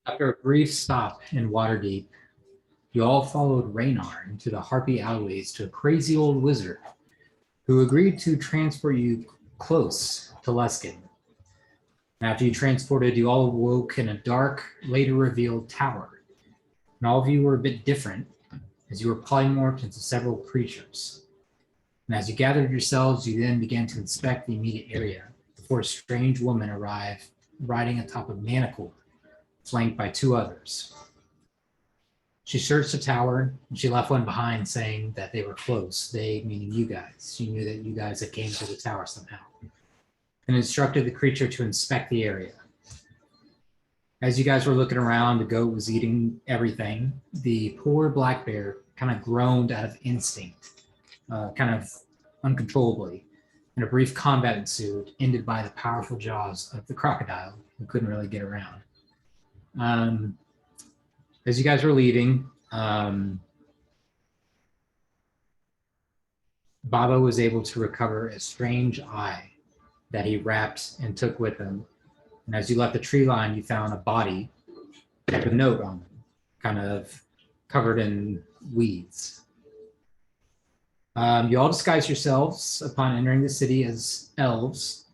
After a brief stop in Waterdeep, you all followed Raynar into the harpy alleyways to a crazy old wizard who agreed to transport you close to Luskin. After you transported, you all awoke in a dark, later revealed tower. And all of you were a bit different as you were polymorphed into several creatures. And as you gathered yourselves, you then began to inspect the immediate area before a strange woman arrived riding atop a manacle, flanked by two others. She searched the tower and she left one behind saying that they were close, they meaning you guys. She knew that you guys had came to the tower somehow, and instructed the creature to inspect the area. As you guys were looking around, the goat was eating everything. The poor black bear kind of groaned out of instinct, kind of uncontrollably, and a brief combat ensued, ended by the powerful jaws of the crocodile, who couldn't really get around. As you guys were leaving, Baba was able to recover a strange eye that he wrapped and took with him. And as you left the tree line, you found a body with a note on it, kind of covered in weeds. You all disguised yourselves upon entering the city as elves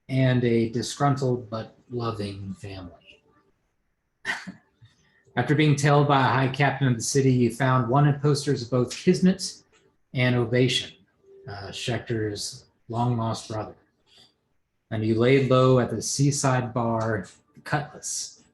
and a disgruntled but loving family. After being tailed by a high captain of the city, you found wanted posters of both Kismet and Ovation, Schechter's long-lost brother. And you laid low at the seaside bar, Cutlass.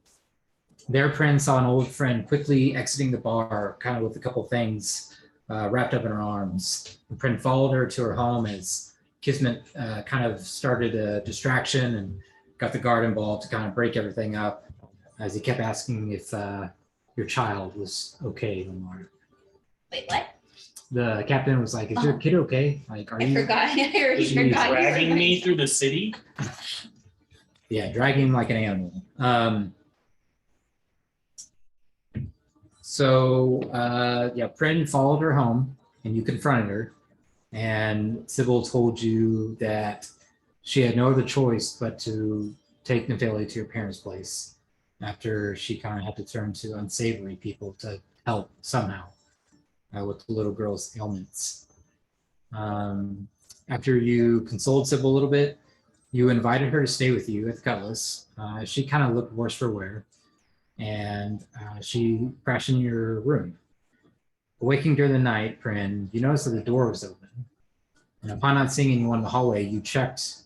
There, Prin saw an old friend quickly exiting the bar, kind of with a couple things wrapped up in her arms. And Prin followed her to her home as Kismet kind of started a distraction and got the guard involved to kind of break everything up, as he kept asking if your child was okay, Lamar. Wait, what? The captain was like, "Is your kid okay? Like, are I you?" forgot. I already She's forgot. Dragging me through the city? Yeah, dragging him like an animal. Yeah, Prin followed her home, and you confronted her, and Sybil told you that she had no other choice but to take Nephili to your parents' place, after she kind of had to turn to unsavory people to help somehow with the little girl's ailments. After you consoled Sybil a little bit, you invited her to stay with you at the Cutlass. She kind of looked worse for wear, and she crashed in your room. Waking during the night, Prin, you noticed that the door was open. And upon not seeing anyone in the hallway, you checked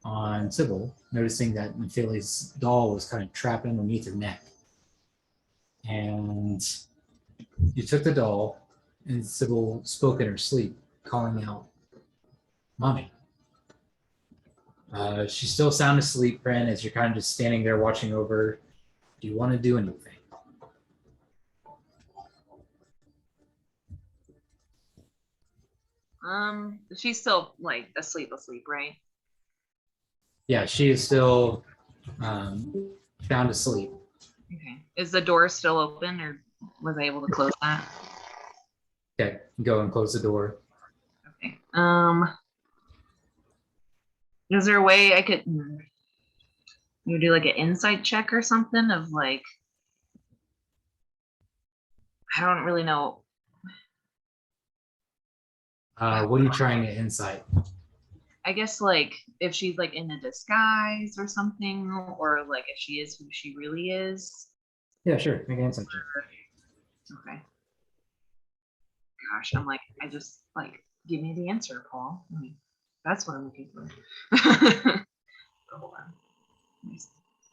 on Sybil, noticing that Nephili's doll was kind of trapped underneath her neck. And you took the doll, and Sybil spoke in her sleep, calling out, "Mommy." She's still sound asleep, Prin, as you're kind of just standing there watching over. Do you want to do anything? She's still like asleep, right? Yeah, she is still sound asleep. Okay. Is the door still open, or was I able to close that? Okay, go and close the door. Okay. Is there a way I could you do like an insight check or something of like, I don't really know. What are you trying to insight? I guess like if she's like in a disguise or something, or like if she is who she really is. Yeah, sure. Make an insight check. Okay. Gosh, I'm like, I just like, give me the answer, Paul. I mean, that's what I'm looking for. Hold on. My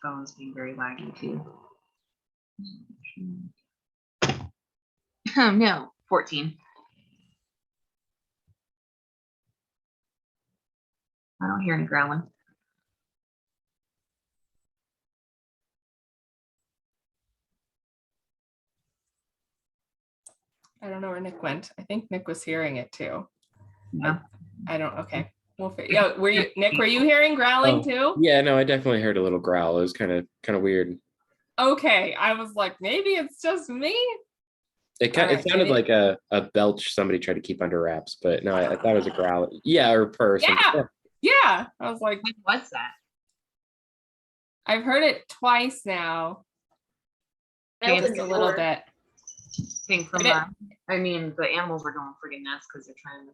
phone's being very laggy too. No, 14. I don't hear any growling. I don't know where Nick went. I think Nick was hearing it too. No. I don't. Okay. Yeah. Were you, Nick? Were you hearing growling too? Yeah. No, I definitely heard a little growl. It was kind of weird. Okay. I was like, maybe it's just me. It sounded like a belch somebody tried to keep under wraps, but no, I thought it was a growl. Yeah, or purr. Yeah. I was like, what's that? I've heard it twice now. Just a little bit. Thing from Okay. I mean, the animals were going friggin' nuts because they're trying to.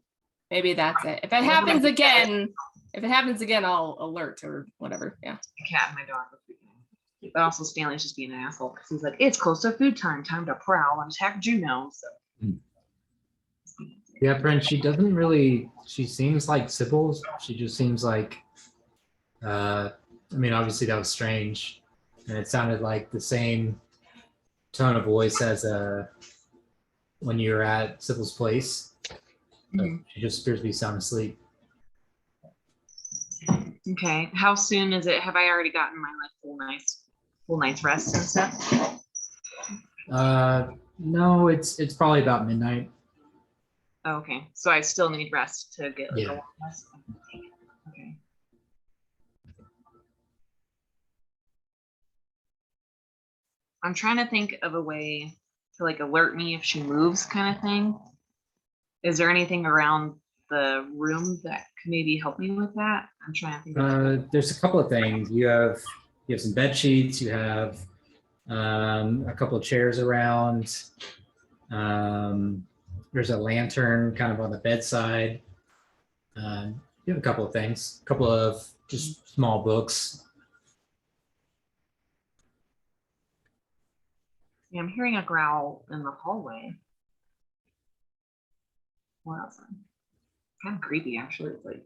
Maybe that's it. If it happens again, I'll alert or whatever. Yeah. The cat and my dog were freaking out. But also Stanley's just being an asshole because he's like, it's close to food time, time to prowl and attack Juno. So Yeah, Prince, she doesn't really, she seems like Sybil's. She just seems like, I mean, obviously that was strange. And it sounded like the same tone of voice as when you were at Sybil's place. Mhm. She just appears to be sound asleep. Okay. How soon is it? Have I already gotten my like full night's rest and stuff? No, it's probably about midnight. Oh, okay. So I still need rest to get like Yeah. a long rest. Okay. I'm trying to think of a way to like alert me if she moves kind of thing. Is there anything around the room that can maybe help me with that? I'm trying to think of There's a couple of things. You have some bed sheets. You have a couple of chairs around. There's a lantern kind of on the bedside. You have a couple of things, a couple of just small books. Yeah, I'm hearing a growl in the hallway. What else? Kind of creepy, actually. It's like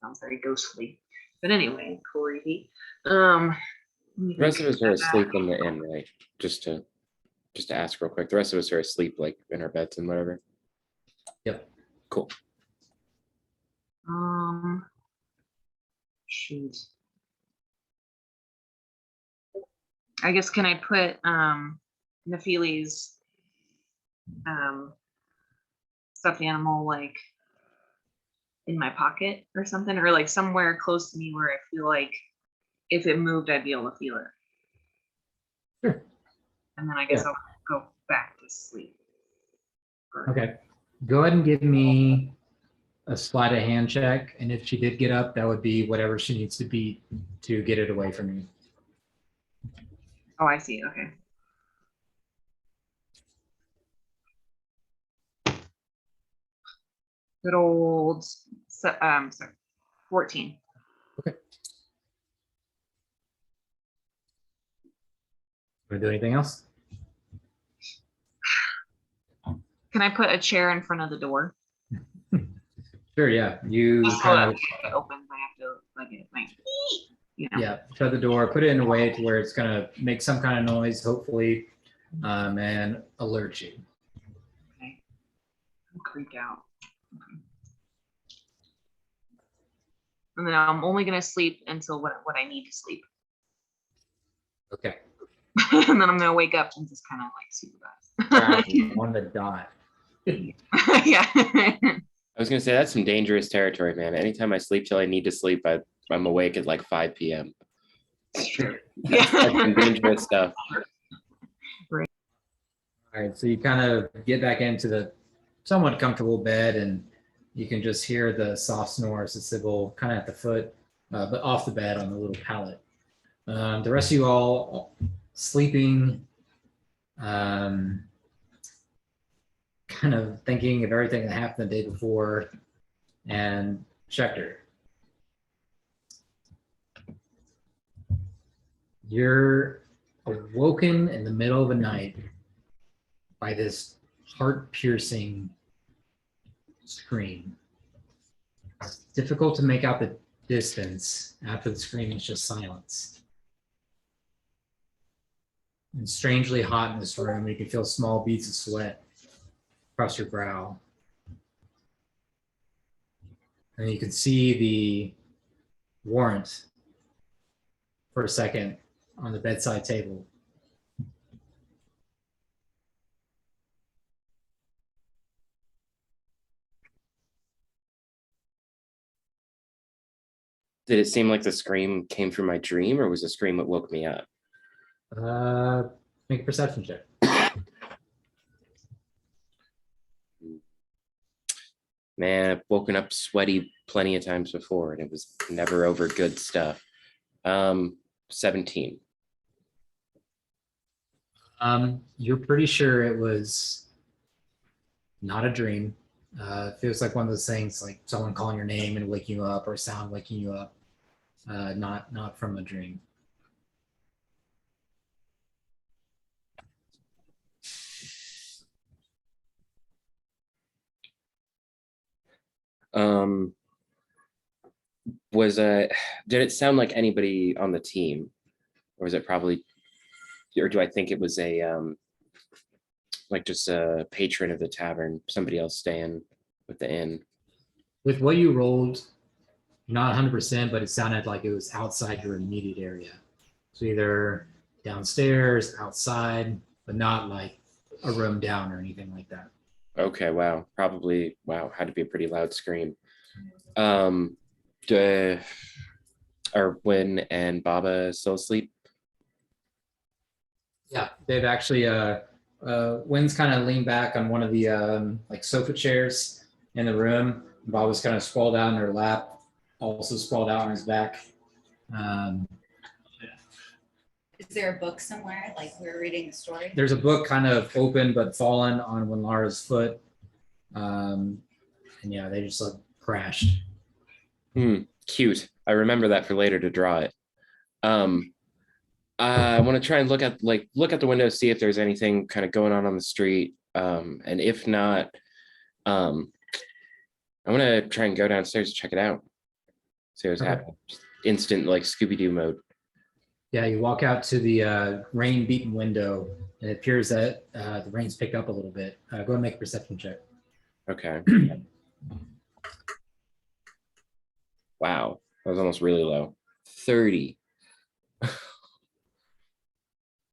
sounds very ghostly. But anyway, creepy. The rest of us are asleep in the inn, right? Just to ask real quick. The rest of us are asleep, like in our beds and whatever. Yep. Cool. Shoot. I guess can I put Nephili's stuffed animal like in my pocket or something, or like somewhere close to me where I feel like if it moved, I'd be able to feel it. Sure. And then I guess Yeah. I'll go back to sleep. Okay. Go ahead and give me a sleight of hand check. And if she did get up, that would be whatever she needs to beat to get it away from you. Oh, I see. Okay. Good old, sorry, 14. Want to do anything else? Can I put a chair in front of the door? Sure, yeah. You Just so kind that of, when it opens, I have to like it, like, you know. yeah, shut the door, put it in a way to where it's gonna make some kind of noise, hopefully, and alert you. Okay. I'm creeped out. Okay. And then I'm only gonna sleep until what I need to sleep. Okay. And then I'm gonna wake up and just kind of like supervise. On the dot. Yeah. I was gonna say that's some dangerous territory, man. Anytime I sleep till I need to sleep, I'm awake at like 5 p.m. That's some dangerous stuff. All right, so you kind of get back into the somewhat comfortable bed, and you can just hear the soft snores of Sybil kind of at the foot, but off the bed on the little pallet. The rest of you all sleeping, kind of thinking of everything that happened the day before, and Schecter. You're awoken in the middle of the night by this heart-piercing scream. It's difficult to make out the distance after the scream is just silence. And strangely hot in this room. You can feel small beads of sweat across your brow. And you can see the warrant for a second on the bedside table. Did it seem like the scream came from my dream, or was the scream what woke me up? Make a perception check. Man, I've woken up sweaty plenty of times before, and it was never over good stuff. 17. You're pretty sure it was not a dream. It feels like one of those things, like someone calling your name and waking you up, or sound waking you up. Not from a dream. Um, was did it sound like anybody on the team, or was it probably, or do I think it was a like just a patron of the tavern, somebody else staying with the inn? With what you rolled, not 100%, but it sounded like it was outside your immediate area. So either downstairs, outside, but not like a room down or anything like that. Okay, wow, probably, wow, had to be a pretty loud scream. Are Win and Baba still asleep? Yeah, they've actually Wynn's kind of leaned back on one of the like sofa chairs in the room. Bob was kind of sprawled out in her lap, also sprawled out on his back. Is there a book somewhere, like we're reading a story? There's a book kind of open but fallen on Winlara's foot. And yeah, they just like crashed. Cute. I remember that for later to draw it. I want to try and look at the window, see if there's anything kind of going on the street. And if not, I want to try and go downstairs to check it out. See what's happening. Just instant like Scooby-Doo mode. Yeah, you walk out to the rain-beaten window, and it appears that the rain's picked up a little bit. Go ahead and make a perception check. Okay. Wow, that was almost really low. 30.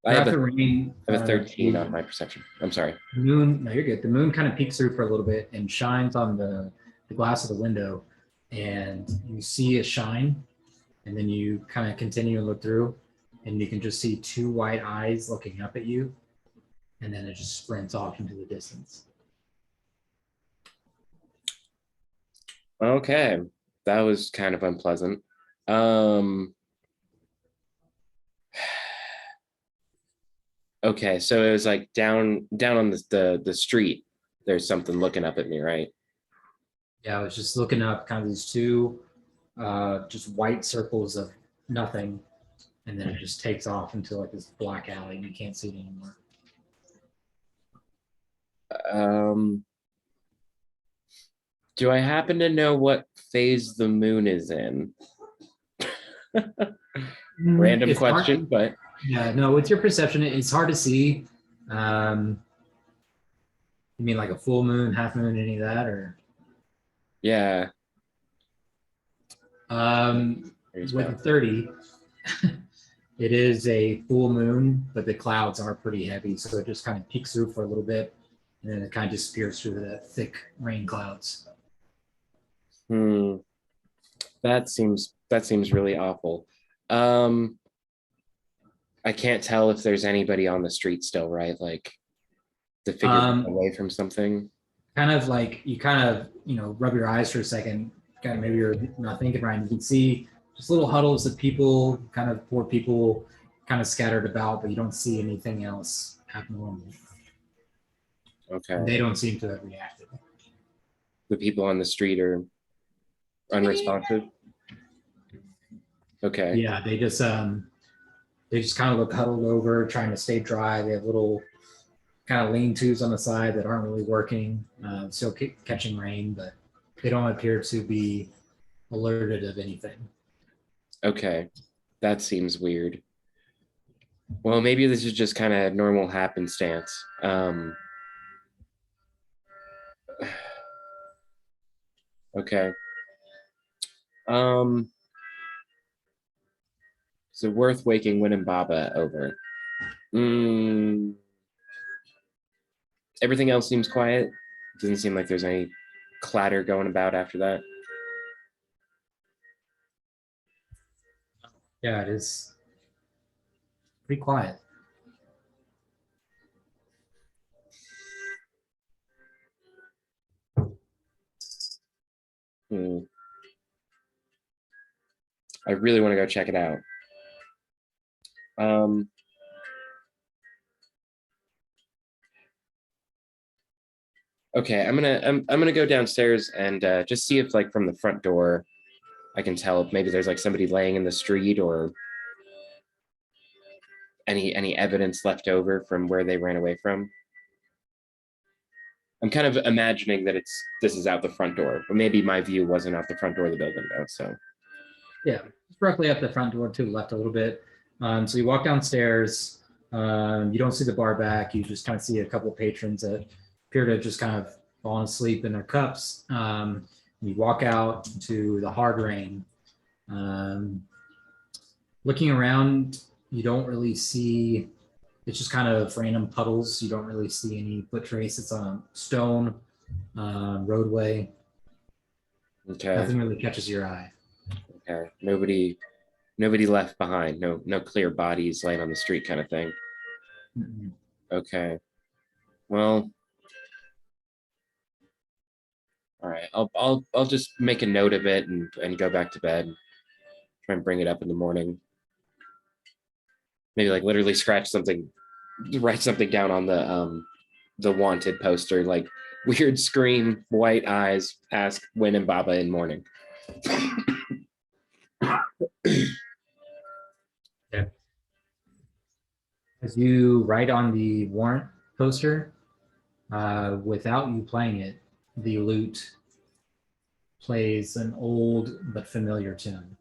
I have the rain, a 13 on my perception. I'm sorry. Moon, no, you're good. The moon kind of peeks through for a little bit and shines on the glass of the window, and you see a shine, and then you kind of continue and look through, and you can just see two white eyes looking up at you, and then it just sprints off into the distance. Okay, that was kind of unpleasant. Okay, so it was like down on the street. There's something looking up at me, right? Yeah, I was just looking up kind of these two just white circles of nothing, and then it just takes off into like this black alley and you can't see it anymore. Do I happen to know what phase the moon is in? Random It's question, hard, but yeah, no, with your perception, it's hard to see. You mean like a full moon, half moon, any of that, or? yeah. With a 30, it is a full moon, but the clouds are pretty heavy, so it just kind of peeks through for a little bit, and then it kind of disappears through the thick rain clouds. That seems really awful. I can't tell if there's anybody on the street still, right? Like the figure away from something. Kind of like you kind of, rub your eyes for a second, kind of maybe you're not thinking right. You can see just little huddles of people, kind of poor people kind of scattered about, but you don't see anything else abnormal. Okay. They don't seem to have reacted. The people on the street are unresponsive. Okay. Yeah, they just kind of look huddled over, trying to stay dry. They have little kind of lean-tos on the side that aren't really working, still catching rain, but they don't appear to be alerted of anything. Okay, that seems weird. Well, maybe this is just kind of normal happenstance. Okay. So worth waking Win and Baba over. Everything else seems quiet. Doesn't seem like there's any clatter going about after that. Yeah, it is pretty quiet. I really want to go check it out. Okay, I'm gonna go downstairs and just see if like from the front door I can tell if maybe there's like somebody laying in the street or any evidence left over from where they ran away from. I'm kind of imagining that this is out the front door, but maybe my view wasn't out the front door of the building though. So Yeah, it's roughly up the front door to the left a little bit. So you walk downstairs. You don't see the bar back. You just kind of see a couple of patrons that appear to just kind of fallen asleep in their cups. You walk out to the hard rain. Looking around, you don't really see. It's just kind of random puddles. You don't really see any foot trace. It's on a stone roadway. okay, Nothing really catches your eye. okay, nobody left behind. No clear bodies laying on the street kind of thing. Mm-mm. Okay, well, all right. I'll just make a note of it and go back to bed. Try and bring it up in the morning. Maybe like literally scratch something, write something down on the wanted poster, like weird scream, white eyes, ask Win and Baba in morning. As you write on the warrant poster, without you playing it, the lute plays an old but familiar tune.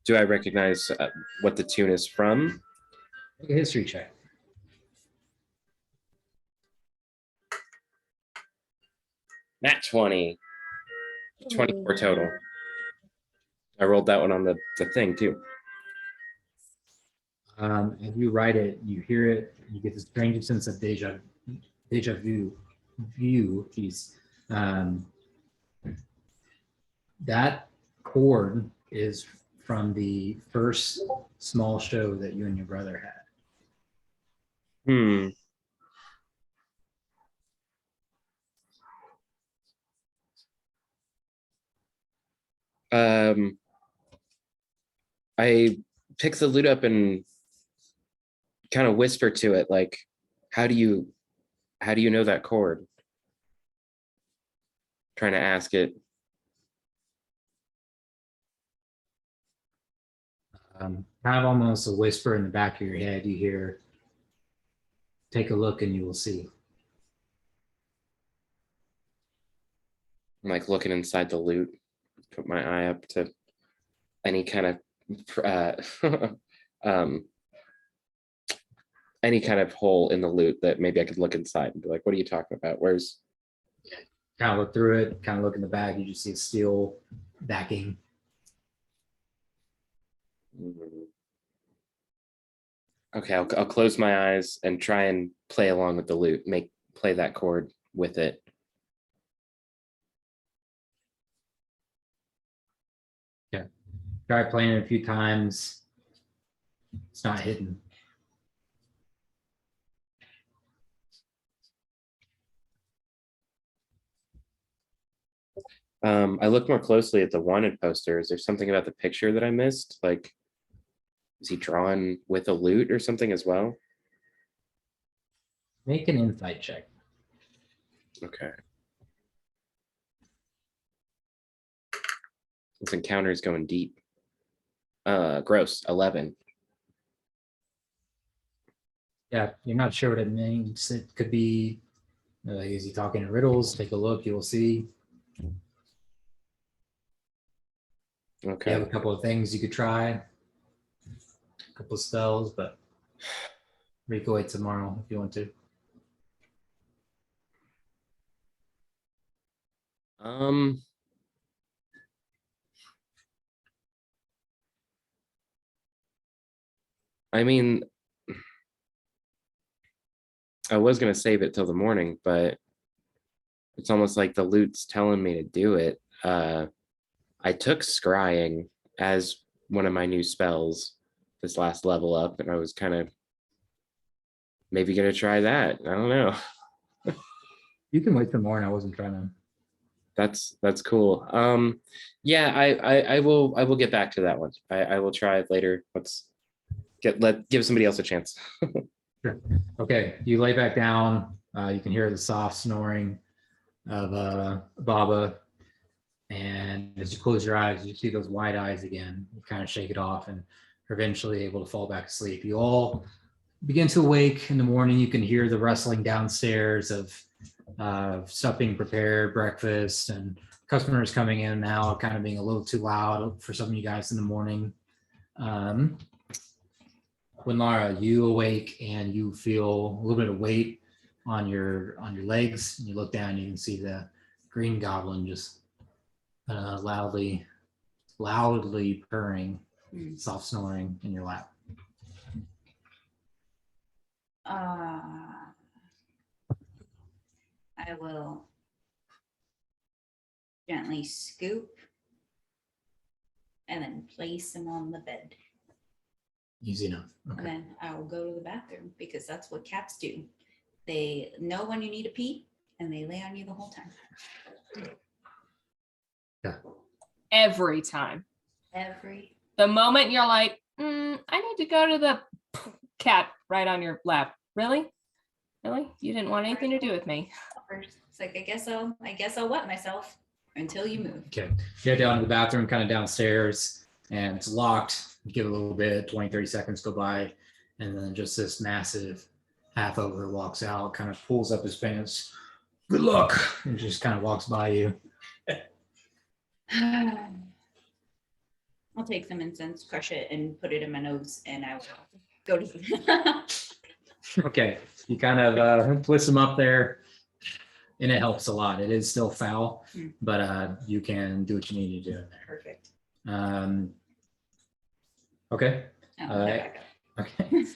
Do I recognize what the tune is from? Make a history check. Nat 20. 24 total. I rolled that one on the thing too. As you write it, you hear it, you get this strange sense of deja vu. Geez. That chord is from the first small show that you and your brother had. Hmm. I pick the lute up and kind of whisper to it, like, how do you know that chord? Trying to ask it. Kind of almost a whisper in the back of your head. You hear, take a look and you will see. I'm like looking inside the lute, put my eye up to any kind of any kind of hole in the lute that maybe I could look inside and be like, what are you talking about? Where's Kind of look through it, kind of look in the back. You just see a steel backing. Okay, I'll close my eyes and try and play along with the lute, play that chord with it. Try playing it a few times. It's not hidden. I look more closely at the wanted poster. Is there something about the picture that I missed? Like, is he drawn with a lute or something as well? Make an insight check. Okay. This encounter is going deep. Gross, 11. Yeah, you're not sure what it means. It could be, is he talking in riddles? Take a look, you will see. Okay. You have a couple of things you could try, a couple of spells, but we can wait tomorrow if you want to. I mean, I was gonna save it till the morning, but it's almost like the lute's telling me to do it. I took scrying as one of my new spells this last level up, and I was kind of maybe gonna try that. I don't know. You can wait till morning. I wasn't trying to. That's cool. Yeah, I will get back to that one. I will try it later. give somebody else a chance. Okay, you lay back down. You can hear the soft snoring of Baba. And as you close your eyes, you see those wide eyes again. You kind of shake it off and are eventually able to fall back asleep. You all begin to awake in the morning. You can hear the rustling downstairs of stuff being prepared, breakfast, and customers coming in now, kind of being a little too loud for some of you guys in the morning. When Lara, you awake and you feel a little bit of weight on your legs, and you look down, you can see the green goblin just loudly purring, soft snoring in your lap. I will gently scoop and then place him on the bed. Easy enough. And Okay. then I will go to the bathroom because that's what cats do. They know when you need a pee and they lay on you the whole time. Every time. Every The moment you're like, I need to go to the cat right on your lap. Really? Really? You didn't want anything to do with me. It's like, I guess I'll wet myself until you move. Okay. You head down to the bathroom, kind of downstairs, and it's locked. You give it a little bit, 20, 30 seconds go by, and then just this massive half ogre walks out, kind of pulls up his pants. Good luck. And just kind of walks by you. I'll take some incense, crush it, and put it in my nose, and I will go to sleep. Okay. You kind of twist him up there, and it helps a lot. It is still foul, but you can do what you need to do in there. Perfect. Okay. There I go. Okay.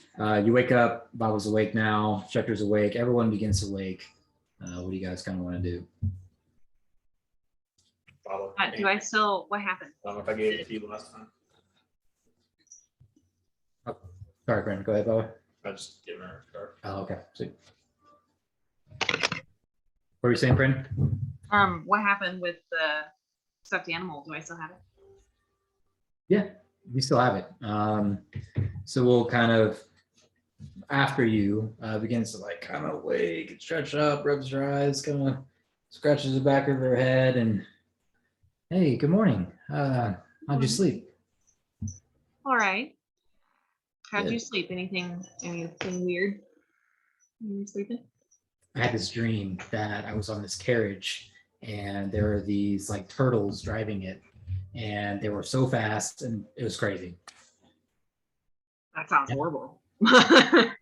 You wake up. Baba's awake now. Schecter's awake. Everyone begins to wake. What do you guys kind of want to do? Follow. Do I still, what happened? I don't know if I gave it to you last time. Sorry, Brandon. Go ahead, Baba. I just given her a card. Oh, okay. Sweet. What were you saying, Brandon? What happened with the stuffed animal? Do I still have it? Yeah, we still have it. So we'll kind of, after you, begins to like kind of wake, stretch up, rubs her eyes, kind of scratches the back of her head, and hey, good morning. How'd you sleep? All right. How'd Good. you sleep? Anything weird when you were sleeping? I had this dream that I was on this carriage and there were these like turtles driving it, and they were so fast and it was crazy. That sounds horrible. It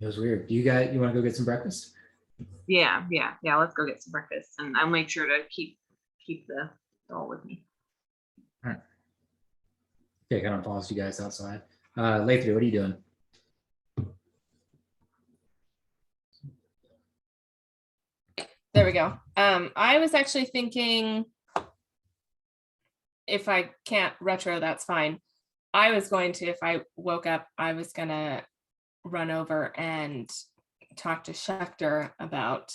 was weird. You want to go get some breakfast? Yeah. Let's go get some breakfast, and I'll make sure to keep the doll with me. Okay, kind of follows you guys outside. Lathrey, what are you doing? There we go. I was actually thinking, if I can't retro, that's fine. I was going to, if I woke up, I was gonna run over and talk to Schechter about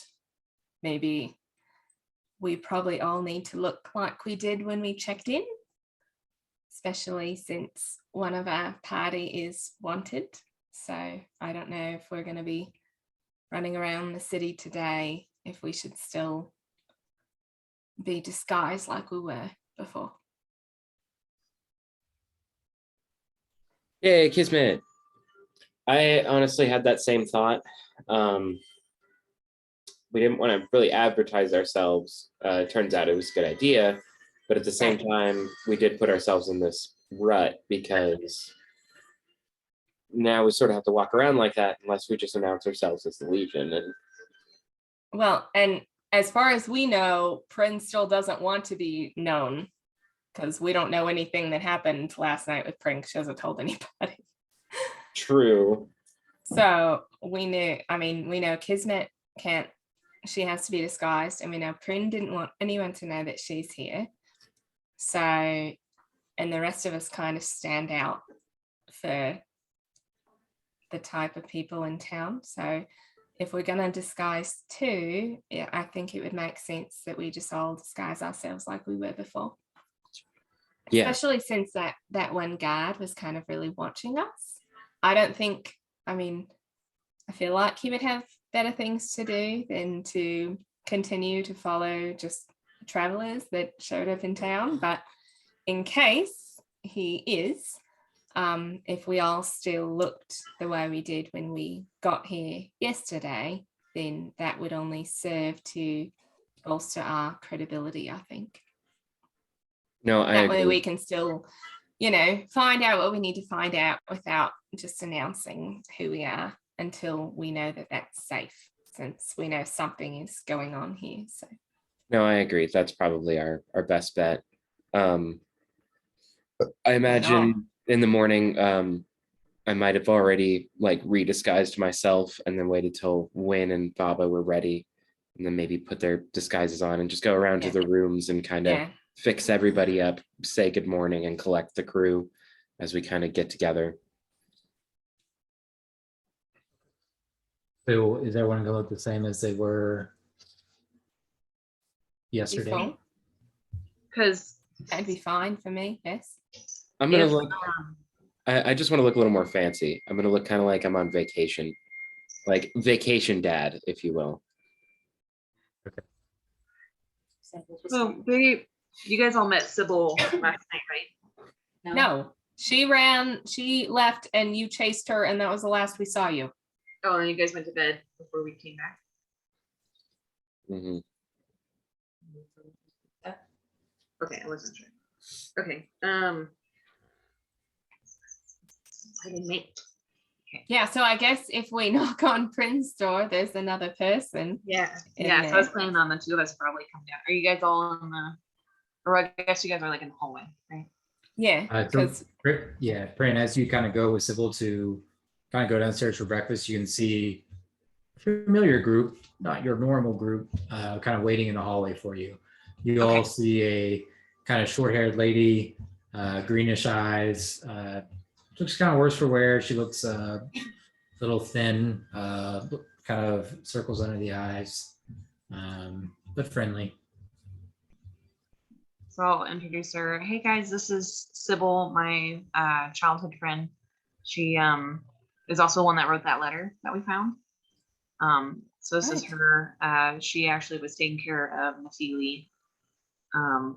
maybe we probably all need to look like we did when we checked in, especially since one of our party is wanted. So I don't know if we're going to be running around the city today, if we should still be disguised like we were before. Yay, Kismet. I honestly had that same thought. We didn't want to really advertise ourselves. Turns out it was a good idea, but at the same time, we did put ourselves in this rut because now we sort of have to walk around like that unless we just announce ourselves as the Legion. And Well, and as far as we know, Prince still doesn't want to be known because we don't know anything that happened last night with Prince. She hasn't told anybody. true. So we know Kismet can't, she has to be disguised. And we know Prin didn't want anyone to know that she's here. So, and the rest of us kind of stand out for the type of people in town. So if we're going to disguise too, yeah, I think it would make sense that we just all disguise ourselves like we were before. Yeah, especially since that one guard was kind of really watching us. I don't think, I mean, I feel like he would have better things to do than to continue to follow just travelers that showed up in town. But in case he is, if we all still looked the way we did when we got here yesterday, then that would only serve to bolster our credibility, I think. no, I That way agree. we can still, find out what we need to find out without just announcing who we are until we know that that's safe, since we know something is going on here. So No, I agree. That's probably our best bet. I imagine in the morning, I might have already like redisguised myself and then waited till Win and Baba were ready, and then maybe put their disguises on and just go around to Yeah. the rooms and kind of yeah, fix everybody up, say good morning, and collect the crew as we kind of get together. So is everyone gonna look the same as they were yesterday? before, Because that'd be fine for me. Yes. I'm gonna if look. I just want to look a little more fancy. I'm gonna look kind of like I'm on vacation, like vacation dad, if you will. well, you guys all met Sybil last night, right? No, she left and you chased her, and that was the last we saw you. Oh, and you guys went to bed before we came back. Mhm. Okay, I wasn't sure. Okay. I didn't make. Yeah, so I guess if we knock on Prince's door, there's another person. Yeah. in Yeah. So I was there. planning on the two of us probably come down. Are you guys all in the? Or I guess you guys are like in the hallway, right? Yeah, because Pran, as you kind of go with Sybil to kind of go downstairs for breakfast, you can see a familiar group, not your normal group, kind of waiting in the hallway for you. You all see a kind of short-haired lady, greenish eyes, looks kind of worse for wear. She looks a little thin, kind of circles under the eyes, but friendly. So I'll introduce her. Hey guys, this is Sybil, my childhood friend. She is also one that wrote that letter that we found. So this is Right. her. She actually was taking care of Nephili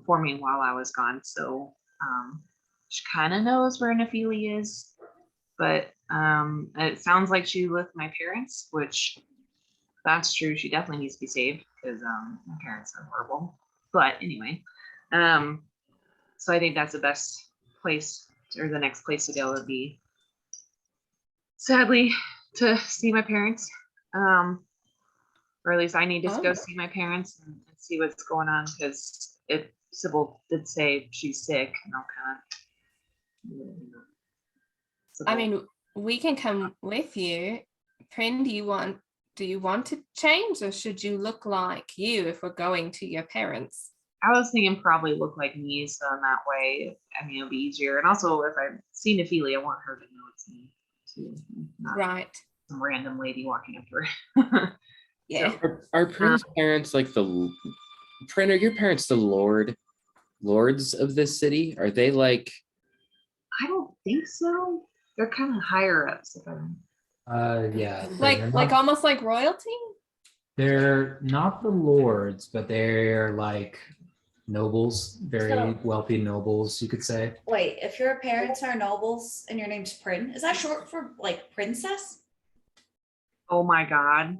for me while I was gone. So she kind of knows where Nephili is, but it sounds like she with my parents, which that's true. She definitely needs to be saved because my parents are horrible. But anyway, so I think that's the best place, or the next place to go would be, sadly, to see my parents. Or at least I need to go Oh. see my parents and see what's going on, because if Sybil did say she's sick, and I'll kind of. I mean, we can come with you. Prin, do you want to change, or should you look like you if we're going to your parents? I was thinking probably look like me, so in that way, I mean, it'll be easier. And also, if I see Nephili, I want her to know it's me too, not Right. some random lady walking up to her. Yeah. Are Prin's parents like Prin, are your parents the lords of this city? Are they like? I don't think so. They're kind of higher ups. If I'm Yeah. Like almost like royalty? They're not the lords, but they're like nobles, very So- wealthy nobles, you could say. Wait, if your parents are nobles and your name's Prin, is that short for like princess? Oh my God,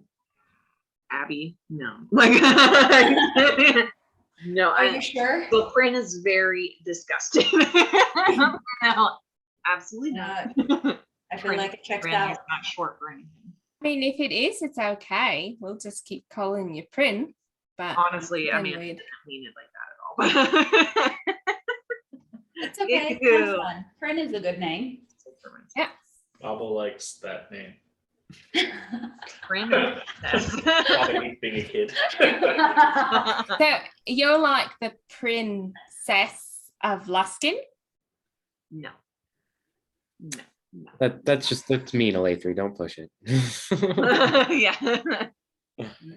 Abby, no. Like, no, Are you sure? well, Prin is very disgusting. No, absolutely not. I feel like it checks Prin is out. not short for anything. I mean, if it is, it's okay. We'll just keep calling you Prin. But Honestly, I then mean, I we'd- didn't mean it like that at all. It's okay. Ew. Prin's fun. Prin is a good name. yeah. Baba likes that name. Prin. Baba hates being a kid. So you're like the princess of Luskin? No. No. That's mean, Alatri. Don't push it. Yeah.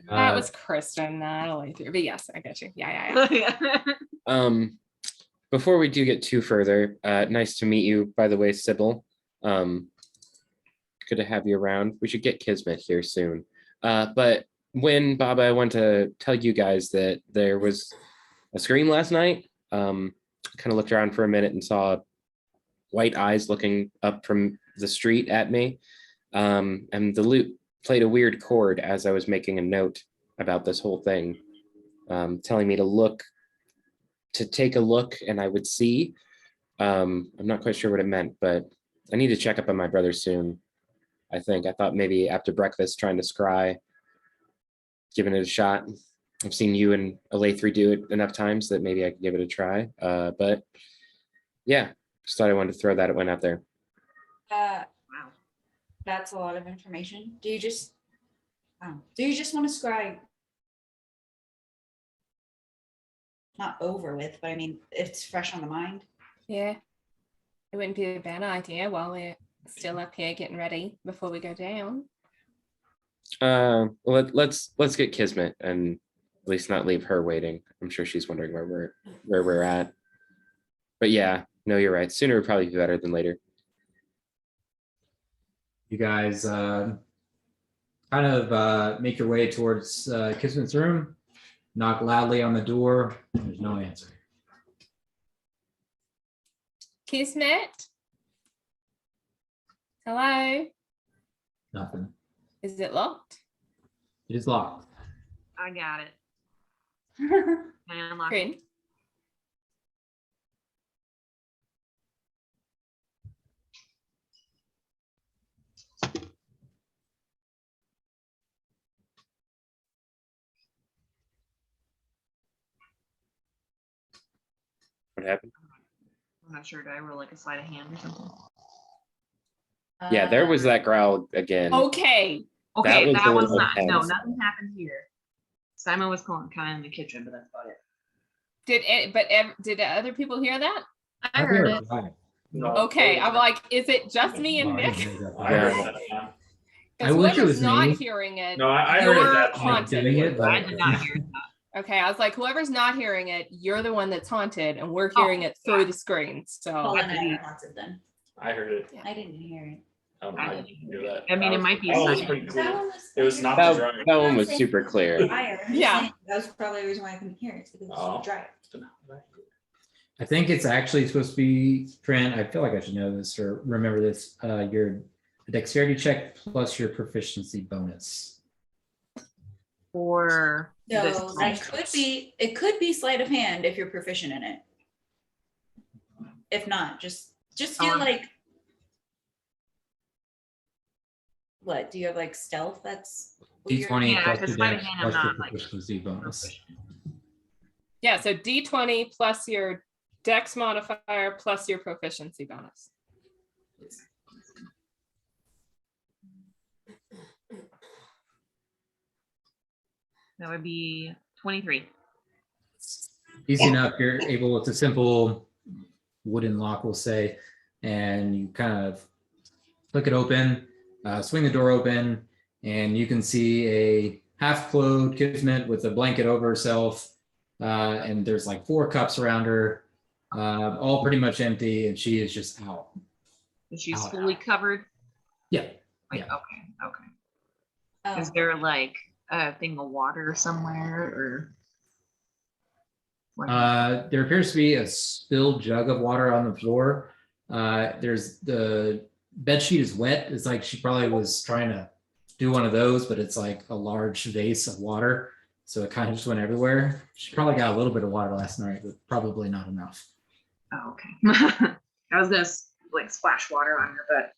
That was Kristen, not Alethea. But yes, I get you. Yeah. Yeah. before we do get too further, nice to meet you, by the way, Sybil. Good to have you around. We should get Kismet here soon. But when, Baba, I want to tell you guys that there was a scream last night. Kind of looked around for a minute and saw white eyes looking up from the street at me. And the lute played a weird chord as I was making a note about this whole thing, telling me to take a look and I would see. I'm not quite sure what it meant, but I need to check up on my brother soon. I thought maybe after breakfast trying to scry, giving it a shot. I've seen you and Alatri do it enough times that maybe I could give it a try. But yeah, just thought I wanted to throw that one out there. Wow, that's a lot of information. Do you just want to scry? Not over with, but I mean, it's fresh on the mind. Yeah. It wouldn't be a bad idea while we're still up here getting ready before we go down. Let's get Kismet and at least not leave her waiting. I'm sure she's wondering where we're at. But yeah, no, you're right. Sooner would probably be better than later. You guys kind of make your way towards Kismet's room, knock loudly on the door. There's no answer. Kismet? Hello? Nothing. Is it locked? It is locked. I got it. Can I unlock it? Corinne? What happened? I'm not sure. Do I roll like a sleight of hand or something? Yeah, there was that growl again. Okay. Okay, was that a was little not. No, intense. nothing happened here. Simon was kind of in the kitchen, but that's about it. Did other people hear that? I heard it. No, Okay, I'm like, is it just me and Nick? I heard that. I Because wish it whoever's was not me. hearing it, No, I heard you're it that haunted. doing it, but- I did not hear that. Okay, I was like, whoever's not hearing it, you're the one that's haunted, and we're Oh, hearing it through the screen. Paul So and I are haunted then. I heard it. I didn't hear it. I didn't hear that. I mean, it was- might be that was silent. pretty That clear. one was- It was not That, the drummer. that one was super clear. Fire. I'm just Yeah. saying, that was probably the reason why I couldn't hear it. It's because it was Oh. so dry. I think it's actually supposed to be, Trent, I feel like I should know this or remember this, your dexterity check plus your proficiency bonus. For So this that it could be sleight of hand if you're proficient in it. If not, just do Oh. like, what, do you have like stealth that's? what you're- D20 Yeah, plus 'cause your sleight of dex hand, I'm plus your not, like, proficiency bonus. yeah, so D20 plus your Dex modifier plus your proficiency bonus. that would be 23. Easy enough. You're able, it's a simple wooden lock, we'll say, and you kind of flick it open, swing the door open, and you can see a half-clothed Kismet with a blanket over herself, and there's like 4 cups around her, all pretty much empty, and she is just out. Is she Out, fully out. covered? Yeah. Like, Yeah. okay. Oh, Is there like a thing of water somewhere or? What? There appears to be a spilled jug of water on the floor. There's the bed sheet is wet. It's like she probably was trying to do one of those, but it's like a large vase of water. So it kind of just went everywhere. She probably got a little bit of water last night, but probably not enough. Oh, okay. I was gonna like splash water on her, but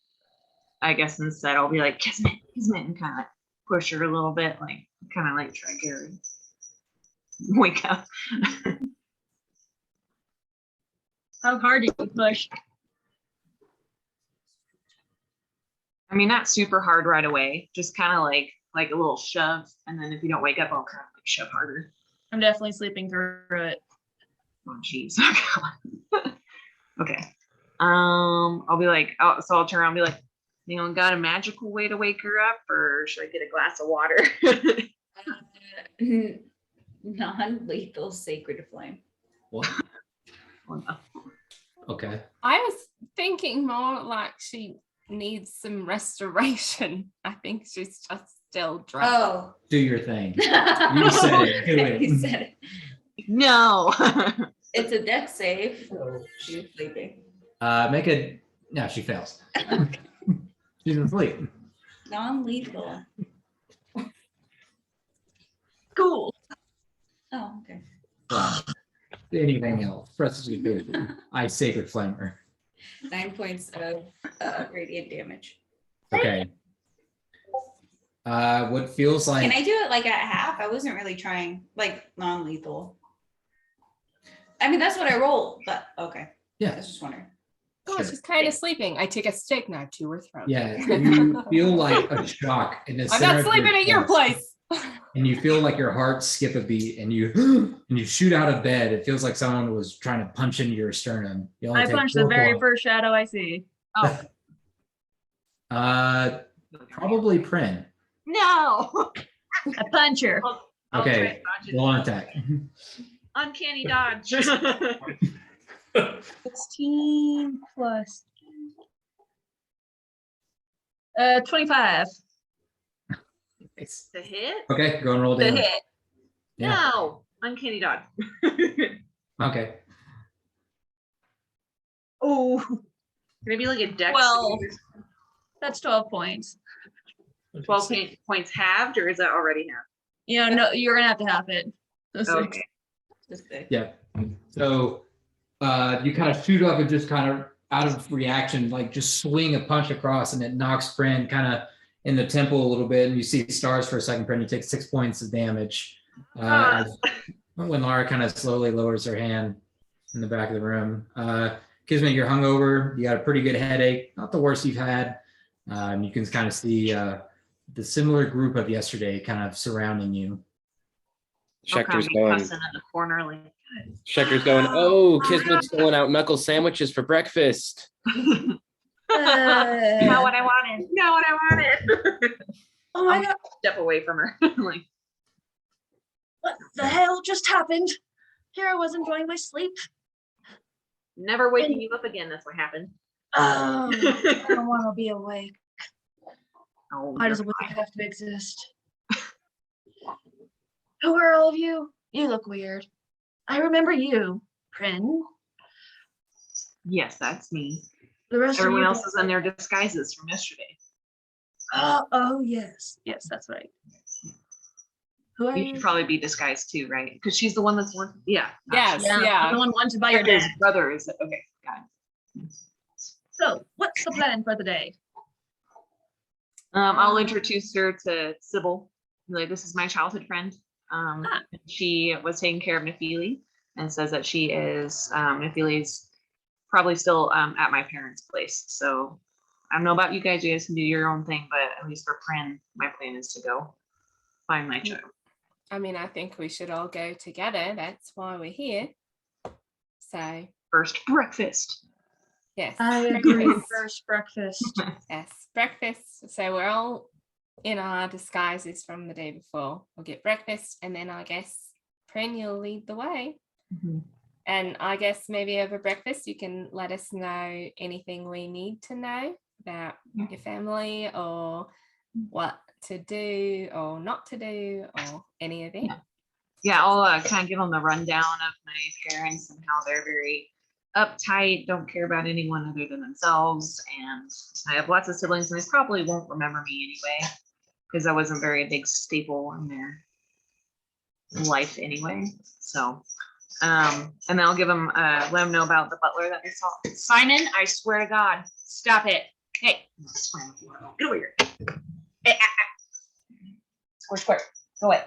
I guess instead I'll be like Kismet, and kind of push her a little bit, like kind of like try to get her to wake up. How hard did you push? I mean, not super hard right away, just kind of like a little shove, and then if you don't wake up, I'll kind of like shove harder. I'm definitely sleeping through it. Oh, jeez. Okay. I'll be like, so I'll turn around and be like, anyone got a magical way to wake her up, or should I get a glass of water? non-lethal sacred flame. What? Oh, no. Okay. I was thinking more like she needs some restoration. I think she's just still drunk. Oh. Do your thing. You said it. Do it. You said it. No. It's a deck save. She's sleeping. Make a. No, she fails. She's asleep. Non-lethal. Cool. Oh, okay. Wow. Anything else? Press is good. I sacred flamer. 9 points of radiant damage. Okay. What feels like Can I do it like at half? I wasn't really trying like non-lethal. I mean, that's what I rolled, but okay. I yeah, was just wondering. Oh, sure. she's kind of sleeping. I take a stick now to her throat. Yeah, you feel like a shock in the I'm center not of sleeping at your chest, place. and you feel like your heart skip a beat, and you and you shoot out of bed. It feels like someone was trying to punch into your sternum. You only I take punched the 4 very points. first shadow I see. Oh. Probably Prin. No. I punch her. I'll try Okay, and dodge it. roll an attack. Uncanny dodge. 16 plus 25. Nice. The hit? Okay, go and roll The damage. hit. Yeah. No. Uncanny dodge. Okay. Oh, Can it be like a dex? Well. That's 12 points. 12 points halved, or is that already halved? You know, no, you're gonna have to have it. Okay. Just big. Yeah. So you kind of shoot up and just kind of out of reaction, like just swing a punch across, and it knocks Prin kind of in the temple a little bit, and you see stars for a second. Prin, you take 6 points of damage. When Lara kind of slowly lowers her hand in the back of the room. Kismet, you're hungover. You got a pretty good headache, not the worst you've had. And you can kind of see the similar group of yesterday kind of surrounding you. Schecter's I'll going. cussing in the corner like. Schecter's going. Oh, Kismet's going out knuckle sandwiches for breakfast. Uh, Not what I wanted. Not what I wanted. oh my god, Step away from her. Like, what the hell just happened? Here I was enjoying my sleep. never waking you up again. That's what happened. Oh, I don't want to be awake. Oh, Why does a you're wizard fine. have to exist? Who are all of you? You look weird. I remember you, Prin. Yes, that's me. The rest Everyone of you else is in their disguises from yesterday. Oh, yes. Yes, that's right. Who are You you? should probably be disguised too, right? Because she's the one that's working. Yeah. Yes, Yeah, yeah. the one wanted by your Hector's dad. brother is okay. Got it. So, what's the plan for the day? I'll introduce her to Sybil. Like, this is my childhood friend. She was taking care of Nephili and says that she is Nephili's probably still at my parents' place. So I don't know about you guys. You guys can do your own thing, but at least for Prin, my plan is to go find my child. I mean, I think we should all go together. That's why we're here. So, First breakfast. yes. I agree. breakfast. First breakfast. Yes, breakfast. So we're all in our disguises from the day before. We'll get breakfast, and then I guess Prin, you'll lead the way. And I guess maybe over breakfast, you can let us know anything we need to know about your family or what to do or not to do or any of it. Yeah, I'll kind of give them the rundown of my parents and how they're very uptight, don't care about anyone other than themselves. And I have lots of siblings, and they probably won't remember me anyway, because I wasn't very a big staple in their life anyway. So, and then I'll give them, let them know about the butler that they saw. Simon, I swear to God, stop it. Hey, I'm not swearing at you. Get over here. Hey, Square, square, go away.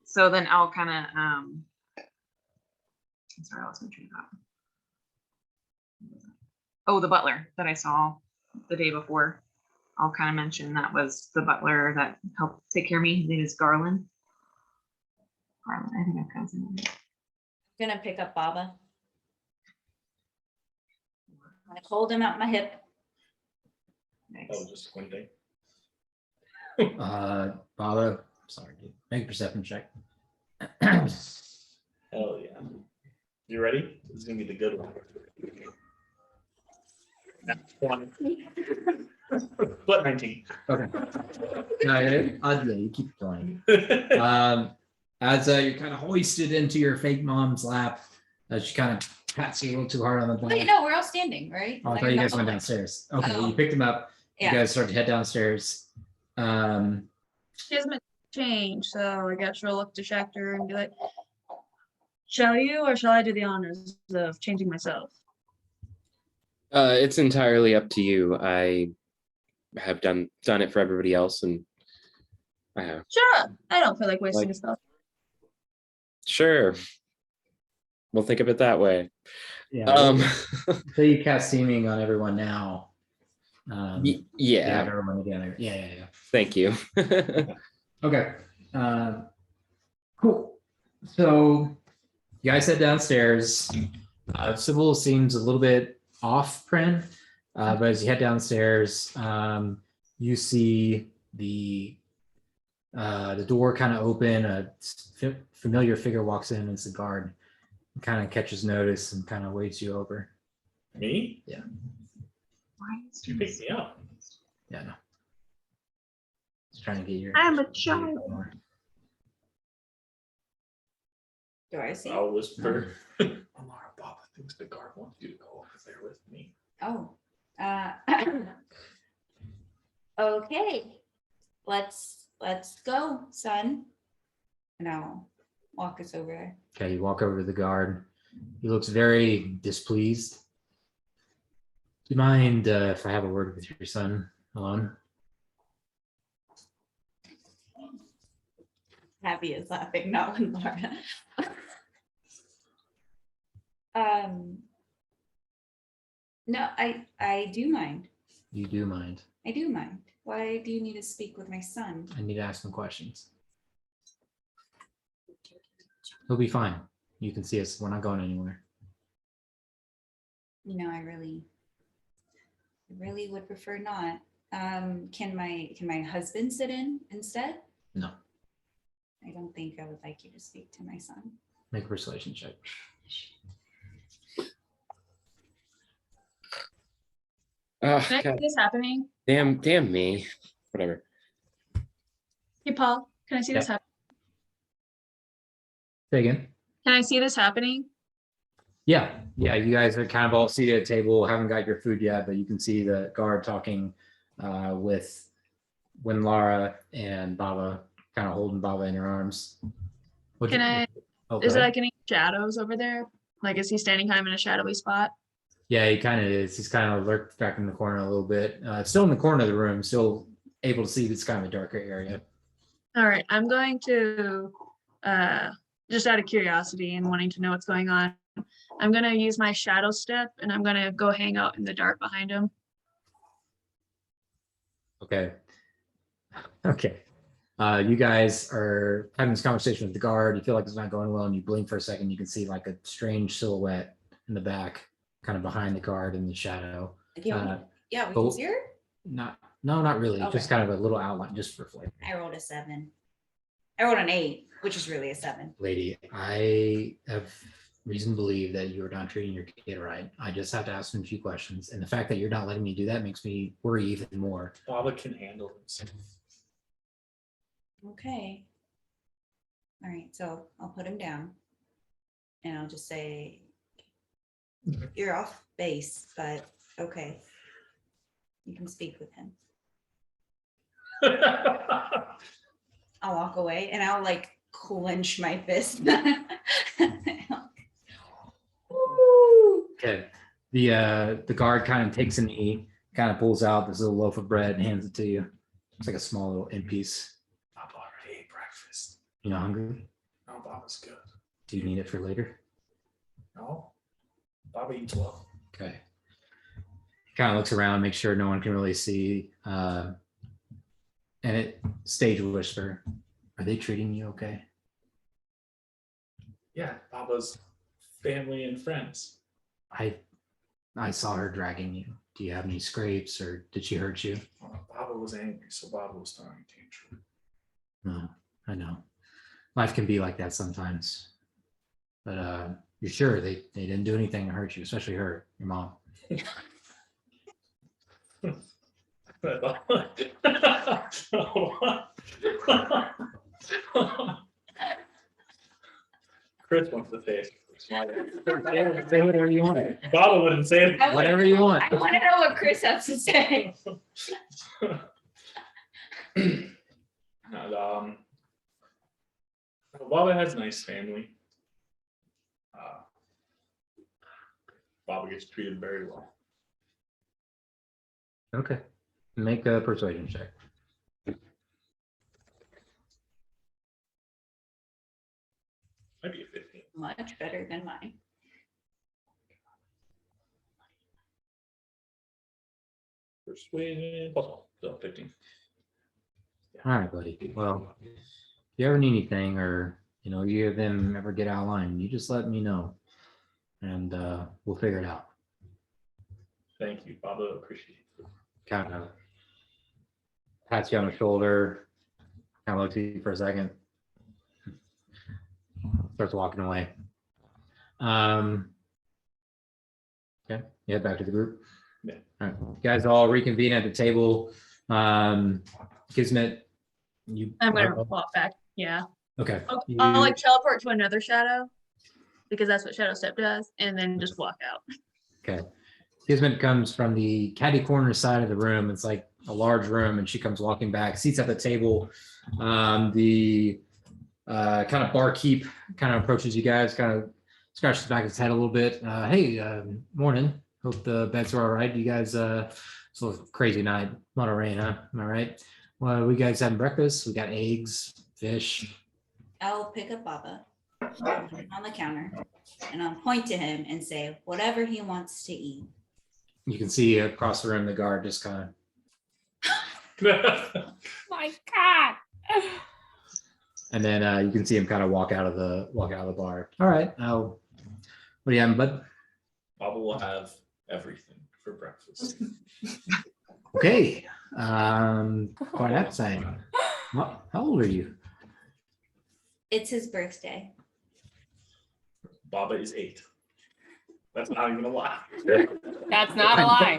So then I'll kind of, I'm sorry, I was going to train that. Oh, the butler that I saw the day before. I'll kind of mention that was the butler that helped take care of me. His name is Garland. Garland, I think I've got his name. I'm gonna pick up Baba. I'm gonna hold him at my hip. Nice. Oh, just squinting. Baba, sorry, dude. Make a perception check. Hell yeah. You ready? This is gonna be the good one. That's 20. But 19. Okay. No, you keep going. As you're kind of hoisted into your fake mom's lap, she kind of pats you a little too hard on the back. Wait, no, we're all standing, right? Oh, I Like, thought you no guys went public. downstairs. Okay, Oh. you picked him up. You Yeah. guys start to head downstairs. She hasn't changed, so I guess she'll look to Schecter and be like, shall you or shall I do the honors of changing myself? It's entirely up to you. I have done it for everybody else, and I have. Sure. I don't feel like wasting Like- a spell. Sure. We'll think of it that way. Yeah. So you cast seeming on everyone now. Yeah. Have everyone together. Yeah. Thank you. Okay. Cool. So you guys head downstairs. Sybil seems a little bit off, Prin, but as you head downstairs, you see the door kind of open. A familiar figure walks in. It's the guard. Kind of catches notice and kind of waits you over. Me? Why is You picked me up. Yeah, no. Just trying to get your. I'm a child. Do I see? I'll whisper. Amara, Papa thinks the guard wants you to go over there with me. Oh. Okay. Let's go, son. And I'll walk us over there. Okay, you walk over to the guard. He looks very displeased. Do you mind if I have a word with your son alone? Happy is laughing, not when Laura. No, I do mind. You do mind. I do mind. Why do you need to speak with my son? I need to ask some questions. He'll be fine. You can see us. We're not going anywhere. You know, I really would prefer not. Can my husband sit in instead? No. I don't think I would like you to speak to my son. Make a persuasion check. Oh, Can I see God. this happening? Damn me. Whatever. Hey, Paul, can I see this Yeah. happen? Say again. Can I see this happening? Yeah. You guys are kind of all seated at a table, haven't got your food yet, but you can see the guard talking with Lara and Baba, kind of holding Baba in her arms. Can I, Oh, is go there ahead. like any shadows over there? Like, is he standing kind of in a shadowy spot? Yeah, he kind of is. He's kind of lurked back in the corner a little bit. Still in the corner of the room, still able to see this kind of a darker area. All right, I'm going to, just out of curiosity and wanting to know what's going on, I'm gonna use my shadow step and I'm gonna go hang out in the dark behind him. Okay. Okay. You guys are having this conversation with the guard. You feel like it's not going well, and you blink for a second. You can see like a strange silhouette in the back, kind of behind the guard in the shadow. Yeah, we oh. can see her. Not really. Okay. Just kind of a little outline, just for flavor. I rolled a 7. I rolled an 8, which is really a 7. Lady, I have reason to believe that you are not treating your kid right. I just have to ask him a few questions, and the fact that you're not letting me do that makes me worry even more. Baba can handle himself. Okay. All right, so I'll put him down and I'll just say, you're off base, but okay. You can speak with him. I'll walk away and I'll like clench my fist. Woo! Okay. The guard kind of takes a knee, kind of pulls out this little loaf of bread and hands it to you. It's like a small little end piece. Baba already ate breakfast. You not hungry? No, Baba's good. Do you need it for later? No, Baba eats well. Okay. Kind of looks around, makes sure no one can really see. And it stage whisper. Are they treating you okay? Yeah, Baba's family and friends. I saw her dragging you. Do you have any scrapes or did she hurt you? Baba was angry, so Baba was throwing a tantrum. No, I know. life can be like that sometimes. But you're sure they didn't do anything to hurt you, especially her, your mom. Chris wants to say it. Say whatever you want. Baba wouldn't say it. Whatever you want. I want to know what Chris has to say. And, Baba has a nice family. Baba gets treated very well. Okay. Make a persuasion check. Might be a 15. Much better than mine. Persuasion plus 1, so 15. All right, buddy. Well, if you ever need anything or, you of them ever get out of line, you just let me know and we'll figure it out. Thank you, Baba. Appreciate it. Kind of pats you on the shoulder, kind of looks at you for a second, starts walking away. Okay, you head back to the group. Yeah. All right, you guys all reconvene at the table. Kismet, you. I'm gonna walk back. Yeah. Okay. I'll like teleport to another shadow because that's what Shadow Step does, and then just walk out. Okay. Kismet comes from the caddy corner side of the room. It's like a large room, and she comes walking back, seats at the table. The kind of barkeep kind of approaches you guys, kind of scratches the back of his head a little bit. Hey, morning. Hope the beds are all right. You guys, it's a crazy night. A lot of rain, huh? Am I right? Well, we guys having breakfast. We got eggs, fish. I'll pick up Baba on the counter and I'll point to him and say, whatever he wants to eat. You can see across the room the guard just kind of, My God. and then you can see him kind of walk out of the bar. All right, now what do you having, bud? Baba will have everything for breakfast. Okay, quite appetizing. How old are you? It's his birthday. Baba is 8. That's not even a lie. That's not a lie.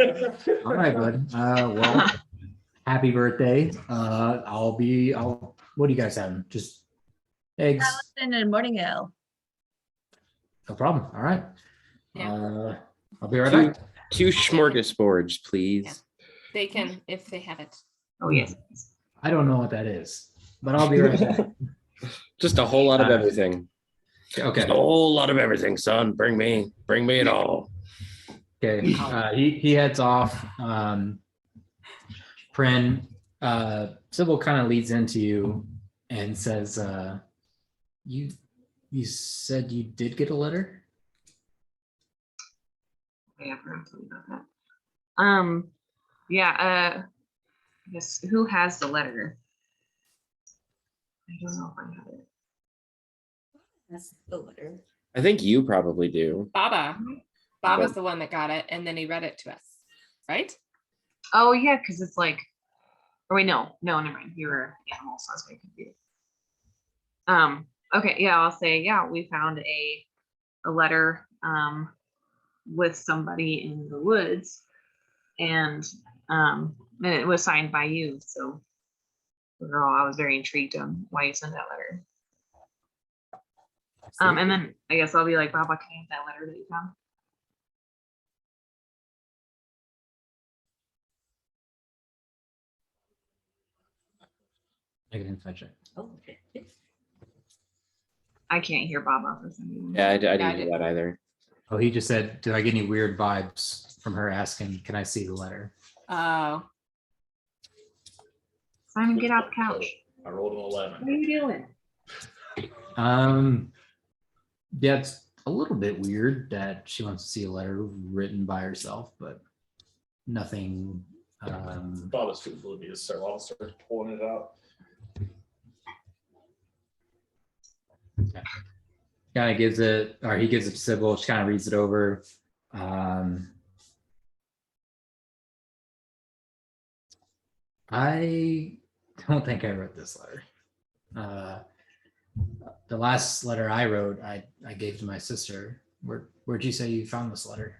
All right, bud. Well, happy birthday. What are you guys having? Just eggs? Allison and Morning Ale. No problem. All right. Yeah. I'll be right back. Two smorgasbords, please. They can, if they have it. Oh, yes. I don't know what that is, but I'll be right back. Just a whole lot of everything. Okay. Just a whole lot of everything, son. Bring me it all. Okay. He heads off. Prin, Sybil kind of leads into you and says, you said you did get a letter? Yeah, I forgot to tell you about that. Yeah, I guess who has the letter? I don't know if I have it. That's the letter. I think you probably do. Baba. Baba's the one that got it, and then he read it to us, right? Oh yeah, because it's like, or wait, no, never mind. You were animals, so I was getting confused. Okay, yeah, I'll say, yeah, we found a letter with somebody in the woods, and it was signed by you. So overall, I was very intrigued on why you sent that letter. And then I guess I'll be like, Baba, can you have that letter that you found? I can insight check. Oh, okay. I can't hear Baba for some reason. Yeah, I didn't I do did. that either. Oh, he just said, did I get any weird vibes from her asking, can I see the letter? Oh, Simon, get off the couch. I rolled an 11. What are you doing? Yeah, it's a little bit weird that she wants to see a letter written by herself, but nothing. Baba's too oblivious, so I'll start pulling it out. Kind of gives it, or he gives it to Sybil. She kind of reads it over. I don't think I wrote this letter. the last letter I wrote, I gave to my sister. Where'd you say you found this letter?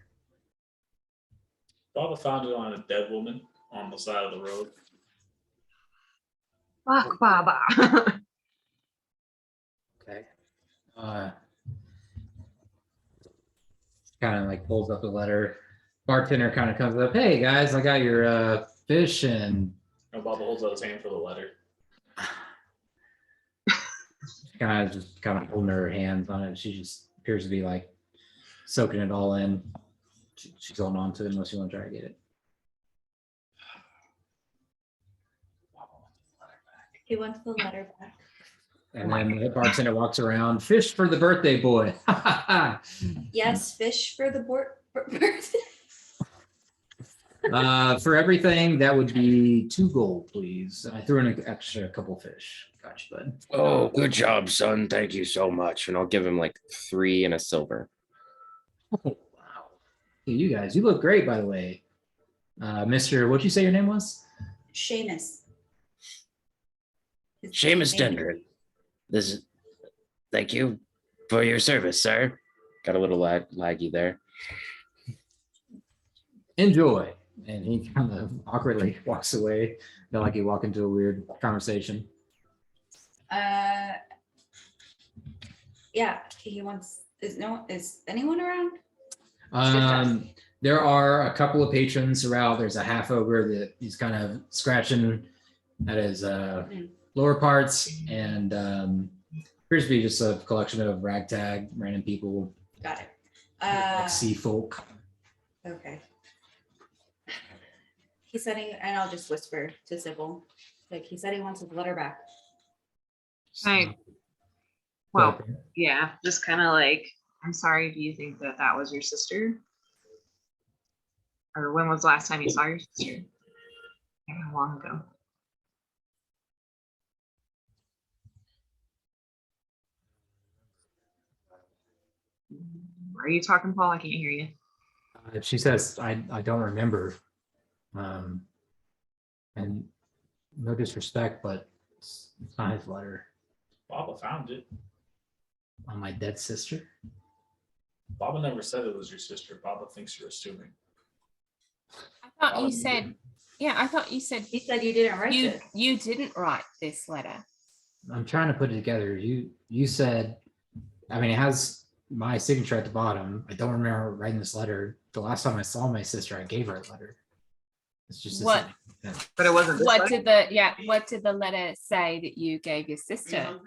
Baba found it on a dead woman on the side of the road. Fuck, Baba. Okay. Kind of like pulls up the letter. Bartender kind of comes up. Hey guys, I got your fish and And Baba holds out his hand for the letter. kind of holding her hands on it. She just appears to be like soaking it all in. She's holding on to it unless you want to try to get it. Baba wants the letter back. He wants the letter back. And then the bartender walks around. Fish for the birthday boy. Yes, fish for the birthday. For everything, that would be 2 gold, please. And I threw in an extra couple fish. Got you, bud. Oh, good job, son. Thank you so much. And I'll give him like 3 and a silver. Oh, wow. Hey, you guys, you look great, by the way. Mr. What'd you say your name was? Seamus. His Seamus name- Dendron. Thank you for your service, sir. Got a little laggy there. Enjoy. And he kind of awkwardly walks away. Feel like he walked into a weird conversation. Yeah, he wants. Is anyone around? There are a couple of patrons around. There's a half ogre that he's kind of scratching at his lower parts, and appears to be just a collection of ragtag random people, Got it. like sea folk. Okay. He said and I'll just whisper to Sybil, like he said he wants his letter back. Right. Well, yeah, just kind of like, I'm sorry, do you think that that was your sister? Or when was the last time you saw your sister? How long ago? Are you talking, Paul? I can't hear you. She says, I don't remember. And no disrespect, but it's not his letter. Baba found it. On my dead sister? Baba never said it was your sister. Baba thinks you're assuming. I thought Oh, you you said, didn't. yeah, I thought you said He said you didn't write you it. you didn't write this letter. I'm trying to put it together. You said, I mean, it has my signature at the bottom. I don't remember writing this letter. The last time I saw my sister, I gave her a letter. It's just What? But it wasn't this What letter? what did the letter say that you gave your sister?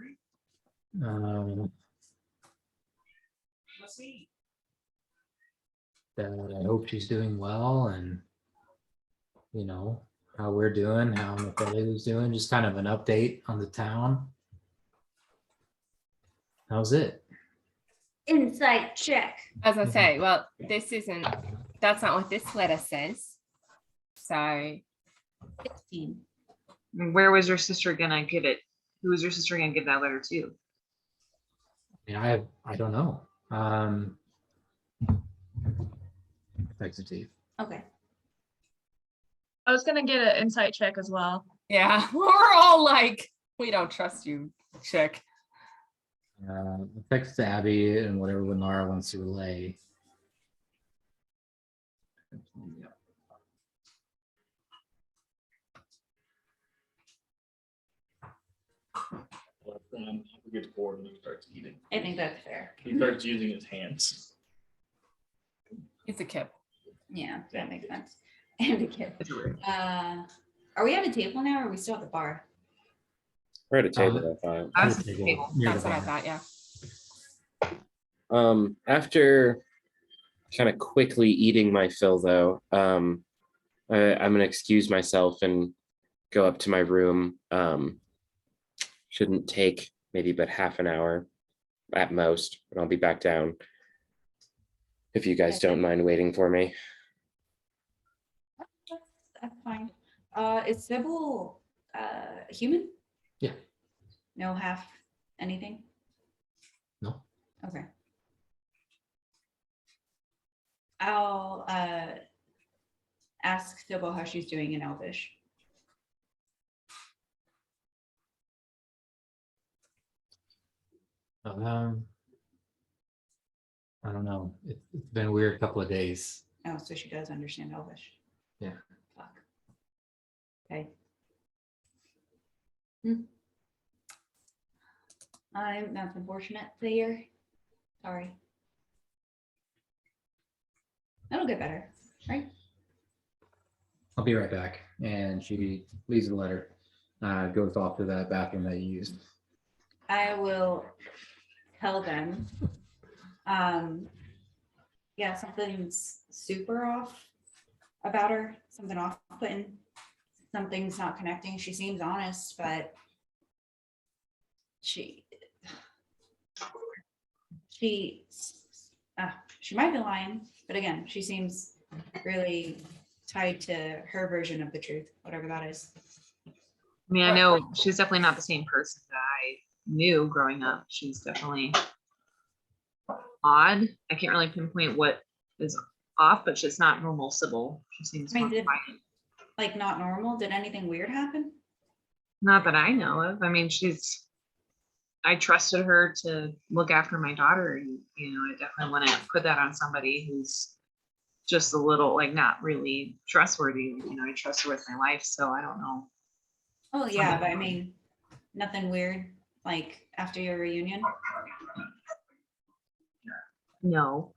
That I hope she's doing well, and you know how we're doing, how Mephibosheth's doing, just kind of an update on the town. How's it? Insight check. As I say, well, that's not what this letter says. So 16. Where was your sister gonna give it? Who was your sister gonna give that letter to? I don't know. Thanks, Steve. Okay. I was gonna get an insight check as well. yeah, we're all like, we don't trust you, chick. Text to Abby and whatever Lenara wants to relay. He gets bored and he starts eating. I think that's fair. He starts using his hands. It's a kid. Yeah, that makes sense. And a kid. It's weird. Are we at a table now or are we still at the bar? We're at a table, I thought. I was at the table. Near That's the what I bar. thought, yeah. After kind of quickly eating my fill, though, I'm gonna excuse myself and go up to my room. Shouldn't take maybe but half an hour at most, and I'll be back down if you guys don't mind waiting for me. That's fine. Is Sybil human? Yeah. No half anything? No. Okay. I'll ask Sybil how she's doing in Elvish. Um, I don't know. It's been a weird couple of days. Oh, so she does understand Elvish. Yeah. Fuck. Okay. That's unfortunate, Thayer. Sorry. That'll get better, right? I'll be right back. And she leaves the letter, goes off to that bathroom that you used. I will tell them. Yeah, something's super off about her. Something off-putting. Something's not connecting. She seems honest, but she might be lying, but again, she seems really tied to her version of the truth, whatever that is. I mean, I know she's definitely not the same person that I knew growing up. She's definitely odd. I can't really pinpoint what is off, but she's not normal Sybil. She seems I mean, more quiet. Like not normal. Did anything weird happen? Not that I know of. I mean, I trusted her to look after my daughter, and I definitely wouldn't put that on somebody who's just a little like not really trustworthy. I trust her with my life, so I don't know. Oh yeah, but I mean, nothing weird like after your reunion. No.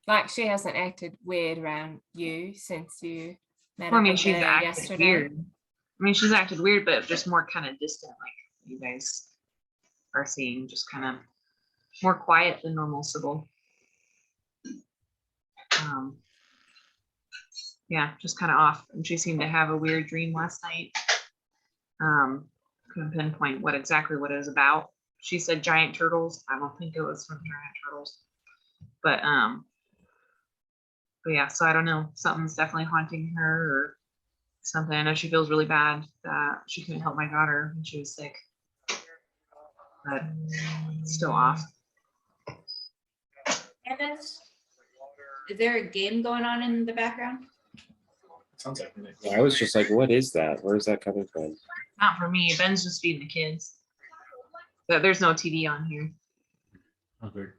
Like she hasn't acted weird around you since you met Well, I up mean, with she's her acted yesterday. weird. I mean, she's acted weird, but just more kind of distant, like you guys are seeing, just kind of more quiet than normal Sybil. Yeah, just kind of off. And she seemed to have a weird dream last night. Couldn't pinpoint what it was about. She said giant turtles. I don't think it was from giant turtles. But yeah, so I don't know. Something's definitely haunting her or something. I know she feels really bad that she couldn't help my daughter when she was sick. But it's still off. Candace, is there a game going on in the background? Sounds like Nick. I was just like, what is that? Where's that coming from? Not for me. Ben's just feeding the kids. But there's no TV on here. Okay.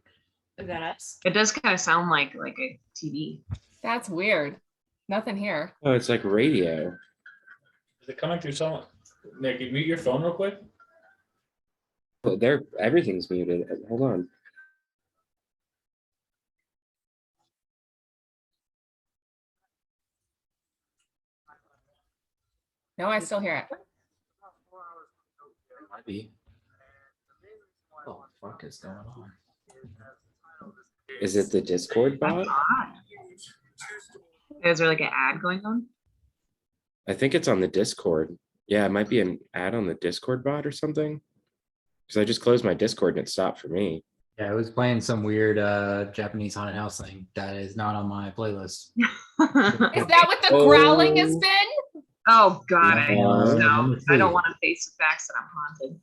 Is that us? It does kind of sound like a TV. That's weird. Nothing here. Oh, it's like radio. Is it coming through someone? Nick, you mute your phone real quick? But everything's muted. Hold on. No, I still hear it. Might be. What the fuck is going on? Is it the Discord bot? That's odd. Is there like an ad going on? I think it's on the Discord. Yeah, it might be an ad on the Discord bot or something. Because I just closed my Discord and it stopped for me. Yeah, I was playing some weird Japanese haunted house thing that is not on my playlist. Is that what the growling has been? Oh God, I Yeah. know. I don't want to face the facts that I'm haunted.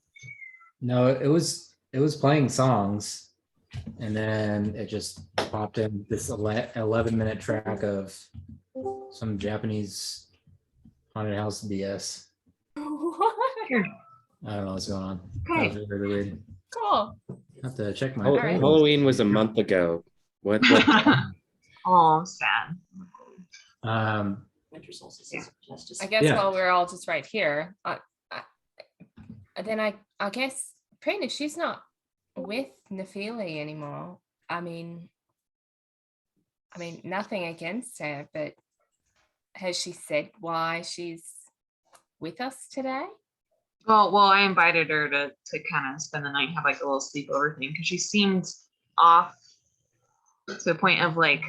No, it was playing songs, and then it just popped in this 11-minute track of some Japanese haunted house BS. What? I don't know what's going on. Okay. That was really weird. Cool. I have to check my. right. Halloween was a month ago. What Oh, sad. Winter solstice. Yeah. I guess Yeah. while we're all just right here, then I guess Prina, she's not with Nefili anymore. I mean, nothing against her, but has she said why she's with us today? Well, I invited her to kind of spend the night, have like a little sleepover thing, because she seemed off to the point of like,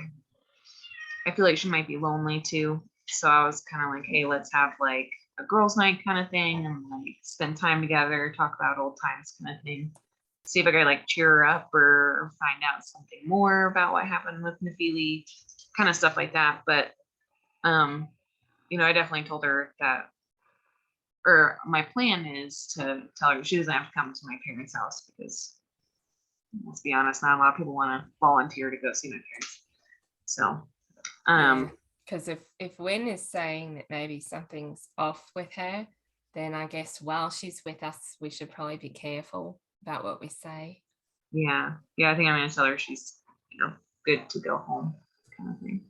I feel like she might be lonely too. So I was kind of like, hey, let's have like a girls' night kind of thing and like spend time together, talk about old times kind of thing. See if I could like cheer her up or find out something more about what happened with Nefili, kind of stuff like that. But I definitely told her that, or my plan is to tell her she doesn't have to come to my parents' house because let's be honest, not a lot of people want to volunteer to go see my parents. So, Because if Wynn is saying that maybe something's off with her, then I guess while she's with us, we should probably be careful about what we say. Yeah. Yeah, I think I'm gonna tell her she's, good to go home, kind of thing,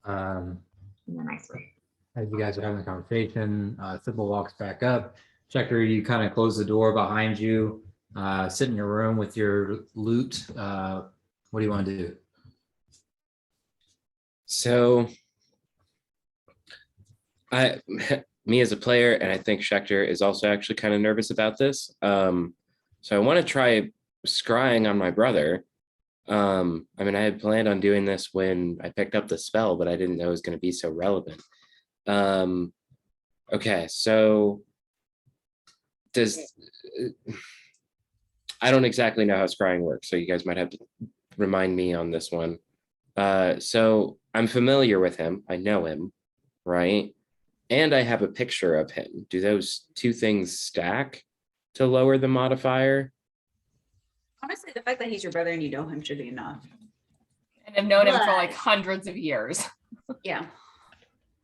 in a nice way. As you guys are having a conversation, Sybil walks back up. Checker, you kind of close the door behind you, sit in your room with your loot. What do you want to do? So me as a player, and I think Schechter is also actually kind of nervous about this. So I want to try scrying on my brother. I mean, I had planned on doing this when I picked up the spell, but I didn't know it was going to be so relevant. Okay, so I don't exactly know how scrying works, so you guys might have to remind me on this one. So I'm familiar with him. I know him, right? And I have a picture of him. Do those two things stack to lower the modifier? Honestly, the fact that he's your brother and you know him should be enough. And I've known him for like But- hundreds of years Yeah.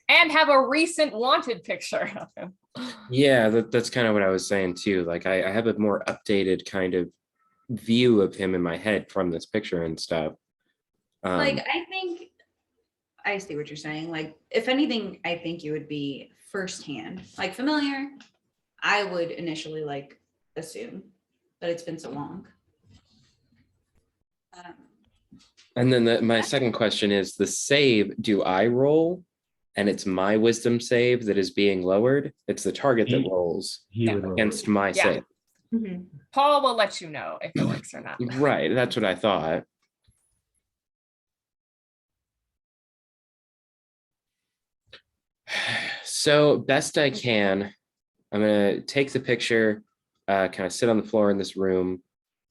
and have a recent wanted picture of him. Yeah, that's kind of what I was saying too. Like I have a more updated kind of view of him in my head from this picture and stuff. Like, I think I see what you're saying. Like, if anything, I think you would be firsthand. Like familiar, I would initially like assume, but it's been so long. And then my second question is the save, do I roll? And it's my wisdom save that is being lowered. It's the target that rolls He would roll. against my Yeah. save. Mhm. Paul will let you know if it works or not. Right, that's what I thought. So best I can, I'm gonna take the picture, kind of sit on the floor in this room.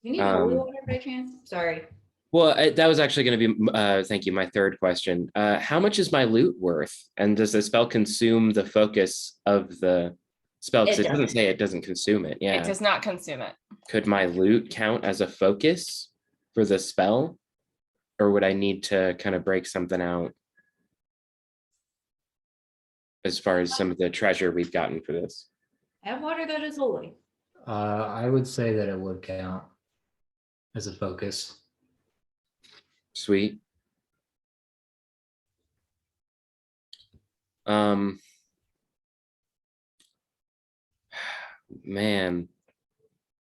You need holy water by chance? Sorry. Well, that was actually going to be, thank you, my third question. How much is my loot worth? And does the spell consume the focus of the spell? Because It it doesn't doesn't. say it doesn't consume it. It Yeah. does not consume it. Could my loot count as a focus for the spell? Or would I need to kind of break something out as far as some of the treasure we've gotten for this? Have water that is holy. I would say that it would count as a focus. Sweet. Man,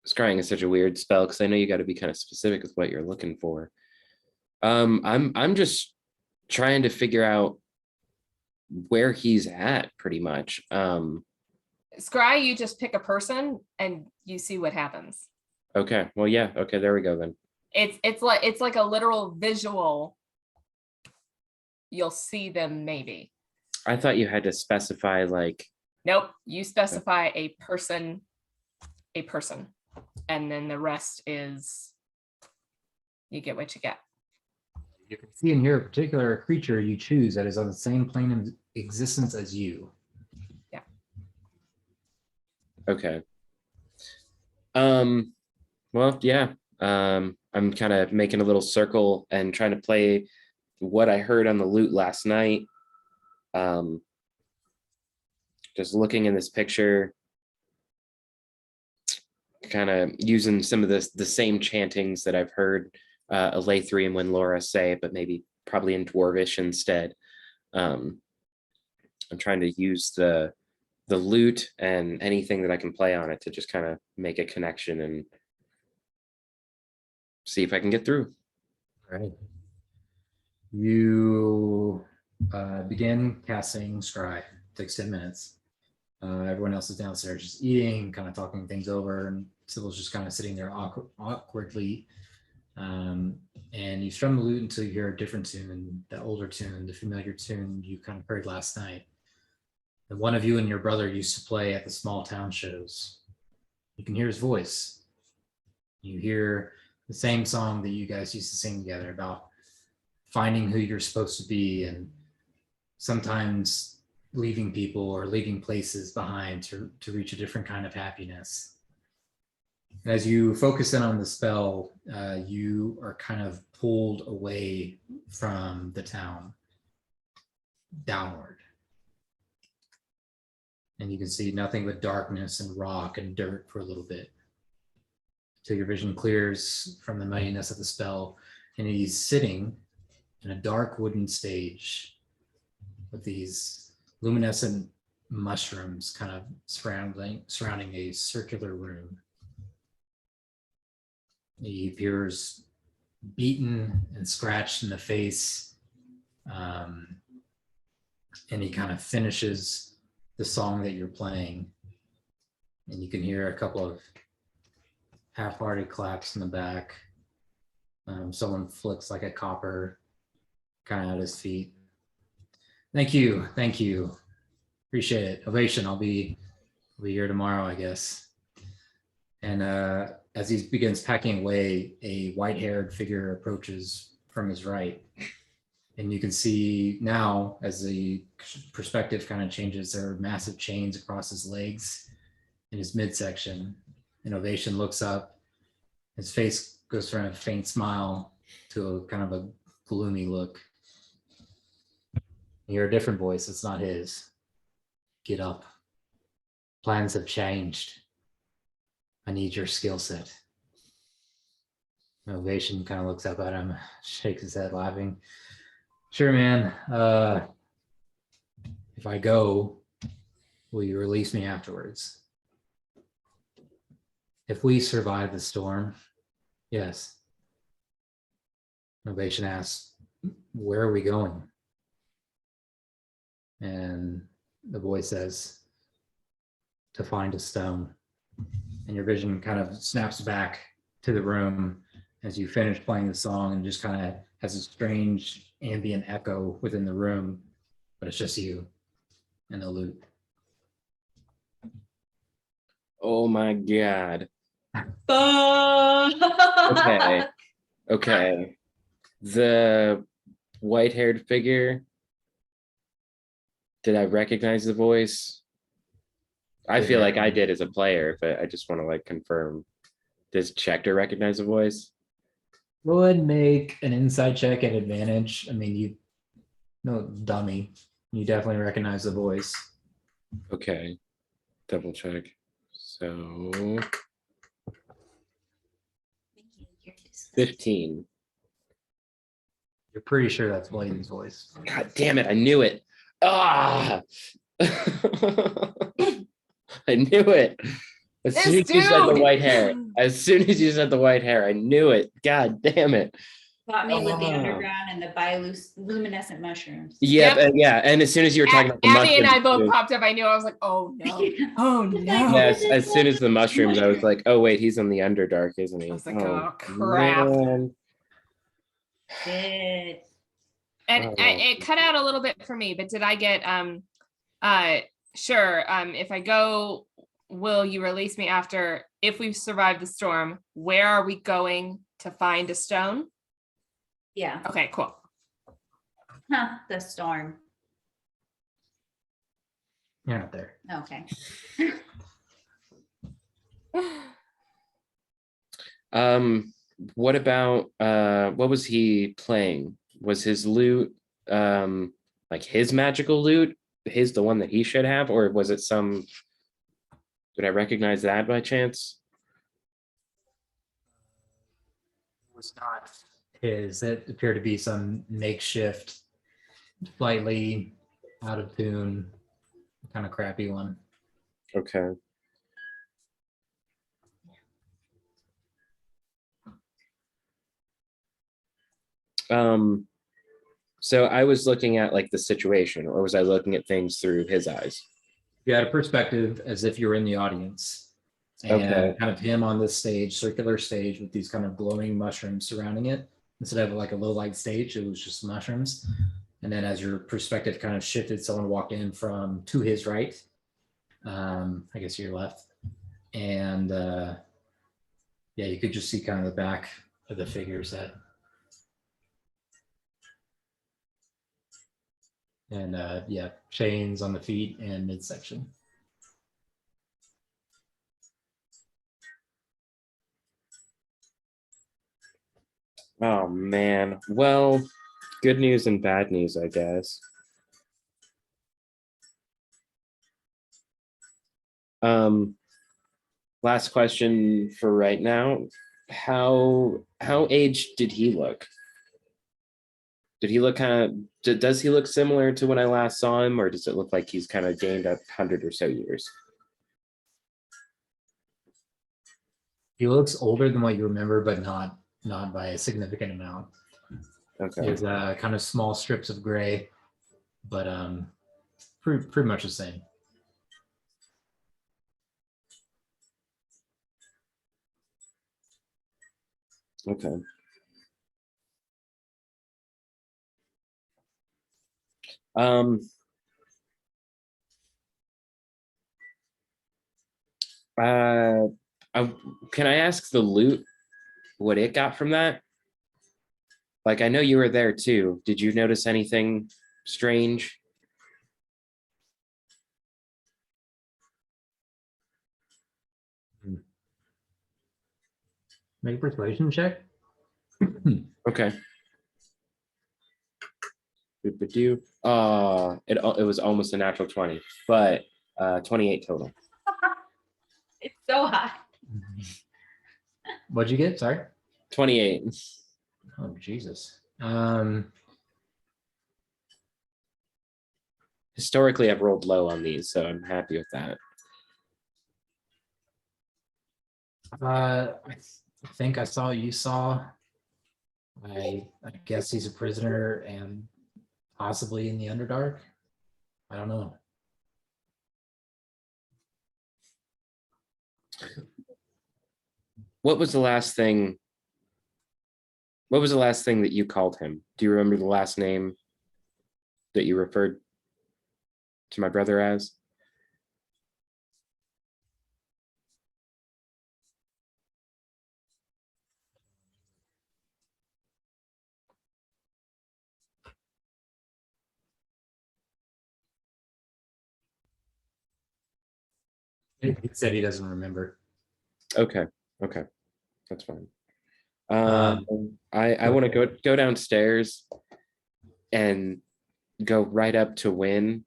scrying is such a weird spell because I know you got to be kind of specific with what you're looking for. I'm just trying to figure out where he's at pretty much. Scry, you just pick a person and you see what happens. Okay, well, yeah, okay, there we go then. It's like a literal visual. You'll see them maybe. I thought you had to specify like, Nope, you specify a person, and then the rest is you get what you get. You can see and hear a particular creature you choose that is on the same plane of existence as you. okay. Well, yeah. I'm kind of making a little circle and trying to play what I heard on the loot last night. Just looking in this picture, kind of using some of the same chantings that I've heard Alatri and when Laura say, but maybe probably in Dwarvish instead. I'm trying to use the loot and anything that I can play on it to just kind of make a connection and see if I can get through. All right. You begin casting Scry. Takes 10 minutes. Everyone else is downstairs just eating, kind of talking things over, and Sybil's just kind of sitting there awkwardly. And you strum the lute until you hear a different tune, the older tune, the familiar tune you kind of heard last night. The one of you and your brother used to play at the small town shows. You can hear his voice. You hear the same song that you guys used to sing together about finding who you're supposed to be and sometimes leaving people or leaving places behind to reach a different kind of happiness. As you focus in on the spell, you are kind of pulled away from the town downward. And you can see nothing but darkness and rock and dirt for a little bit. till your vision clears from the mightiness of the spell. And he's sitting in a dark wooden stage with these luminescent mushrooms kind of surrounding a circular room. He appears beaten and scratched in the face. And he kind of finishes the song that you're playing. And you can hear a couple of half-hearted claps in the back. Someone flicks like a copper kind of at his feet. Thank you. Appreciate it. Ovation. I'll be here tomorrow, I guess. And as he begins packing away, a white-haired figure approaches from his right. And you can see now, as the perspective kind of changes, there are massive chains across his legs in his midsection. And Ovation looks up. His face goes from a faint smile to a kind of a gloomy look. You hear a different voice. It's not his. Get up. Plans have changed. I need your skill set. Ovation kind of looks up at him, shakes his head, laughing. Sure, man. If I go, will you release me afterwards? If we survive the storm, yes. Ovation asks, where are we going? And the voice says, to find a stone. And your vision kind of snaps back to the room as you finish playing the song, and just kind of has a strange ambient echo within the room, but it's just you and the lute. Oh my God. Okay. Okay. The white-haired figure. Did I recognize the voice? I feel like I did as a player, but I just want to like confirm. Does Schechter recognize the voice? Go ahead and make an inside check at advantage. I mean, you no dummy. You definitely recognize the voice. Okay. Double check. So 15. You're pretty sure that's Bladen's voice. God damn it, I knew it. Ah. I knew it. As soon as you said the white hair. As soon as you said the white hair, I knew it. God damn it. Got me with the Oh. underground and the bioluminescent mushrooms. Yep, Yep. yeah. And as soon as you were talking about the Abby and I mushrooms, both popped up. I knew. I was like, oh no. Oh no. yes, as soon as the mushrooms, I was like, oh wait, he's in the Underdark, isn't he? I was like, oh, crap. Man. Shit. And Oh. it cut out a little bit for me, but did I get sure, if I go, will you release me after, if we survive the storm, where are we going to find a stone? Yeah. Okay, cool. Huh, the storm. You're not there. Okay. What about what was he playing? Was his lute like his magical lute, the one that he should have, or was it some, did I recognize that by chance? It was not his. It appeared to be some makeshift, slightly out of tune, kind of crappy one. Okay. So I was looking at like the situation, or was I looking at things through his eyes? You had a perspective as if you were in the audience, and Okay. kind of him on this stage, circular stage with these kind of glowing mushrooms surrounding it. Instead of like a low light stage, it was just mushrooms. And then as your perspective kind of shifted, someone walked in from to his right, I guess your left, and yeah, you could just see kind of the back of the figure's head. And yeah, chains on the feet and midsection. Oh man. Well, good news and bad news, I guess. last question for right now. How aged did he look? Did he look kind of, does he look similar to when I last saw him, or does it look like he's kind of gained 100 or so years? He looks older than what you remember, but not by a significant amount. Okay. There's kind of small strips of gray, but pretty much the same. Okay. Um, uh, can I ask the loot what it got from that? Like, I know you were there too. Did you notice anything strange? Make a persuasion check. Okay. Boop-a-doo. It was almost a natural 20, but 28 total. It's so high. What'd you get? Sorry. 28. Oh, Jesus. Historically, I've rolled low on these, so I'm happy with that. I think I saw what you saw. I guess he's a prisoner and possibly in the Underdark. I don't know. What was the last thing? What was the last thing that you called him? Do you remember the last name that you referred to my brother as? He said he doesn't remember. Okay, okay, that's fine. Um, I want to go downstairs and go right up to Win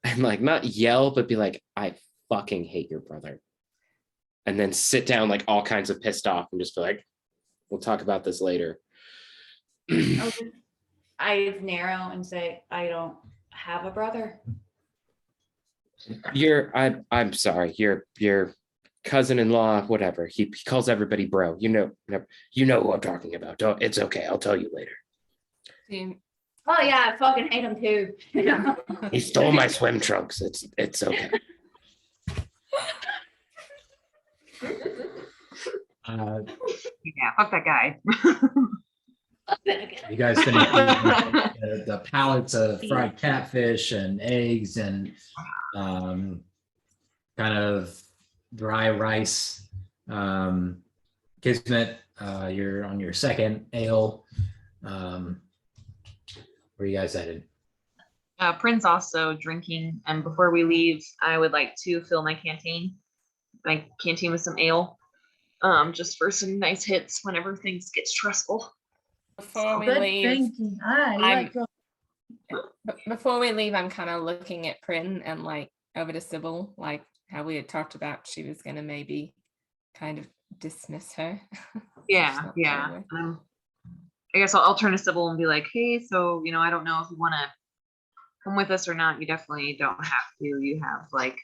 and like not yell, but be like, I fucking hate your brother. And then sit down like all kinds of pissed off and just be like, we'll talk about this later. Eyes narrow and say, I don't have a brother. I'm sorry, your cousin-in-law, whatever. He calls everybody bro. You know who I'm talking about. Don't, it's okay. I'll tell you later. See, Oh yeah, I fucking hate him too. He stole my swim trunks. It's okay. Yeah, fuck that guy. you guys finished eating the pallets of fried catfish and eggs and kind of dry rice. Kismet, you're on your second ale. Where you guys headed? Prince also drinking, and before we leave, I would like to fill my canteen with some ale, just for some nice hits whenever things get stressful. before we Good leave, thinking. I like your- before we leave, I'm kind of looking at Prin and like over to Sybil, like how we had talked about she was going to maybe kind of dismiss her. Yeah, She's not yeah. very I guess I'll turn to Sybil and be like, hey, so I don't know if you want to come with us or not. You definitely don't have to. You have like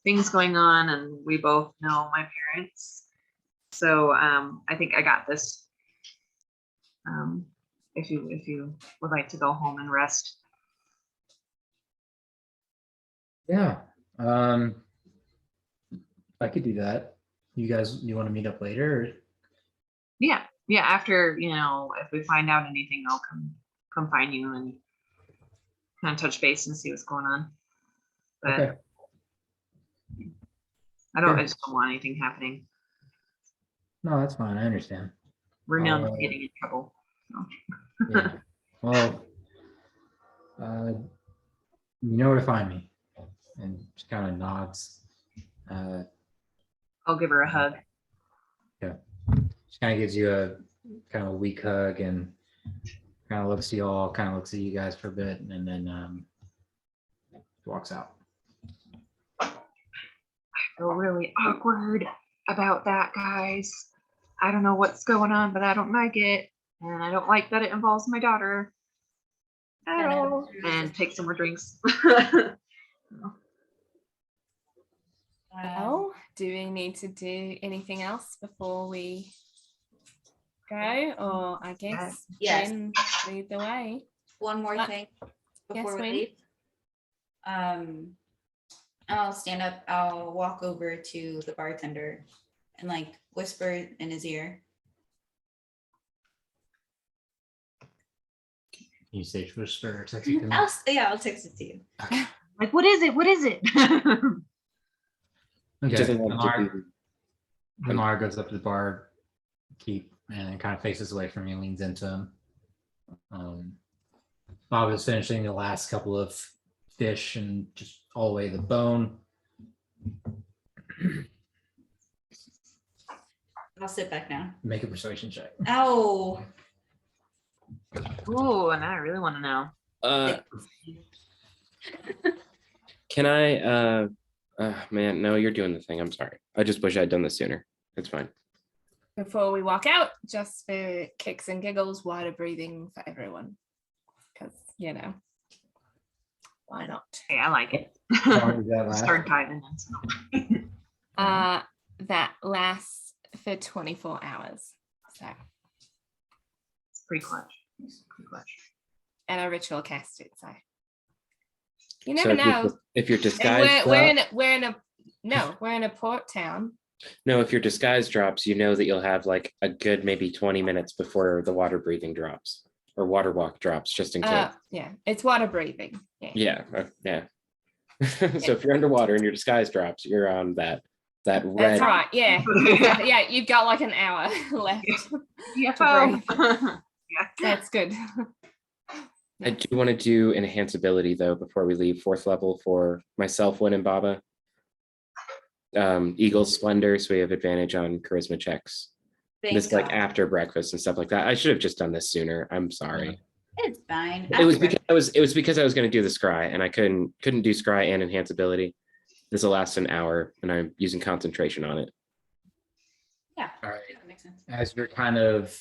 things going on, and we both know my parents. So I think I got this. If you would like to go home and rest. Yeah. I could do that. You want to meet up later? Or? Yeah. After if we find out anything, I'll come find you and kind of touch base and see what's going on. But Okay. I just don't want anything happening. No, that's fine. I understand. We're known for getting in trouble. So. Yeah. Well, you know where to find me. And she kind of nods. I'll give her a hug. Yeah. She kind of gives you a kind of a weak hug and kind of looks at y'all, kind of looks at you guys for a bit, and then walks out. I feel really awkward. about that, guys. I don't know what's going on, but I don't like it. And I don't like that it involves my daughter at And all. And take some more drinks. Well, do we need to do anything else before we go? Or I guess Yes. Bryn, lead the way. One more thing before we Wayne? leave. I'll stand up, I'll walk over to the bartender and like whisper in his ear. You say whisper or text it to me? I'll text it to you. Like, what is it? What is it? Okay. Doesn't want to Lamar goes up to the bar, and kind of faces away from you, leans into him. Bob is finishing the last couple of fish and just all the way to the bone. I'll sit back now. Make a persuasion check. Oh, Ooh, and I really want to know. Can I? Man, no, you're doing the thing. I'm sorry. I just wish I'd done this sooner. It's fine. Before we walk out, just for kicks and giggles, water breathing for everyone. Because, why not? Hey, I like it. How long does that last? Start diving in. That lasts for 24 hours. So, It's pretty clutch. Pretty clutch. and a ritual cast it. So you So never know. if your And disguise we're in a port town. no, if your disguise drops, you know that you'll have like a good maybe 20 minutes before the water breathing drops or water walk drops, just in case. Yeah, it's water breathing. Yeah. Yeah. So if you're underwater and your disguise drops, you're on that red. That's right. Yeah. Yeah, you've got like an hour left. UFO. That's good. I do want to do enhanceability though before we leave, 4th level for myself, Win and Baba. Eagle's Splendor, so we have advantage on charisma checks. thanks. This like God. after breakfast and stuff like that. I should have just done this sooner. I'm sorry. It's fine. It was because I was going to do the scry and I couldn't do scry and enhanceability. This will last an hour and I'm using concentration on it. Yeah. All right. That makes sense. As you're kind of,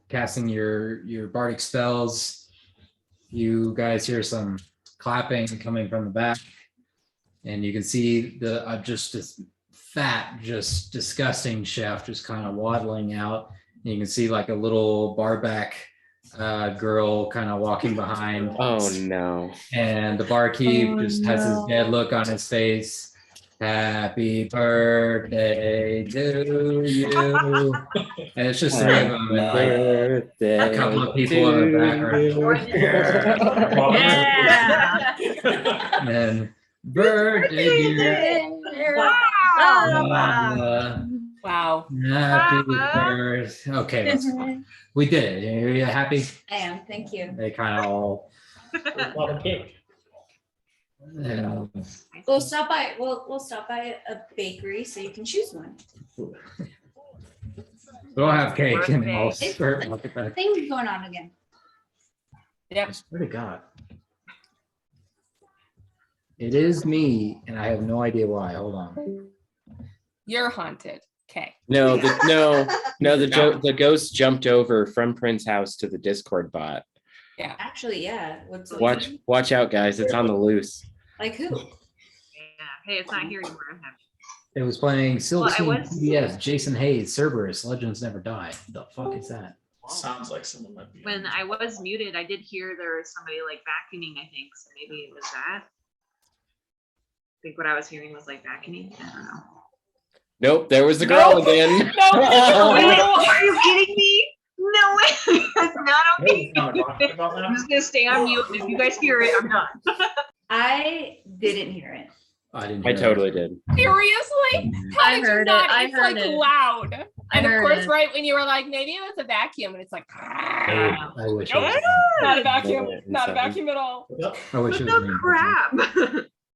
casting your bardic spells, you guys hear some clapping coming from the back, and you can see the just this fat, just disgusting chef just kind of waddling out. And you can see like a little barback girl kind of walking behind. Oh no. And the barkeep just has his dead look on his face. Happy birthday to you. And it's just 3 of them and like a couple of people in the background. Yeah. And then birthday dear. Wow. Happy birthday. Okay, that's fine. We did it. Are you happy? I am. Thank you. They kind of all. Yeah. We'll stop by. We'll stop by a bakery so you can choose one. We'll have cake and I'll Birthday. start look at that. Things going on again. Yep. I swear to God. It is me, and I have no idea why. Hold on. You're haunted. Okay. No, the ghost jumped over from Prince's house to the Discord bot. Actually, yeah. What's Watch out, guys. It's on the loose. like who? Yeah. Hey, it's not here anymore. It was playing Silk Well, I Team was- PBS, Jason Hayes, Cerberus, Legends Never Die. The fuck is that? Sounds like someone might be. When I was muted, I did hear there was somebody like vacuuming, I think. So maybe it was that. I think what I was hearing was like vacuuming. I don't know. Nope, there was the girl Nope. again. Wait, are you kidding me? No way. That's not okay. I'm just gonna stay on mute. If you guys hear it, I'm done. I didn't hear it. I didn't. I hear totally did. Seriously? How I did you heard it. not? I It's heard like it. loud. I And of heard course, it. right when you were like, maybe it was a vacuum, and it's like, I wish. It nope, was, not a vacuum, Yeah, not a insane. vacuum at all. I wish What it was me. the crap?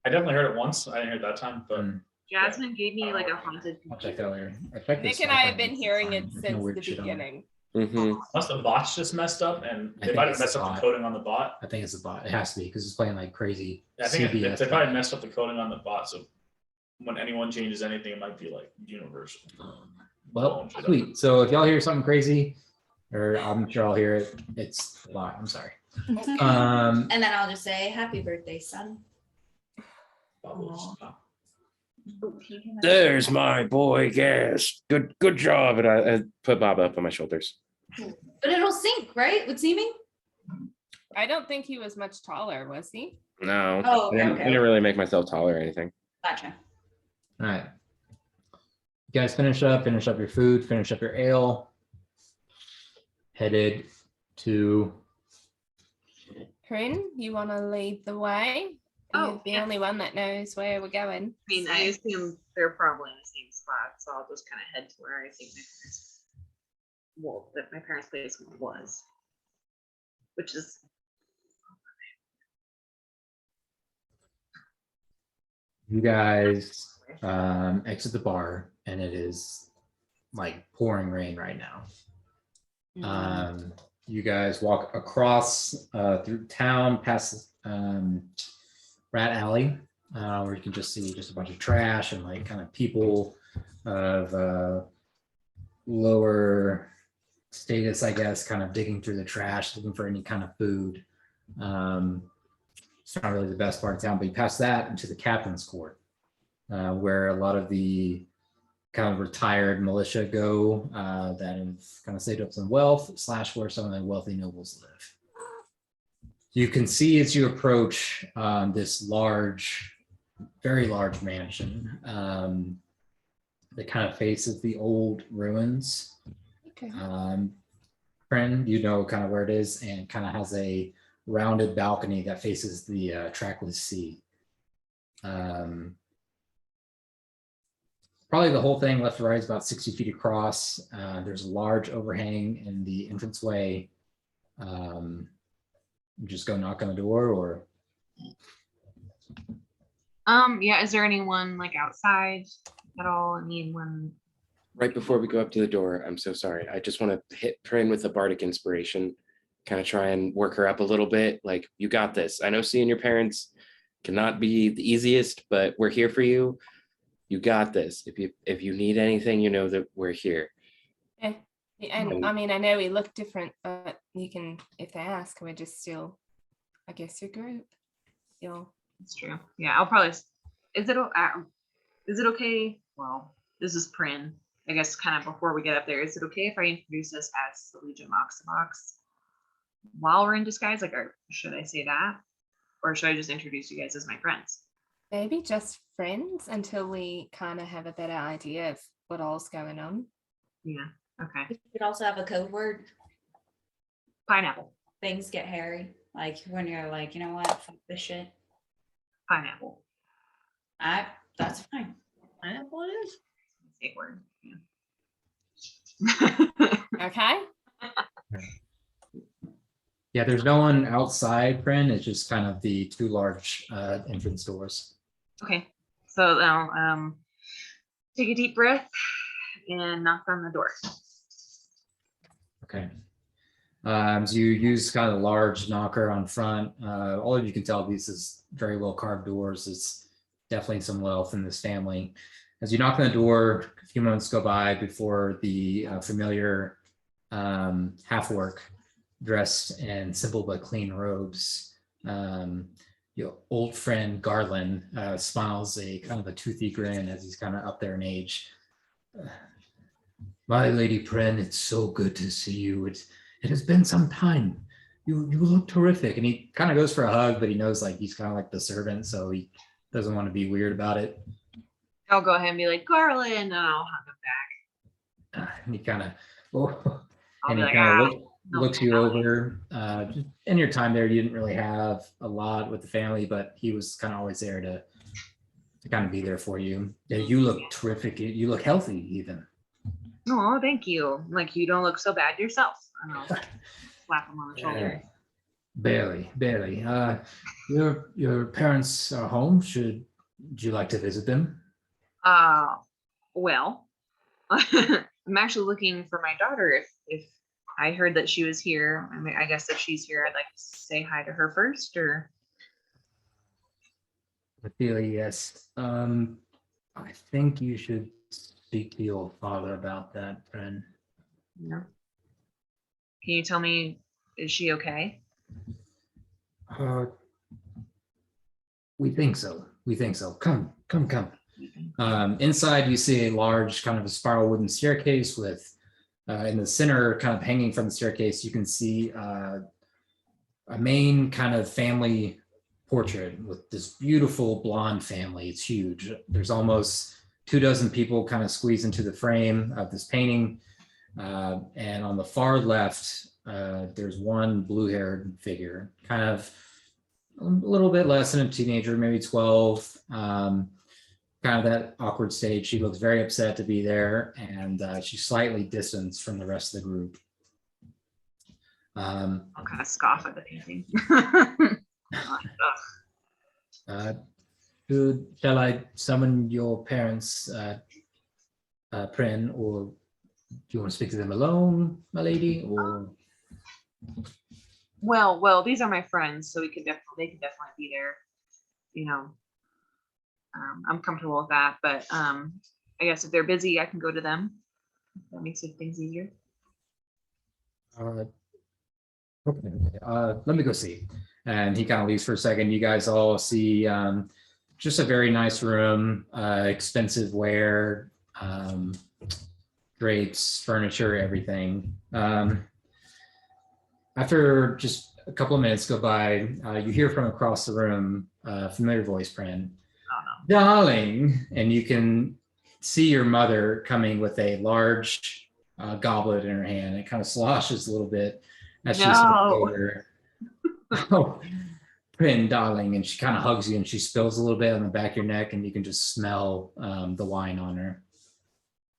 I definitely heard it once. I didn't hear it that time, but Mm, Jasmine gave me like a haunted. I'll check that later. I checked Nick this and stuff I have out. been It's hearing fine. it There's no since weird the shit on it. beginning. Hmm. unless the bot's just messed up and I they think might have it's messed the up bot. the coding on the bot. I think it's a bot. It has to be because it's playing like crazy. I think CBS. they probably messed up the coding on the bot. So when anyone changes anything, it might be like universal. Well, sweet. So if y'all hear something crazy, or I'm sure I'll hear it, it's a lot. I'm sorry. And then I'll just say, happy birthday, son. Bubbles. There's my boy, Gas. Good job. And I put Bob up on my shoulders. But it'll sink, right? With seeming? I don't think he was much taller, was he? No, Oh, I didn't really make myself taller or anything. Gotcha. All right. You guys finish up your food, finish up your ale. Headed to Corinne, you want to lead the way? You're Oh, the yeah. only one that knows where we're going. I mean, I assume they're probably in the same spot, so I'll just kind of head to where I think that my parents' place was, which is you guys exit the bar, and it is like pouring rain right now. You guys walk across through town past Rat Alley, where you can just see just a bunch of trash and like kind of people of lower status, I guess, kind of digging through the trash, looking for any kind of food. It's not really the best part of town, but you pass that into the captain's court, where a lot of the kind of retired militia go that have kind of saved up some wealth / where some of the wealthy nobles live. You can see as you approach this large, very large mansion that kind of faces the old ruins. Okay. Friend, you know kind of where it is, and kind of has a rounded balcony that faces the trackless sea. Probably the whole thing left to right is about 60 feet across. There's a large overhang in the entranceway. Just go knock on the door, or yeah, is there anyone like outside at all? I mean, when Right before we go up to the door, I'm so sorry. I just want to hit Prin with a bardic inspiration, kind of try and work her up a little bit. Like, you got this. I know seeing your parents cannot be the easiest, but we're here for you. You got this. If you need anything, you know that we're here. Yeah. And I mean, I know we look different, but you can, if they ask, we're just still, I guess, your group. it's true. Yeah, I'll probably. Is it okay? Well, this is Prin. I guess kind of before we get up there, is it okay if I introduce us as the Legion of Osuvox while we're in disguise? Like, or should I say that? Or should I just introduce you guys as my friends? Maybe just friends until we kind of have a better idea of what all's going on. Yeah. Okay. You could also have a code word. Pineapple. Things get hairy. Like when you're like, you know what, fuck this shit. Pineapple. That's fine. Pineapple it is? Safe word. Yeah. Okay. yeah, there's no one outside, Prin. It's just kind of the two large entrance doors. Okay. So now take a deep breath and knock on the door. Okay. So you use kind of a large knocker on front. All of you can tell these is very well carved doors. It's definitely some wealth in this family. As you knock on the door, a few moments go by before the familiar half-orc dressed in simple but clean robes. Your old friend Garland smiles a kind of a toothy grin as he's kind of up there in age. My Lady Pren, it's so good to see you. It has been some time. You look terrific. And he kind of goes for a hug, but he knows like he's kind of like the servant, so he doesn't want to be weird about it. I'll go ahead and be like, Garland, and I'll hug him back. And he kind of, I'll and be he like, kind ah, of looks you over. In your time there, you didn't really have a lot with the family, but he was kind of always there to kind of be there for you. Yeah, you look terrific. You look healthy, even. oh, thank you. Like, you don't look so bad yourself. And I'll slap him on the shoulder. Barely. Your parents are home. Would you like to visit them? Well, I'm actually looking for my daughter. If I heard that she was here, I mean, I guess if she's here, I'd like to say hi to her first, or Ophelia, yes. I think you should speak to your father about that, friend. Yeah. Can you tell me, is she okay? Uh, we think so. We think so. Come, come, come. Inside, you see a large kind of a spiral wooden staircase with, in the center, kind of hanging from the staircase, you can see a main kind of family portrait with this beautiful blonde family. It's huge. There's almost 24 people kind of squeezed into the frame of this painting. And on the far left, there's one blue-haired figure, kind of a little bit less than a teenager, maybe 12. Kind of that awkward stage. She looks very upset to be there, and she's slightly distanced from the rest of the group. I'll kind of scoff at the painting. Shall I summon your parents, Prin, or do you want to speak to them alone, my lady? Or Well, these are my friends, so they could definitely be there. You know, I'm comfortable with that, but I guess if they're busy, I can go to them. That makes things easier. okay, let me go see. And he kind of leaves for a second. You guys all see just a very nice room, expensive ware, drapes, furniture, everything. After just a couple of minutes go by, you hear from across the room a familiar voice, Prin. Oh no. Darling, and you can see your mother coming with a large goblet in her hand. It kind of sloshes a little bit as she's No. over. Oh, Prin, darling, and she kind of hugs you and she spills a little bit on the back of your neck, and you can just smell the wine on her.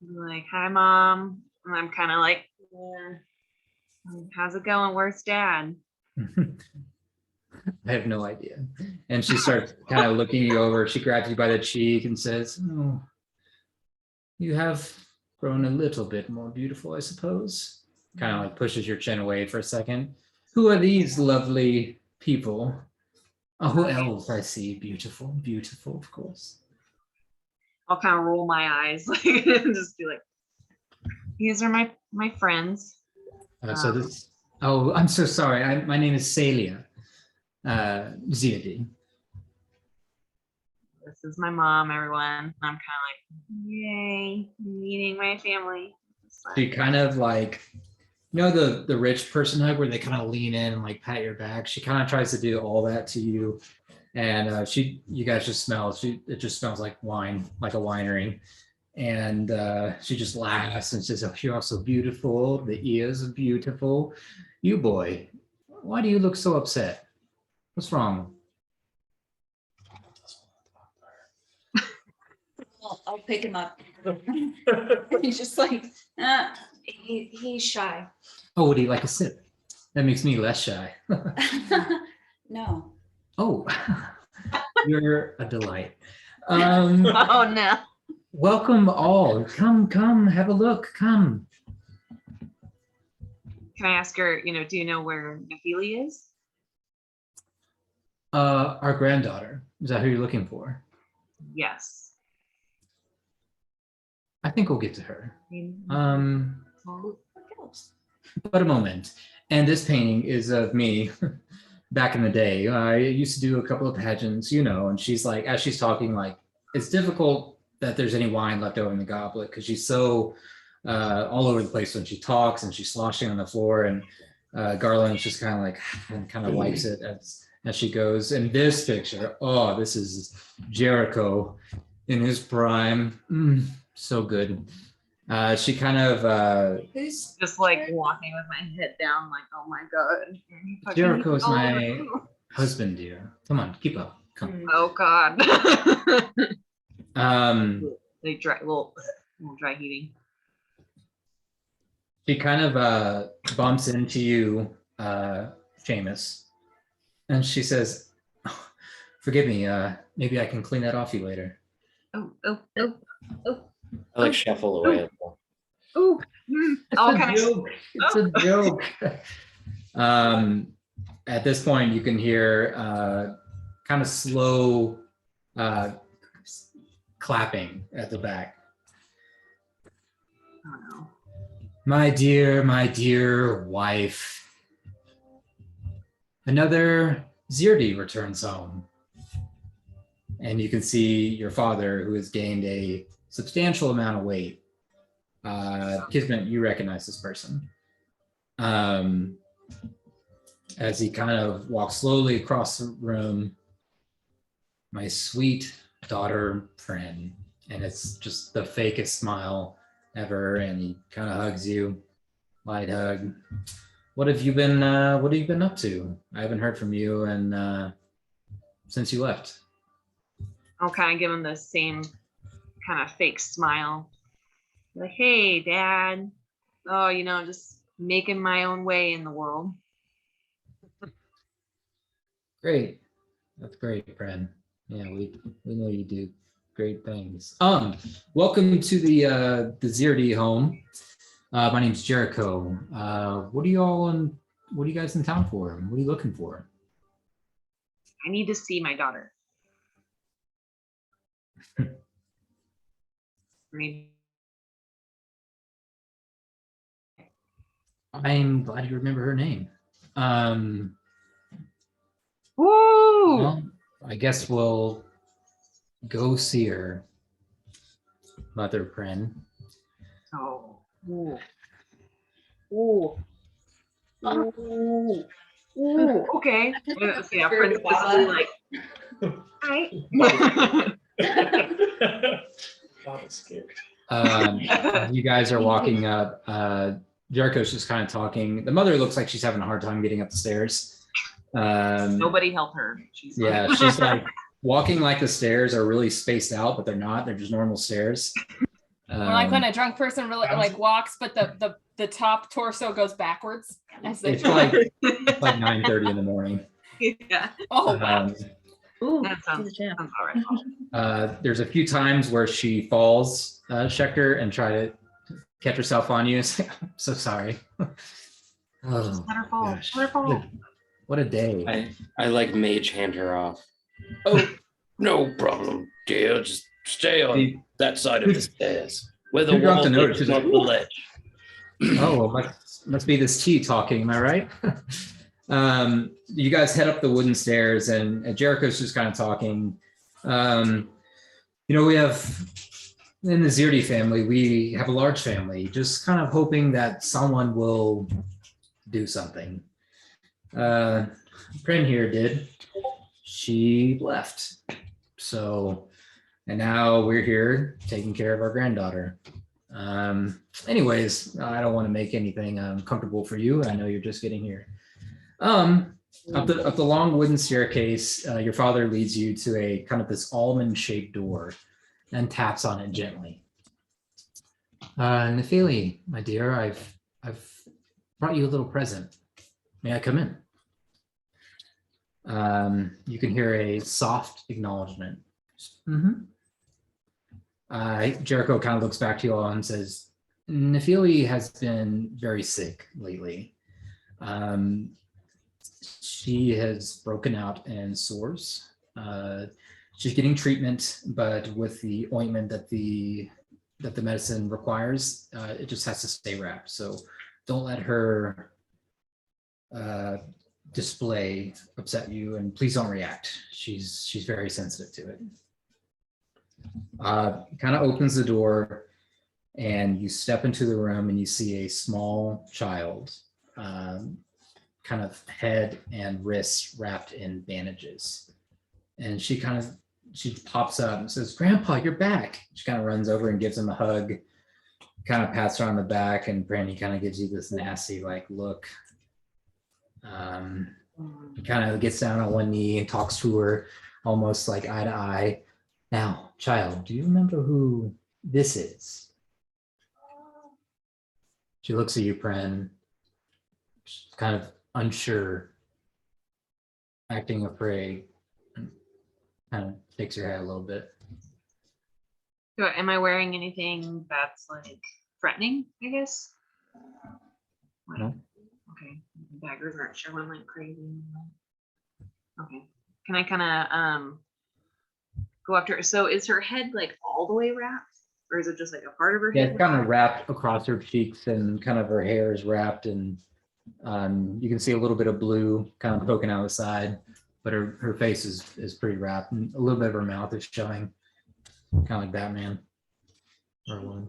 I'm like, hi, Mom. And I'm kind of like, yeah. How's it going? Where's Dad? I have no idea. And she starts kind of looking you over. She grabs you by the cheek and says, "Oh, you have grown a little bit more beautiful, I suppose." Kind of like pushes your chin away for a second. Who are these lovely people? Oh, elves, I see. Beautiful, beautiful, of course. I'll kind of roll my eyes, like, and just be like, these are my friends. So this, oh, I'm so sorry. My name is Celia Ziadi. This is my mom, everyone. I'm kind of like, yay, meeting my family. She kind of like, you know, the rich person hug where they kind of lean in and like pat your back. She kind of tries to do all that to you, and you guys just smell. It just smells like wine, like a winery, and she just laughs and says, "Oh, you're all so beautiful. The ears are beautiful. You boy, why do you look so upset? What's wrong?" I'll pick him up. He's just like, he's shy. Oh, would he like a sip? That makes me less shy. No. Oh, you're a delight. Oh no. Welcome all. Come, have a look. Come. Can I ask her, do you know where Nahili is? Our granddaughter. Is that who you're looking for? Yes. I think we'll get to her. Well, But a moment. And this painting is of me back in the day. I used to do a couple of pageants, and she's like, as she's talking, like, it's difficult that there's any wine left over in the goblet because she's so all over the place when she talks, and she's sloshing on the floor, and Garland's just kind of like, and kind of wipes it as she goes. And this picture, oh, this is Jericho in his prime. So good. She kind of Who's just like walking with my head down, like, oh my god. Jericho is my husband, dear. Come on, keep up. Come. Oh god. They dry little dry heating. She kind of bumps into you, Seamus, and she says, "Oh, forgive me, maybe I can clean that off you later." Oh. I like shuffle away. Ooh. All kind of joke. It's a joke. At this point, you can hear kind of slow clapping at the back. Oh no. My dear wife. Another Zirdi returns home. And you can see your father, who has gained a substantial amount of weight. Kismet, you recognize this person. As he kind of walks slowly across the room. My sweet daughter, friend. And it's just the fakest smile ever. And he kind of hugs you. Light hug. What have you been up to? I haven't heard from you and since you left. I'll kind of give him the same kind of fake smile. Like, hey, Dad. Oh, you know, just making my own way in the world. Great. That's great, friend. Yeah, we know you do great things. Welcome to the Zirdi home. My name's Jericho. What are you guys in town for? What are you looking for? I need to see my daughter. I mean, I'm glad you remember her name. woo! Well, I guess we'll go see her, Mother Pren. Oh. Ooh. Ooh. Ooh. Ooh. Okay. Yeah, Prince is like, hi. Bob is scared. You guys are walking up. Jericho's just kind of talking. The mother looks like she's having a hard time getting up the stairs. Nobody help her. She's Yeah, she's like walking like the stairs are really spaced out, but they're not. They're just normal stairs. Or like when a drunk person really like walks, but the top torso goes backwards as they It's like 9:30 in the morning. yeah. Oh wow. Ooh, That sounds, she's a champ. sounds all right. There's a few times where she falls, Schechter, and try to catch herself on you. I'm so sorry. Oh, Let her fall. gosh. Let her fall. What a day. I like mage hand her off. Oh, no problem, dear. Just stay on that side of the stairs. Where the Too drunk wall to notice. is, not the ledge. Oh, well, must be this tea talking, am I right? You guys head up the wooden stairs and Jericho's just kind of talking. We have, in the Zirdi family, we have a large family, just kind of hoping that someone will do something. Prin here did. She left. So, and now we're here taking care of our granddaughter. Anyways, I don't want to make anything uncomfortable for you. I know you're just getting here. Up the long wooden staircase, your father leads you to a kind of this almond-shaped door and taps on it gently. Nefeli, my dear, I've brought you a little present. May I come in? You can hear a soft acknowledgement. Mm-hmm. Jericho kind of looks back to you all and says, Nefeli has been very sick lately. She has broken out in sores. She's getting treatment, but with the ointment that the medicine requires, it just has to stay wrapped. So don't let her display upset you, and please don't react. She's very sensitive to it. Kind of opens the door, and you step into the room, and you see a small child, kind of head and wrists wrapped in bandages. And she pops up and says, "Grandpa, you're back." She kind of runs over and gives him a hug, kind of pats her on the back, and Brandy kind of gives you this nasty like look. He kind of gets down on one knee and talks to her almost like eye to eye. "Now, child, do you remember who this is?" She looks at you, Pren, kind of unsure, acting afraid, and kind of shakes her head a little bit. So am I wearing anything that's like threatening, I guess? No. Okay. Daggers aren't showing like crazy. Okay. Can I kind of go after her. So is her head like all the way wrapped, or is it just like a part of her Yeah, head? it's kind of wrapped across her cheeks and kind of her hair is wrapped and you can see a little bit of blue kind of poking out the side, but her face is pretty wrapped and a little bit of her mouth is showing, kind of like Batman. Or one.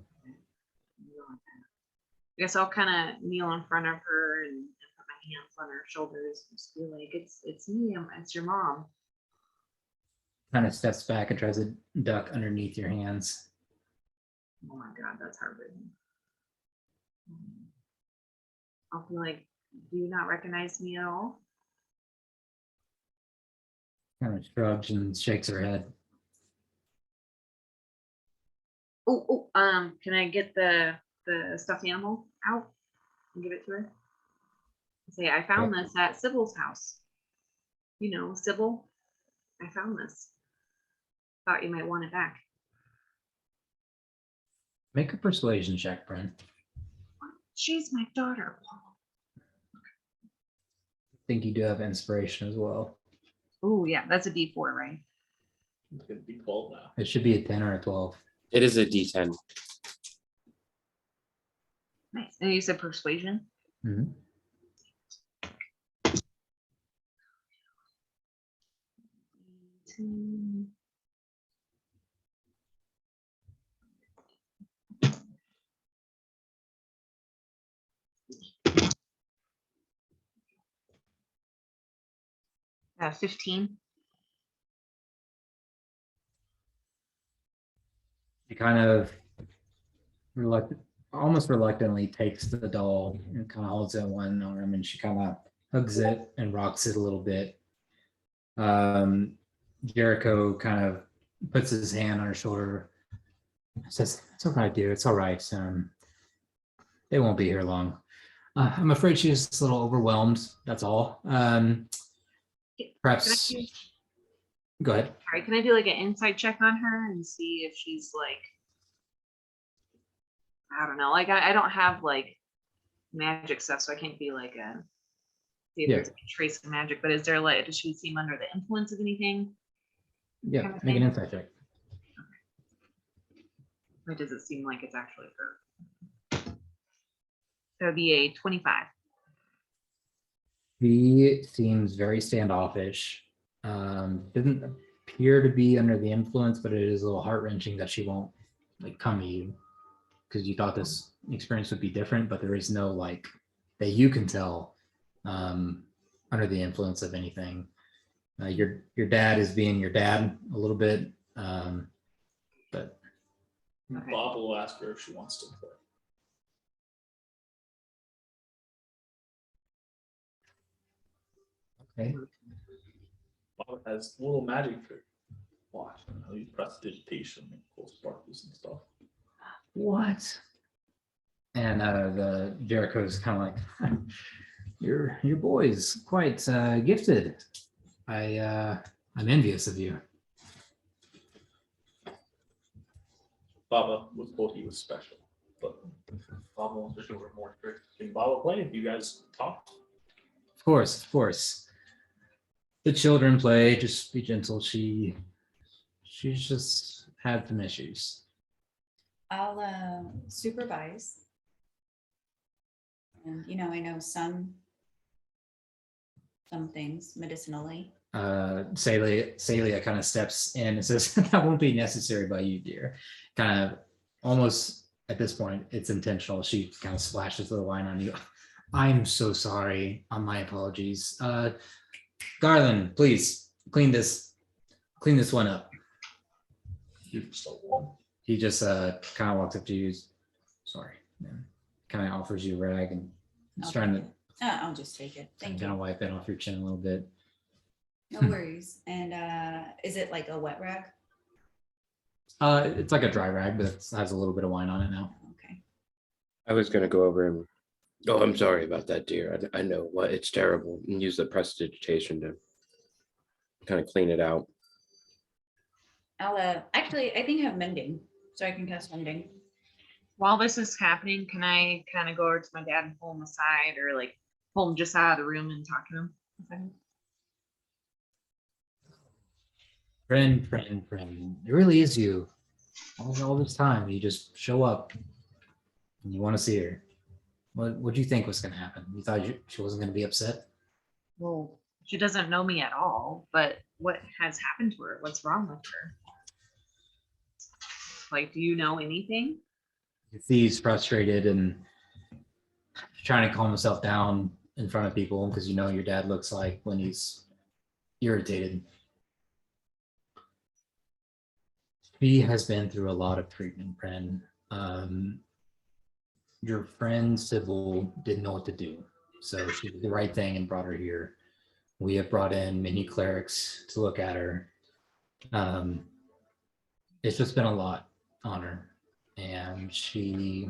I guess I'll kind of kneel in front of her and put my hands on her shoulders and just be like, it's me, it's your mom. Kind of steps back and tries to duck underneath your hands. Oh my God, that's heartbreaking. I'll be like, do you not recognize me at all? Kind of shrugs and shakes her head. Can I get the stuffed animal out and give it to her? Say, I found this at Sybil's house. You know, Sybil, I found this. Thought you might want it back. Make a persuasion check, Brent. She's my daughter. I think you do have inspiration as well. Oh yeah, that's a D4, right? It's gonna be 12 now. It should be a 10 or a 12. It is a D10. Nice. And you said persuasion? Mhm. Uh, 15. He kind of almost reluctantly takes the doll and kind of holds it in one arm and she kind of hugs it and rocks it a little bit. Jericho kind of puts his hand on her shoulder, says, "It's all right, dear. It's all right. They won't be here long. I'm afraid she's just a little overwhelmed. That's all. Perhaps go ahead." All right, can I do like an insight check on her and see if she's like, I don't know, like I don't have like magic stuff, so I can't be like a see if Yeah. there's a trace of magic. But is there like, does she seem under the influence of anything? Yeah, Kind of make an thing. insight check. Or does it seem like it's actually her? That would be a 25. He seems very standoffish. Doesn't appear to be under the influence, but it is a little heart wrenching that she won't like come to you because you thought this experience would be different, but there is no like that you can tell under the influence of anything. Your dad is being your dad a little bit, but Okay. Bob will ask her if she wants to play. okay. Bob has little magic trick. Watch, you press digitation and pull sparkles and stuff. What? And the Jericho's kind of like, your boy's quite gifted. I'm envious of you. Baba was told he was special, but Baba wants to show her more tricks. Can Baba play if you guys talk? Of course, of course. The children play. Just be gentle. She's just had some issues. I'll supervise. And I know some things medicinally. Celia kind of steps in and says, "That won't be necessary by you, dear." Kind of almost at this point, it's intentional. She kind of splashes the wine on you. I'm so sorry. My apologies. Garland, please clean this one up. You're so warm. He just kind of walks up to you. Sorry, man. Kind of offers you a rag and he's I'll trying take to it. I'll just take it. Thank kind of you. wipe it off your chin a little bit. No worries. And is it like a wet rag? It's like a dry rag, but it has a little bit of wine on it now. Okay. I was gonna go over and, oh, I'm sorry about that, dear. I know what it's terrible, and use the prestidigitation to kind of clean it out. I'll actually I think I have mending, so I can cast mending. While this is happening, can I kind of go over to my dad and pull him aside, or like pull him just out of the room and talk to him? Friend. It really is you. All this time, you just show up and you want to see her. What do you think was going to happen? You thought she wasn't going to be upset? Well, she doesn't know me at all, but what has happened to her? What's wrong with her? Like, do you know anything? He's frustrated and trying to calm himself down in front of people because you know your dad looks like when he's irritated. He has been through a lot of treatment, Bren. Your friend Sybil didn't know what to do, so she did the right thing and brought her here. We have brought in many clerics to look at her. It's just been a lot on her, and she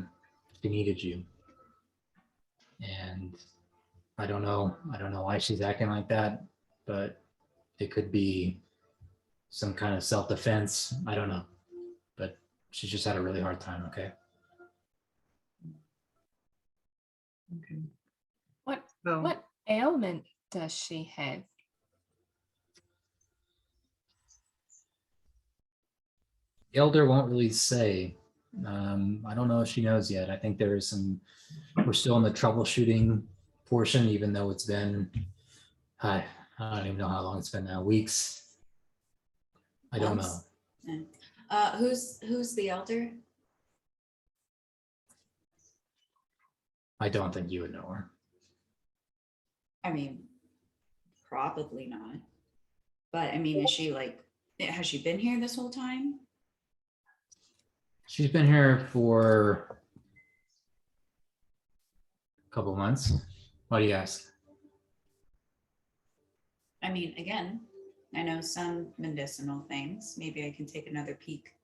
needed you. And I don't know why she's acting like that, but it could be some kind of self-defense. I don't know, but she's just had a really hard time. Okay. Okay. What So, what ailment does she have? The elder won't really say. I don't know if she knows yet. I think there is some. We're still in the troubleshooting portion, even though it's been. I don't even know how long it's been now. Weeks. I don't know. Months? Who's the elder? I don't think you would know her. I mean, probably not. But I mean, is she like, has she been here this whole time? She's been here for a couple months. Why do you ask? I mean, again, I know some medicinal things. Maybe I can take another peek.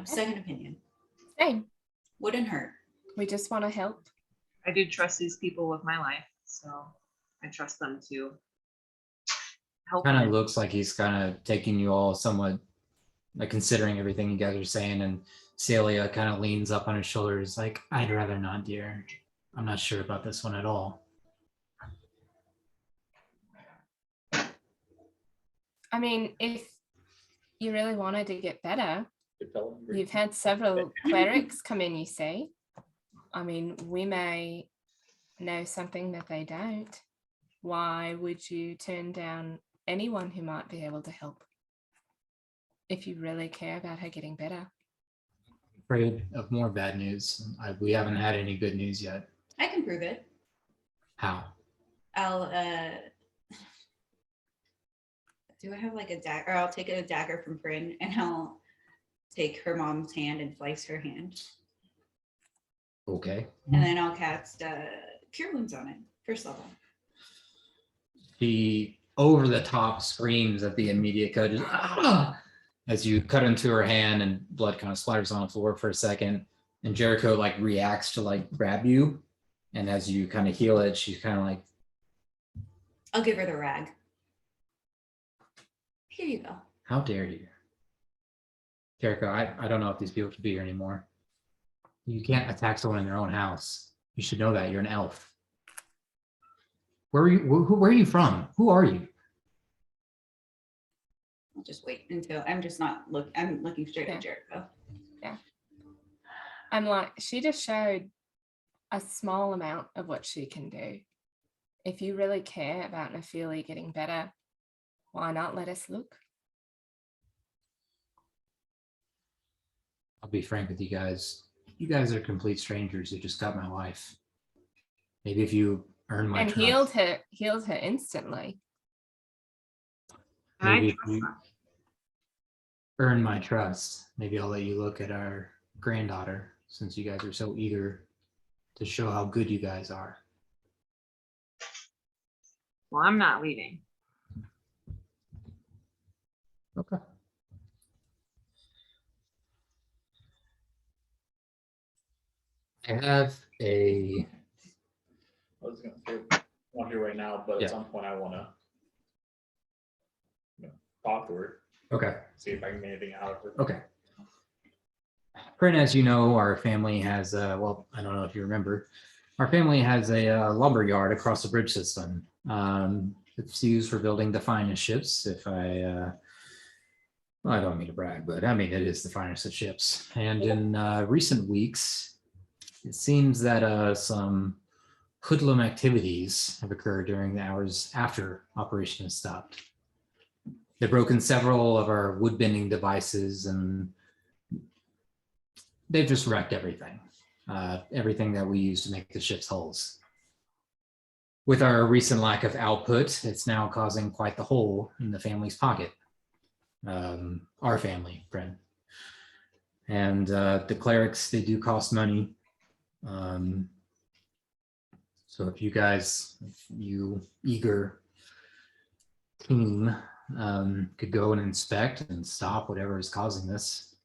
Second opinion. Same. Wouldn't hurt. We just want to help. I do trust these people with my life, so I trust them to help Kind me. of looks like he's kind of taking you all somewhat, like considering everything you guys are saying. And Celia kind of leans up on his shoulders, like, I'd rather not, dear. I'm not sure about this one at all. I mean, if you really wanted to get better, Good fellow. you've had several clerics come in, you say. I mean, we may know something that they don't. Why would you turn down anyone who might be able to help? If you really care about her getting better. Afraid of more bad news. We haven't had any good news yet. I can prove it. How? I'll do I have like a dagger? I'll take a dagger from Bryn and I'll take her mom's hand and slice her hand. Okay. And then I'll cast Cure Wounds on it, first level. She over the top screams at the immediate cut, just, "Ah!" as you cut into her hand and blood kind of splatters on the floor for a second. And Jericho like reacts to like grab you. And as you kind of heal it, she's kind of like, I'll give her the rag. Here you go. how dare you? Jericho, I don't know if these people should be here anymore. You can't attack someone in their own house. You should know that. You're an elf. Where are you? Where are you from? Who are you? I'll just wait until I'm looking straight at Jericho. I'm like, she just showed a small amount of what she can do. If you really care about Nephili getting better, why not let us look? I'll be frank with you guys. You guys are complete strangers who just got my wife. Maybe if you earn my And trust. healed her instantly. And I Maybe if trust you them. earn my trust, maybe I'll let you look at our granddaughter, since you guys are so eager to show how good you guys are. Well, I'm not leaving. Okay. I have a I was gonna say, not here right now, but Yeah. at some point I wanna talk to her, okay. see if I can get anything out of her. Okay. Brent, as you know, our family has, well, I don't know if you remember, our family has a lumber yard across the bridge system. It's used for building the finest ships. If I Well, I don't mean to brag, but I mean, it is the finest of ships. And in recent weeks, it seems that some hoodlum activities have occurred during the hours after operation has stopped. They've broken several of our wood bending devices and they've just wrecked everything. Everything that we use to make the ship's hulls. With our recent lack of output, it's now causing quite the hole in the family's pocket. Our family, friend. And the clerics, they do cost money. So if you guys, if you eager team could go and inspect and stop whatever is causing this,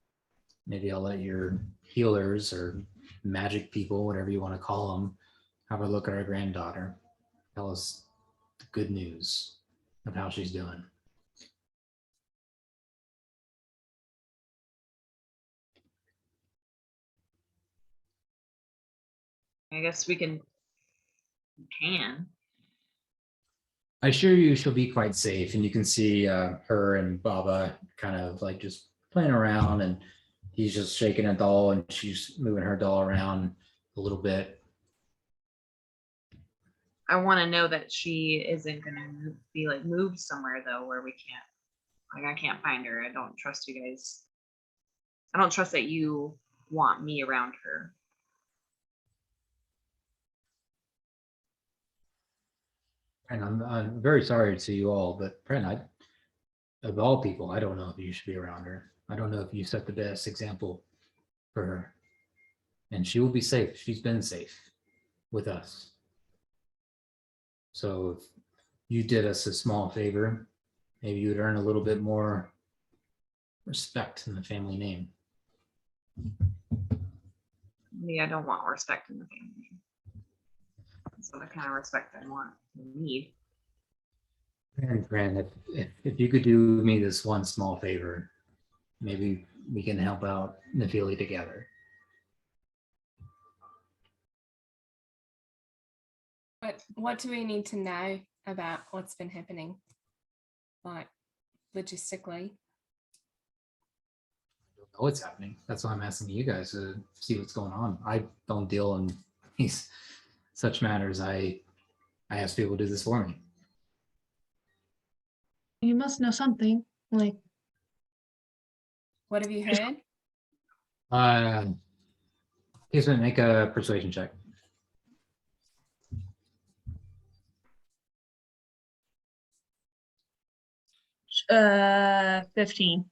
maybe I'll let your healers or magic people, whatever you want to call them, have a look at our granddaughter. Tell us the good news of how she's doing. I guess we can. I assure you she'll be quite safe, and you can see her and Baba kind of like just playing around, and he's just shaking a doll and she's moving her doll around a little bit. I want to know that she isn't going to be like moved somewhere though, where we can't, like, I can't find her. I don't trust you guys. I don't trust that you want me around her. And I'm very sorry to you all, but Brent, of all people, I don't know if you should be around her. I don't know if you set the best example for her. And she will be safe. She's been safe with us. So if you did us a small favor, maybe you would earn a little bit more respect in the family name. Me, I don't want respect in the family. That's the kind of respect I want and need. And Grant, if you could do me this one small favor, maybe we can help out Nefili together. What do we need to know about what's been happening? Like logistically? I don't know what's happening. That's why I'm asking you guys to see what's going on. I don't deal in these such matters. I ask people to do this for me. You must know something. Like, What have you heard? Casement, make a persuasion check. 15.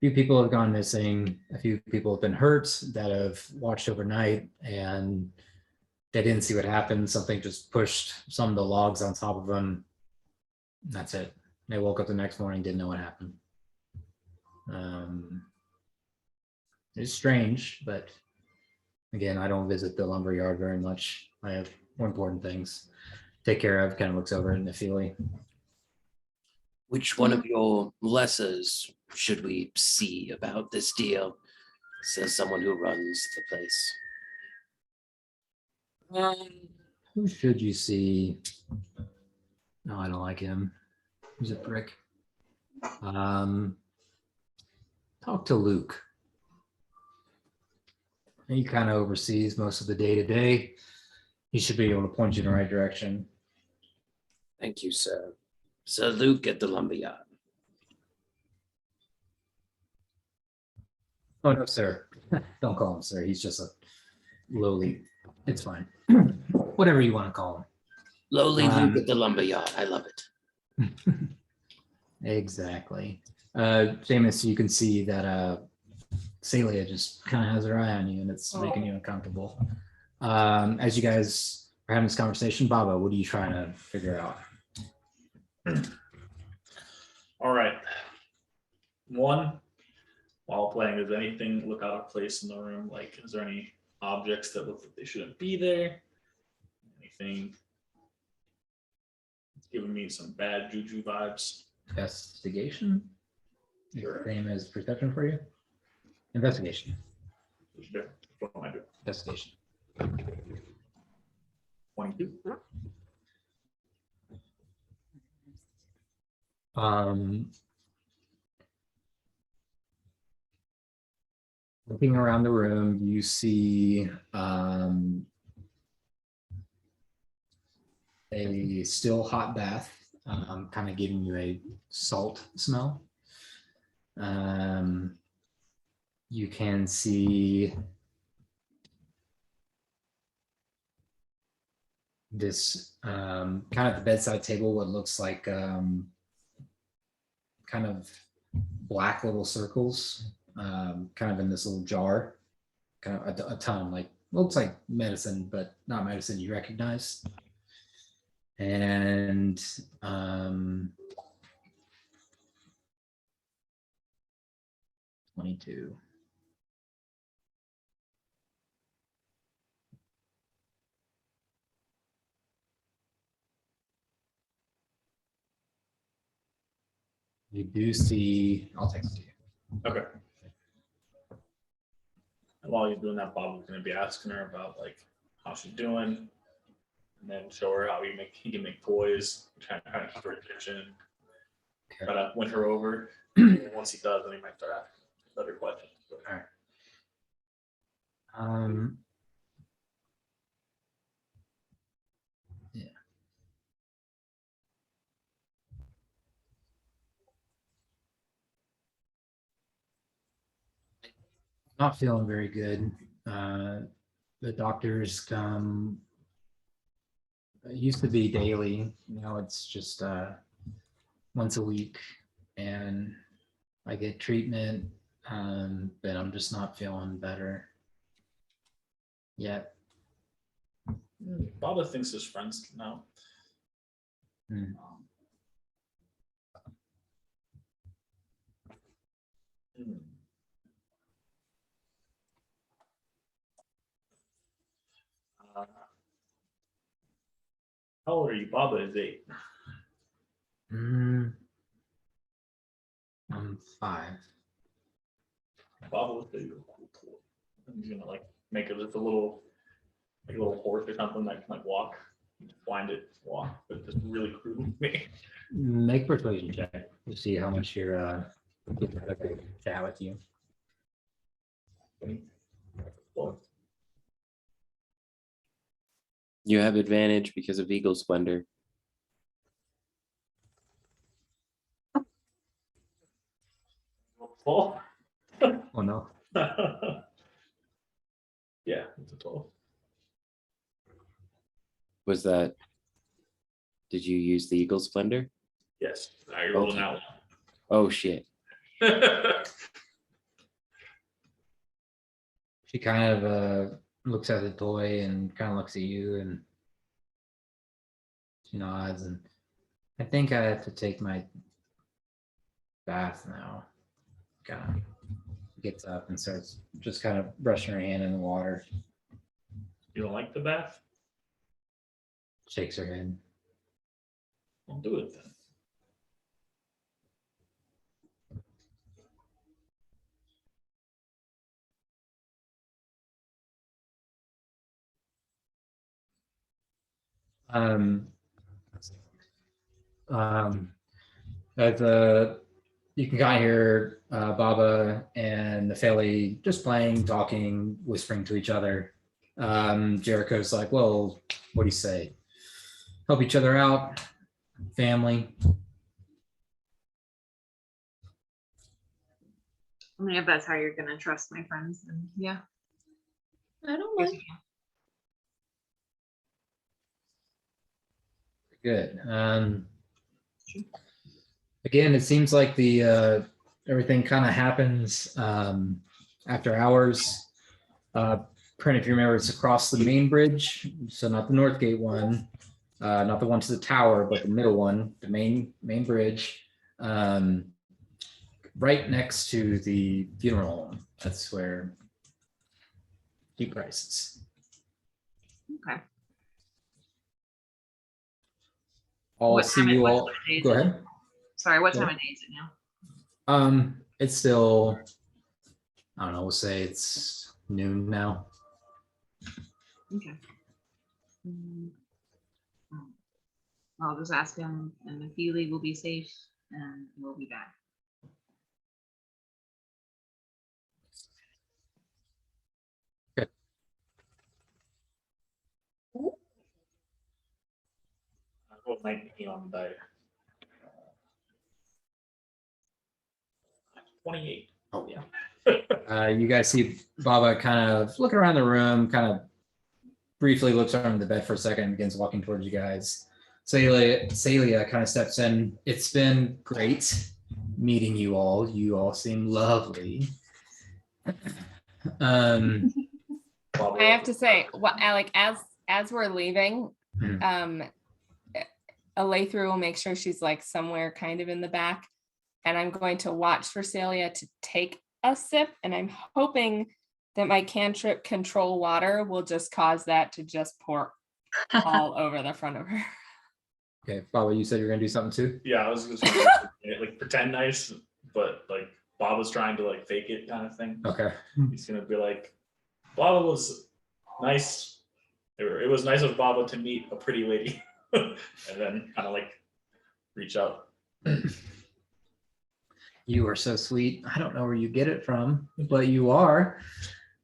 Few people have gone missing. A few people have been hurt that have watched overnight and they didn't see what happened. Something just pushed some of the logs on top of them. That's it. They woke up the next morning, didn't know what happened. It's strange, but again, I don't visit the lumber yard very much. I have more important things to take care of. Kind of looks over at Nefili. Which one of your lessers should we see about this deal? Says someone who runs the place. Who should you see? No, I don't like him. He's a prick. Talk to Luke. He kind of oversees most of the day-to-day. He should be able to point you in the right direction. Thank you, sir. Sir Luke at the lumberyard. Oh, no, sir. Don't call him sir. He's just a lowly. It's fine. Whatever you want to call him. Lowly Luke at the lumberyard. I love it. Exactly. Seamus, you can see that Celia just kind of has her eye on you and it's making you uncomfortable. As you guys are having this conversation, Baba, what are you trying to figure out? All right. One, while playing, does anything look out of place in the room? Like, is there any objects that look like they shouldn't be there? Anything giving me some bad juju vibes? Investigation? Your name is perception for you? Investigation. What am I doing? Investigation. 22. Um, looking around the room, you see a still hot bath, kind of giving you a salt smell. You can see this kind of the bedside table, what looks like kind of black little circles, kind of in this little jar, kind of a ton, like looks like medicine, but not medicine you recognize. And 22. You do see, I'll text you. Okay. And while you're doing that, Bob was gonna be asking her about like how she's doing, and then show her how he can make toys, trying to kind of keep her attention, Okay. try to win her over. And once he does, then he might start asking better questions. All right. Yeah. Not feeling very good. The doctors come. It used to be daily. Now it's just once a week, and I get treatment, but I'm just not feeling better yet. Baba thinks his friends know. Hmm. How old are you? Baba is 8. I'm 5. Baba was a cool toy. I'm just gonna like make it just a little, like a little horse or something that can like walk. You just wind it, walk, but just really crude with me. Make persuasion check to see how much you're getting a good chat with you. Well, You have advantage because of Eagle Splendor. full. Oh no. Yeah, it's a 12. Was that? Did you use the Eagle Splendor? Yes, now you're rolling Okay. out. Oh shit. She kind of looks at the toy and kind of looks at you, and she nods, and I think I have to take my bath now. Kind of gets up and starts just kind of brushing her hand in the water, You don't like the bath? shakes her head. I'll do it then. Um, as you can kind of hear Baba and the Fairy just playing, talking, whispering to each other. Jericho's like, well, what do you say? Help each other out, family. I mean, if that's how you're gonna trust my friends, then yeah. I don't Guess mind. Good. Again, it seems like the everything kind of happens after hours. Print, if you remember, it's across the main bridge, so not the Northgate one, not the one to the tower, but the middle one, the main bridge, right next to the funeral home. That's where he crisis. Okay. I'll What see time you what all. time of day is Go it? ahead. Sorry, what Go time ahead. of day is it now? It's still, I don't know, we'll say it's noon now. Okay. I'll just ask him, and if you leave, we'll be safe. and we'll be back. I rolled 19 on the die. 28. Oh yeah. You guys see Baba kind of looking around the room, kind of briefly looks under the bed for a second and begins walking towards you guys. Celia kind of steps in. It's been great meeting you all. You all seem lovely. I have to say, like as we're leaving, Mhm. a lay through will make sure she's like somewhere kind of in the back, and I'm going to watch for Celia to take a sip, and I'm hoping that my cantrip control water will just cause that to just pour all over the front of her. Okay, Baba, you said you're gonna do something too. Yeah, I was just gonna like pretend nice, but like Bob was trying to like fake it kind of thing. Okay. He's gonna be like, Baba was nice. It was nice of Baba to meet a pretty lady, and then kind of like reach out. You are so sweet. I don't know where you get it from, but you are.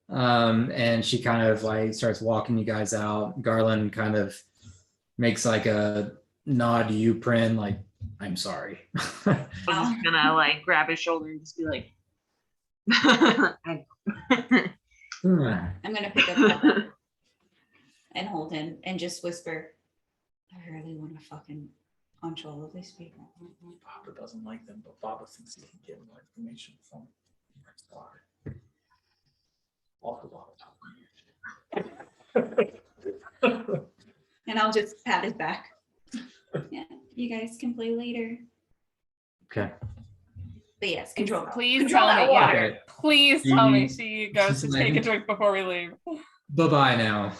And she kind of like starts walking you guys out. Garland kind of makes like a nod to you, Prin, like, I'm sorry. I'm just gonna like grab his shoulder and just be like, I'm gonna pick up Papa and hold him and just whisper, I really want to fucking punch all of these people. Baba doesn't like them, but Baba thinks he can get more information from next daughter. Awful Baba. And I'll just pat his back. Yeah, you guys can play later. Okay. But yes, control. Please Control tell that me. water. Okay. Please tell me She- she goes she's to take a like- drink before we leave. Bye-bye now.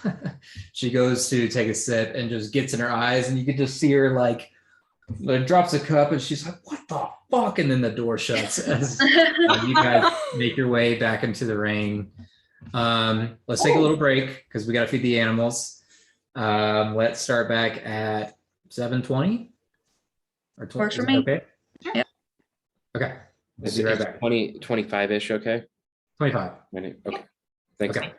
She goes to take a sip and just gets in her eyes, and you can just see her like drops a cup and she's like, what the fuck? And then the door shuts as you guys make your way back into the ring. Let's take a little break because we got to feed the animals. Let's start back at 7:20 or 20. Works for Is that me. okay? Yep. Okay. We'll be right back. 20, 25-ish, okay? 25. Okay. Thanks. Okay.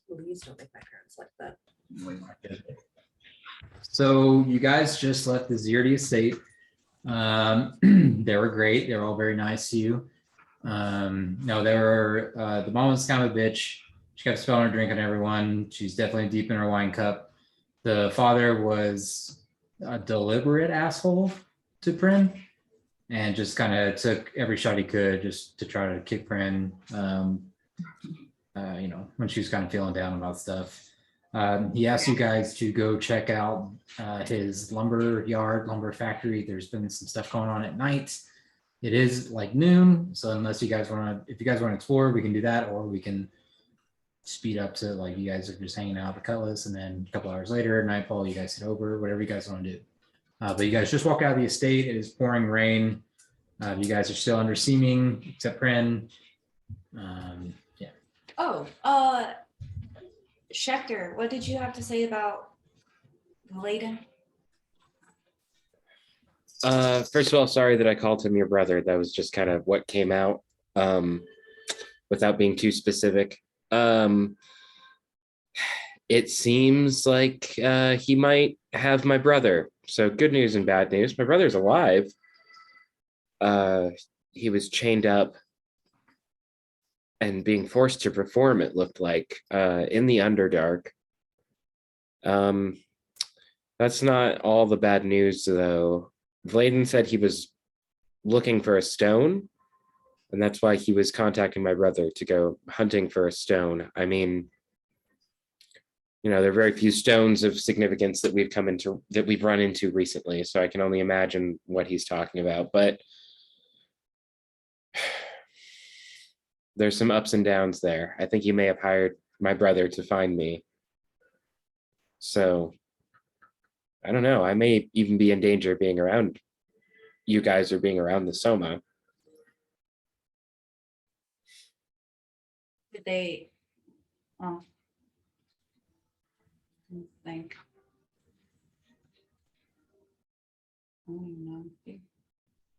Please don't make my parents like that. So you guys just left the Zierdy estate. They were great. They were all very nice to you. No, they were, the mom was kind of a bitch. She kept spilling her drink on everyone. She's definitely deep in her wine cup. The father was a deliberate asshole to Prin and just kind of took every shot he could just to try to kick Prin, when she was kind of feeling down about stuff. He asked you guys to go check out his lumber factory. There's been some stuff going on at night. It is like noon, so unless you guys want to, if you guys want to explore, we can do that, or we can speed up to like you guys are just hanging out at the Cutlass, and then a couple hours later, nightfall, you guys head over, whatever you guys want to do. But you guys just walk out of the estate. It is pouring rain. You guys are still under seeming, except Prin. Yeah. Oh, Schechter, what did you have to say about Layden? First of all, sorry that I called him your brother. That was just kind of what came out, without being too specific. It seems like he might have my brother. So good news and bad news. My brother's alive. He was chained up and being forced to perform, it looked like, in the Underdark. That's not all the bad news, though. Vladen said he was looking for a stone, and that's why he was contacting my brother to go hunting for a stone. I mean, there are very few stones of significance that we've run into recently, so I can only imagine what he's talking about. But there's some ups and downs there. I think he may have hired my brother to find me. So I don't know. I may even be in danger of being around you guys or being around the Soma. Did they? Oh. Think. I don't even know.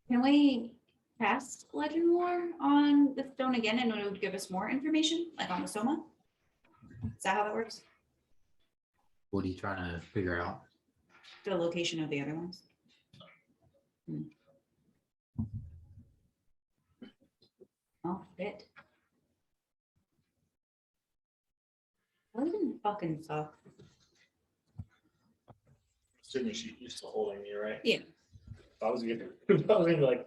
Can we cast Legend Lore on the stone again and it would give us more information, like on the Soma? Is that how that works? What are you trying to figure out? The location of the other ones? Oh, shit. That doesn't fucking suck. Assuming she's used to holding me, right? Yeah. If I was gonna be like,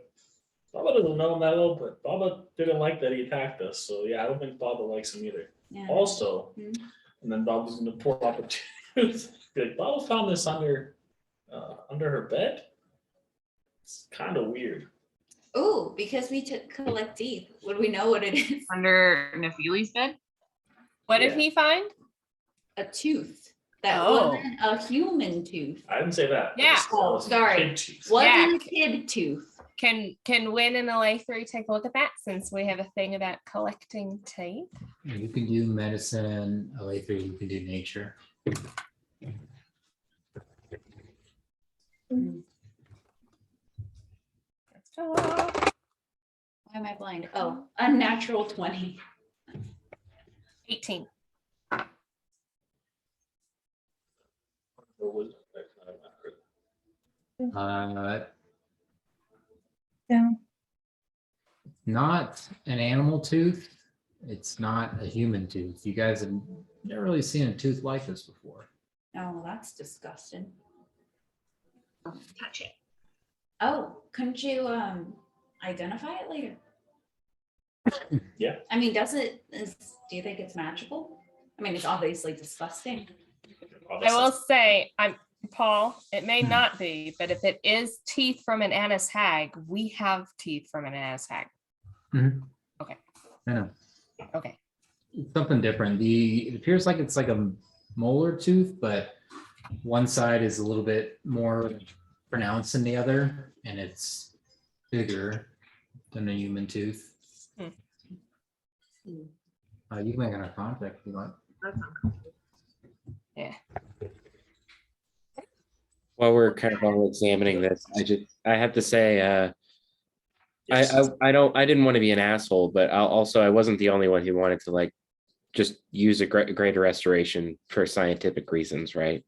Baba doesn't know him that well, but Baba didn't like that he attacked us. So yeah, I don't think Baba likes him either. Yeah. Also, Hmm. and then Bob was gonna pull up a tooth. Be like, Bob found this under her bed. It's kind of weird. Oh, because we took collect teeth. Would we know what it is? Under Nephili's bed? What did Yeah. he find? A tooth that Oh. wasn't a human tooth. I didn't say that. Yeah. Oh, sorry. Kid tooth. Wasn't a kid tooth. Can Win and LA3 take a look at that since we have a thing about collecting teeth? You can do medicine, LA3, you can do nature. Let's go. Why am I blind? Oh, unnatural 20. 18. Or was it? Yeah. Not an animal tooth. It's not a human tooth. You guys have never really seen a tooth like this before. Oh, that's disgusting. Touch it. Oh, couldn't you identify it later? Yeah. I mean, do you think it's magical? I mean, it's obviously disgusting. I will say, Paul, it may not be, but if it is teeth from an Annis hag, we have teeth from an Annis hag. I know. Okay. It's something different. It appears like it's like a molar tooth, but one side is a little bit more pronounced than the other, and it's bigger than a human tooth. You can make an eye contact if you want. Yeah. While we're kind of all examining this, I have to say, Yes. I didn't want to be an asshole, but I wasn't the only one who wanted to like just use a greater restoration for scientific reasons, right?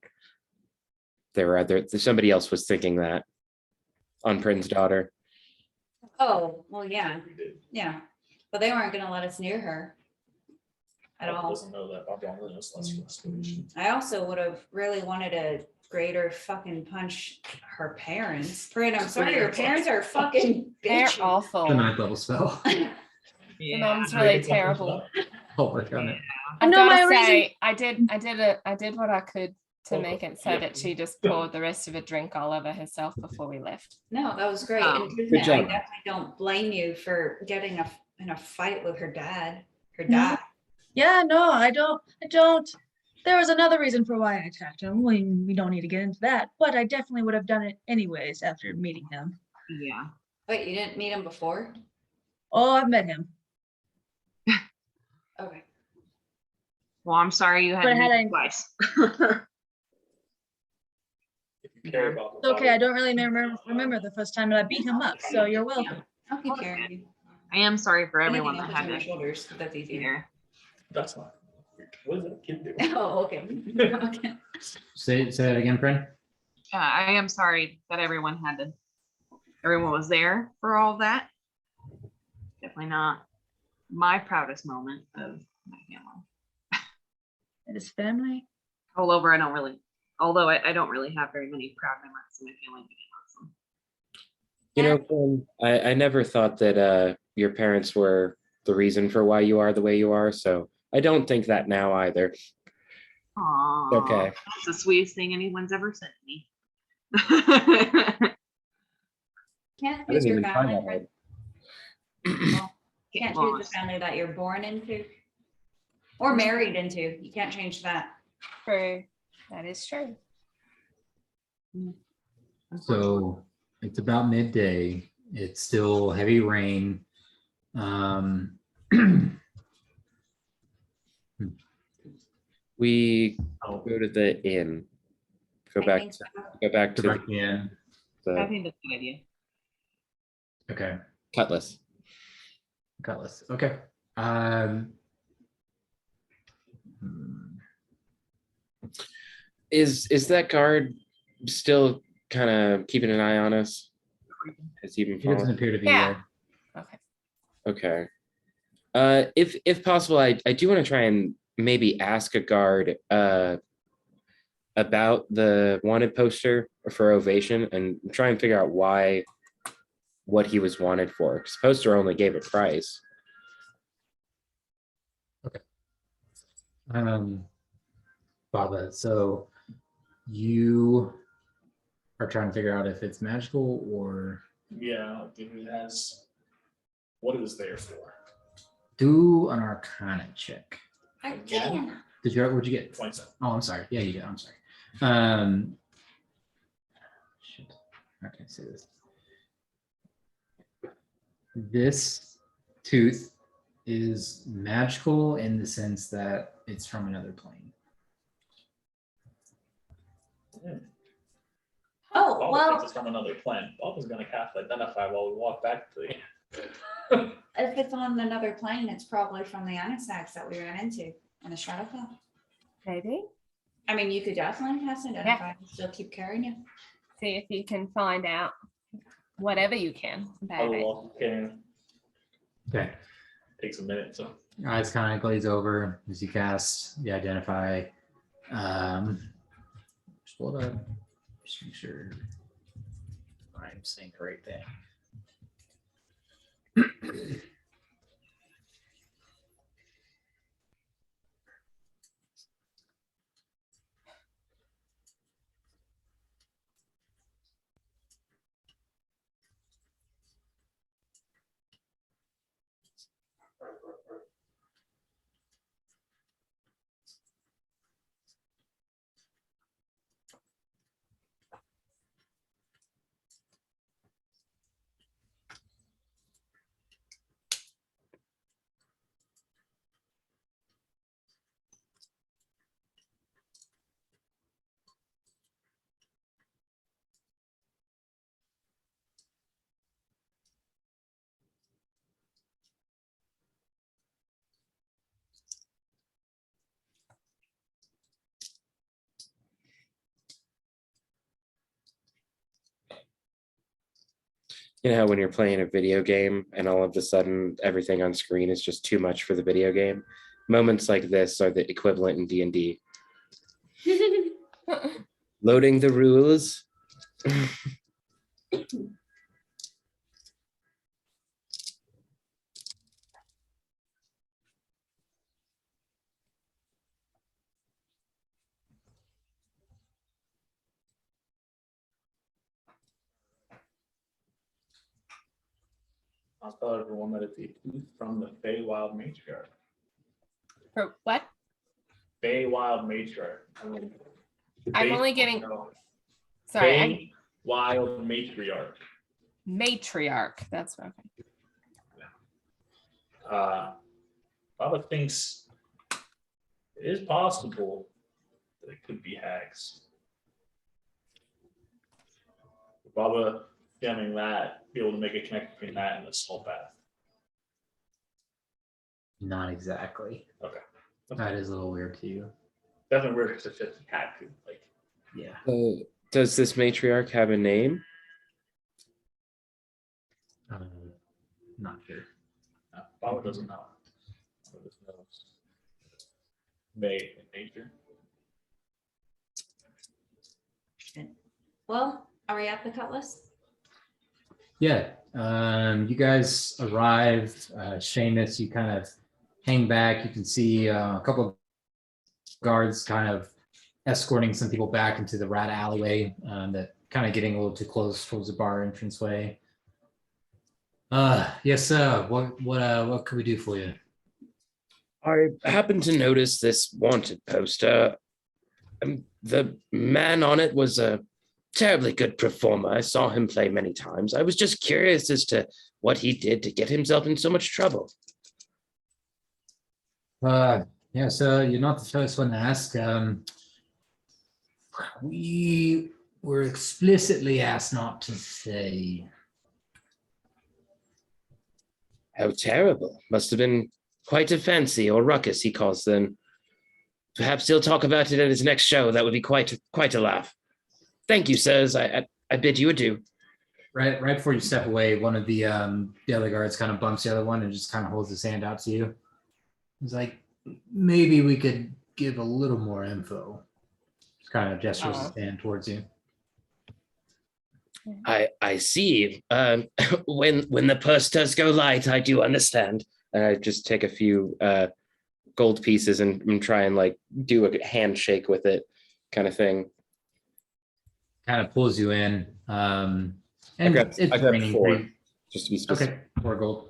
Somebody else was thinking that on Prin's daughter. Oh, well, yeah, We did. yeah. But they weren't gonna let us near her at Bob all. doesn't know that. Bob don't really knows less restoration. I also would have really wanted to greater fucking punch her parents. Fred, I'm sorry, your parents are fucking They're bitches. The awful. ninth level spell. The mom's really terrible. I'll work on it. I No, my gotta reason- say, I did what I could to make it so that she just poured the rest of a drink all over herself before we left. No, that was great. Oh, And good Tristan, I job. definitely don't blame you for getting in a fight with her dad. Her No. dad. Yeah, no, I don't. There was another reason for why I attacked him. We don't need to get into that, but I definitely would have done it anyways after meeting him. Yeah. Wait, you didn't meet him before? Oh, I've met him. Okay. Well, I'm sorry you had But to had meet I- him twice. If you care about It's okay, I don't really remember the first time that I beat him up, so you're welcome. I'll keep carrying you. I am sorry for Anything everyone I'll that put you on had my to shoulders. That's easier. hear. That's not. What is that kid doing? Oh, okay. Okay. Say that again, friend. I am sorry that everyone was there for all that. Definitely not my proudest moment of my family. It is family. Although I don't really have very many proud memories of my family being awesome. You know, Prin, I never thought that your parents were the reason for why you are the way you are, so I don't think that now either. Aww, Okay. that's the sweetest thing anyone's ever said to me. Can't I choose didn't your even find family. that Fred. hard. Can't Get choose the lost. family that you're born into or married into. You can't change that. True. That is true. So it's about midday. It's still heavy rain. We I'll go to the inn. Go I back think to so. go back go to back in. I The think that's a good idea. Okay. cutlass. Cutlass. Okay. Hmm. Is that guard still kind of keeping an eye on us? Has he been He doesn't following? appear to be Yeah. there. Okay. Okay. If possible, I do want to try and maybe ask a guard about the wanted poster for Ovation and try and figure out what he was wanted for. Because poster only gave a price. Baba, so you are trying to figure out if it's magical or Yeah, if it has what it was there for. do an Arcana check. Arcana. What'd you get? 27. Oh, I'm sorry. Yeah, you did. I'm sorry. Shit. How can I say this? This tooth is magical in the sense that it's from another plane. Oh, Bob well, thinks it's from another planet. Bob is gonna cast Identify while we walk back to the. if it's on another plane, it's probably from the Anasags that we ran into in the Stratified. Maybe. I mean, you could definitely cast Identify and still keep carrying you. See if you can find out whatever you can I'll about it. walk in. Okay. Takes a minute, so. Eyes kind of glaze over as you cast the Identify. Just pull it up. Just make sure I'm saying the right thing. You know how when you're playing a video game and all of a sudden everything on screen is just too much for the video game? Moments like this are the equivalent in D&D. Loading the rules. I'll tell everyone that it's a tooth from the Feywild matriarch. For what? Feywild matriarch. I mean, I'm Fey- only getting- no, Sorry, Feywild matriarch. matriarch. That's okay. Baba thinks it is possible that it could be hags. Baba feeling that, be able to make a connection between that and the soul path. Not exactly. Okay. That is a little weird to you. Definitely weird if it had to. Like, Yeah. Does this matriarch have a name? Not sure. Baba doesn't know. Baba just knows. May in nature. Well, are we at the Cutlass? Yeah. You guys arrive. Seamus, you kind of hang back. You can see a couple of guards kind of escorting some people back into the rat alleyway. That kind of getting a little too close towards the bar entranceway. Yes, sir. What could we do for you? I happened to notice this wanted poster. The man on it was a terribly good performer. I saw him play many times. I was just curious as to what he did to get himself in so much trouble. Yeah, so you're not the first one to ask. We were explicitly asked not to say. How terrible. Must have been quite a fancy or ruckus, he calls them. Perhaps he'll talk about it at his next show. That would be quite a laugh. Thank you, sirs. I bid you adieu. Right before you step away, one of the other guards kind of bumps the other one and just kind of holds his hand out to you. He's like, maybe we could give a little more info. Just kind of gestures his hand towards you. I see. When the purse does go light, I do understand. And I just take a few gold pieces and try and like do a handshake with it, kind of thing. Kind of pulls you in. And I grabbed raining 4, pretty- just to be specific. Okay, 4 gold.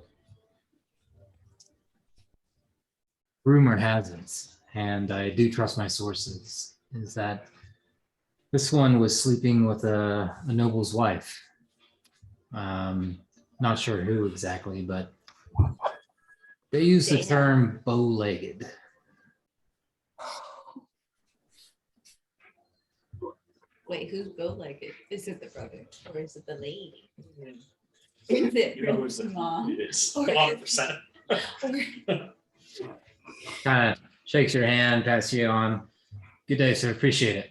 Rumor has it, and I do trust my sources, is that this one was sleeping with a noble's wife. Not sure who exactly, but they use the Dana. term bow-legged. Wait, who's bow-legged? Is it the brother or is it the lady? Is it You know who's the mom? It is Or- 100%. Kind of shakes your hand, passes you on. Good day, sir. Appreciate it.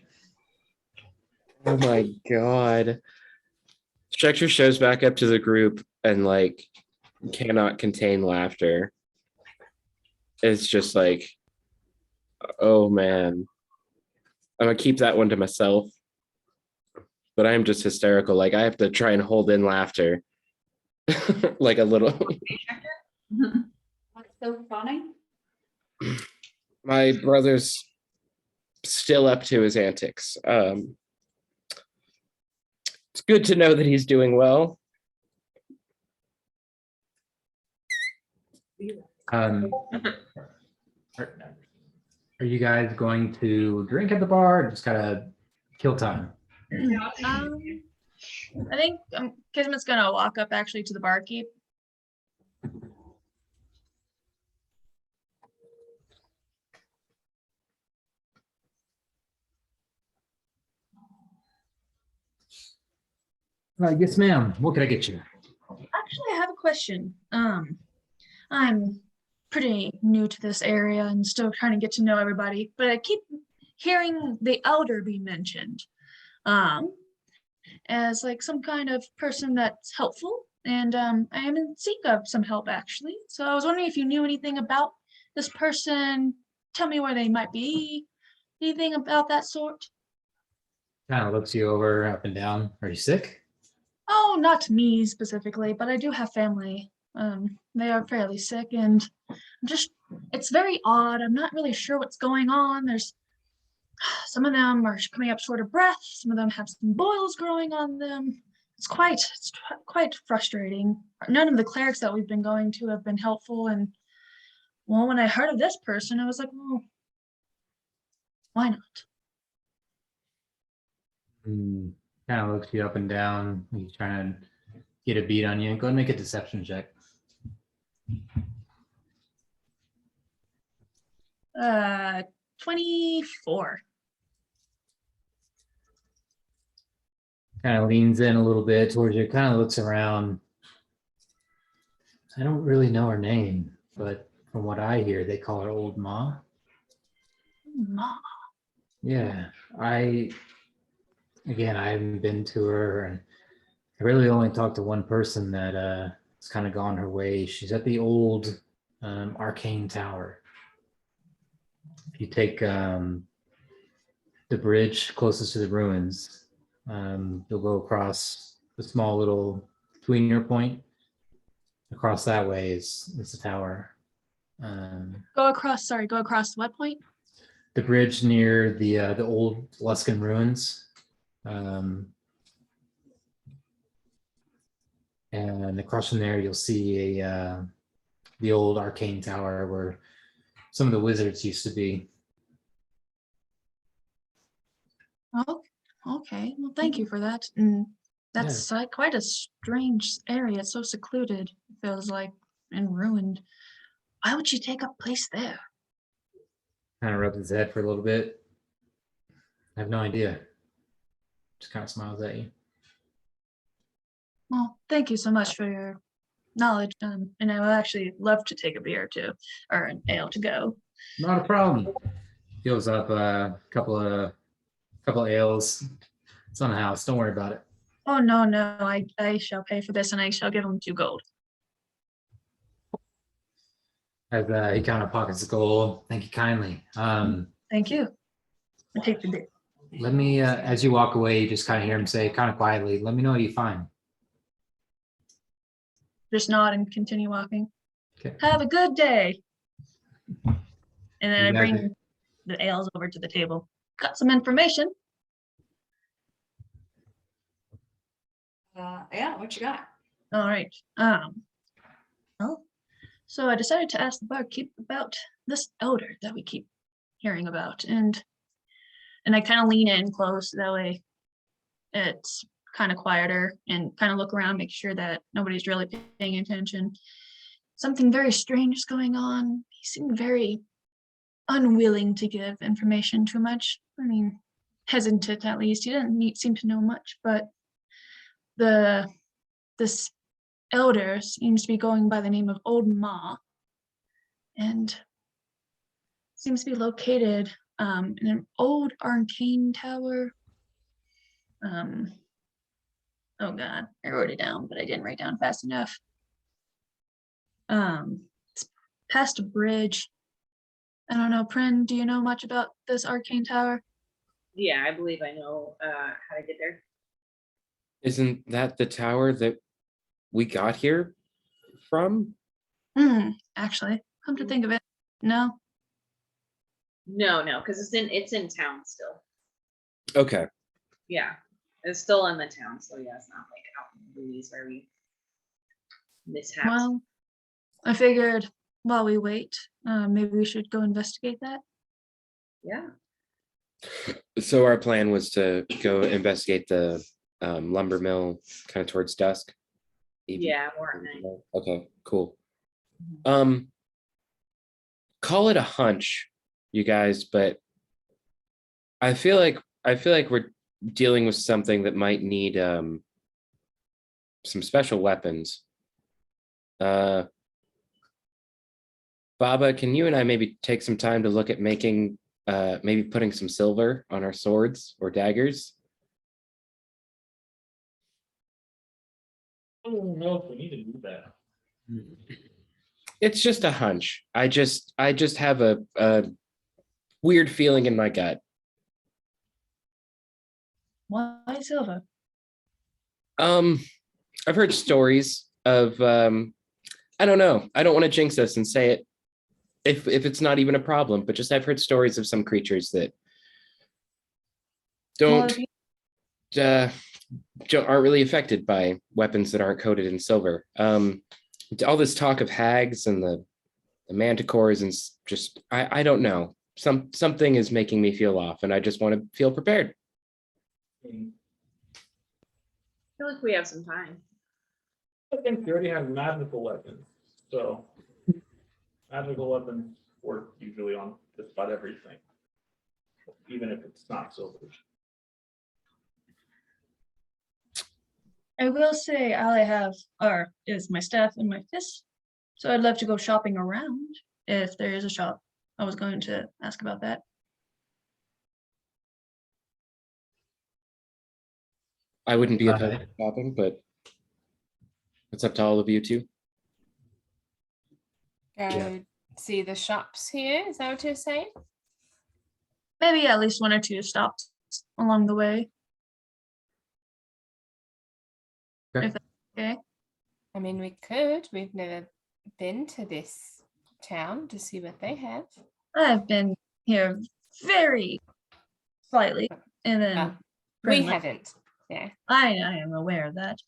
Oh my god. Structure shows back up to the group and like cannot contain laughter. It's just like, oh man. I'm gonna keep that one to myself. But I'm just hysterical. Like I have to try and hold in laughter. Like a little. What's so funny? My brother's still up to his antics. It's good to know that he's doing well. Are you guys going to drink at the bar or just gotta kill time? I think Kismet's gonna walk up actually to the barkeep. Yes, ma'am. What can I get you? Actually, I have a question. I'm pretty new to this area and still trying to get to know everybody, but I keep hearing the elder be mentioned as like some kind of person that's helpful, and I am in seek of some help actually. So I was wondering if you knew anything about this person. Tell me where they might be. Anything about that sort? Kind of looks you over up and down. Are you sick? Oh, not me specifically, but I do have family. They are fairly sick, and it's very odd. I'm not really sure what's going on. There's some of them are coming up short of breath. Some of them have some boils growing on them. It's quite frustrating. None of the clerics that we've been going to have been helpful. And well, when I heard of this person, I was like, well, why not? Kind of looks you up and down. He's trying to get a beat on you. Go and make a deception check. 24. Kind of leans in a little bit towards you, kind of looks around. I don't really know her name, but from what I hear, they call her Old Ma. Ma. Yeah, I haven't been to her, and I really only talked to one person that has kind of gone her way. She's at the old arcane tower. If you take the bridge closest to the ruins, you'll go across the small little tweener point. Across that way is the tower. Go across what point? The bridge near the old Luskan ruins. And across from there, you'll see the old arcane tower where some of the wizards used to be. Oh, okay. Well, thank you for that. And that's quite a strange area. It's so secluded. It feels like and ruined. Why would you take up place there? Kind of rubs his head for a little bit. I have no idea. just kind of smiles at you. Well, thank you so much for your knowledge. And I would actually love to take a beer too, or an ale to go. Not a problem. Fills up a couple of ales. It's on the house. Don't worry about it. Oh, no, no, I shall pay for this and I shall give him 2 gold. As he kind of pockets the gold. Thank you kindly. Thank you. I take the beer. Let me, as you walk away, you just kind of hear him say kind of quietly, let me know what you find. Just nod and continue walking. Okay. Have a good day. And then I You guys bring the ales over to the table. Got some information. Yeah, what you got? All right. Well, so I decided to ask the barkeep about this elder that we keep hearing about, and I kind of lean in close that way it's kind of quieter, and kind of look around, make sure that nobody's really paying attention. Something very strange is going on. He seemed very unwilling to give information too much. I mean, hesitant at least. He didn't seem to know much, but this elder seems to be going by the name of Old Ma, and seems to be located in an old arcane tower. Oh God, I wrote it down, but I didn't write down fast enough. It's past a bridge. I don't know, Prin, do you know much about this arcane tower? Yeah, I believe I know how to get there. Isn't that the tower that we got here from? Actually, come to think of it, no. No, because it's in town still. Okay. Yeah, it's still in the town, so yeah, it's not like out in Louise where we mishaps. Well, I figured while we wait, maybe we should go investigate that. Yeah. So our plan was to go investigate the lumber mill kind of towards dusk. Yeah, more at night. Okay, cool. Call it a hunch, you guys, but I feel like we're dealing with something that might need some special weapons. Baba, can you and I maybe take some time to look at making maybe putting some silver on our swords or daggers? I don't know if we need to do that. It's just a hunch. I just have a weird feeling in my gut. Why silver? I've heard stories of I don't know. I don't want to jinx us and say it if it's not even a problem, but just I've heard stories of some creatures that Well, aren't really affected by weapons that aren't coated in silver. All this talk of hags and the manticores and just I don't know. Something is making me feel off, and I just want to feel prepared. I feel like we have some time. I think we already have magical weapons, so magical weapons work usually on just about everything, even if it's not silver. I will say all I have is my staff and my fist. So I'd love to go shopping around if there is a shop. I was going to ask about that. I wouldn't be opposed to shopping, but it's up to all of you too. Go see the shops here. Is that what you're saying? Maybe at least 1 or 2 stops along the way. Okay. If that's okay. I mean, we could. We've never been to this town to see what they have. I've been here very slightly, and then We Prin- haven't. Yeah. I am aware of that.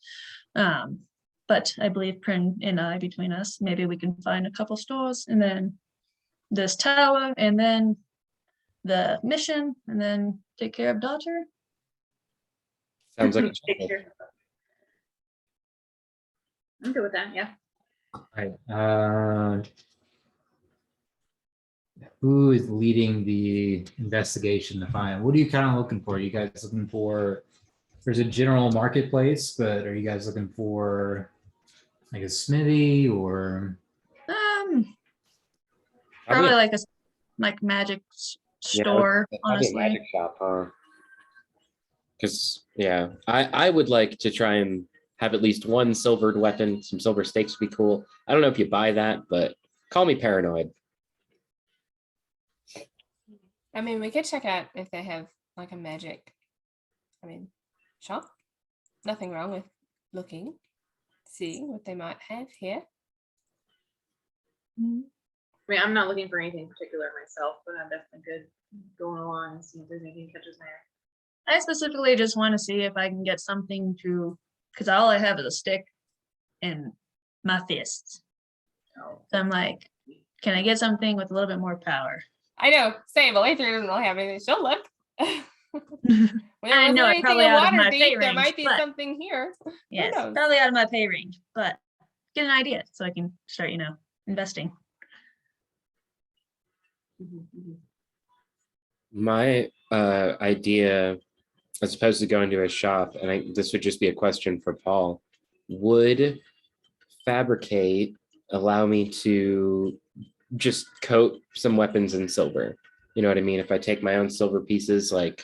But I believe Prin and I, between us, maybe we can find a couple stores, and then this tower, and then the mission, and then take care of daughter. Sounds like a Take challenge. care. I'm good with that. Yeah. Right. Who is leading the investigation to find? What are you kind of looking for? You guys looking for there's a general marketplace, but are you guys looking for like a smithy or? Probably like a like magic store, Probably a honestly. magic shop, huh? Because I would like to try and have at least one silvered weapon. Some silver stakes would be cool. I don't know if you buy that, but call me paranoid. I mean, we could check out if they have like a magic, shop. Nothing wrong with looking, seeing what they might have here. Mm-hmm. I mean, I'm not looking for anything particular myself, but I'm definitely good going along and see if there's anything catches my eye. I specifically just want to see if I can get something to, because all I have is a stick and my fists. So I'm like, can I get something with a little bit more power? I know, same. Elethra doesn't really have anything. She'll look. I know it's probably out of my pay There range, might be but something here. yes, knows? probably out of my pay range, but get an idea so I can start, investing. My idea, as opposed to going to a shop, and this would just be a question for Paul, would fabricate allow me to just coat some weapons in silver? You know what I mean? If I take my own silver pieces, like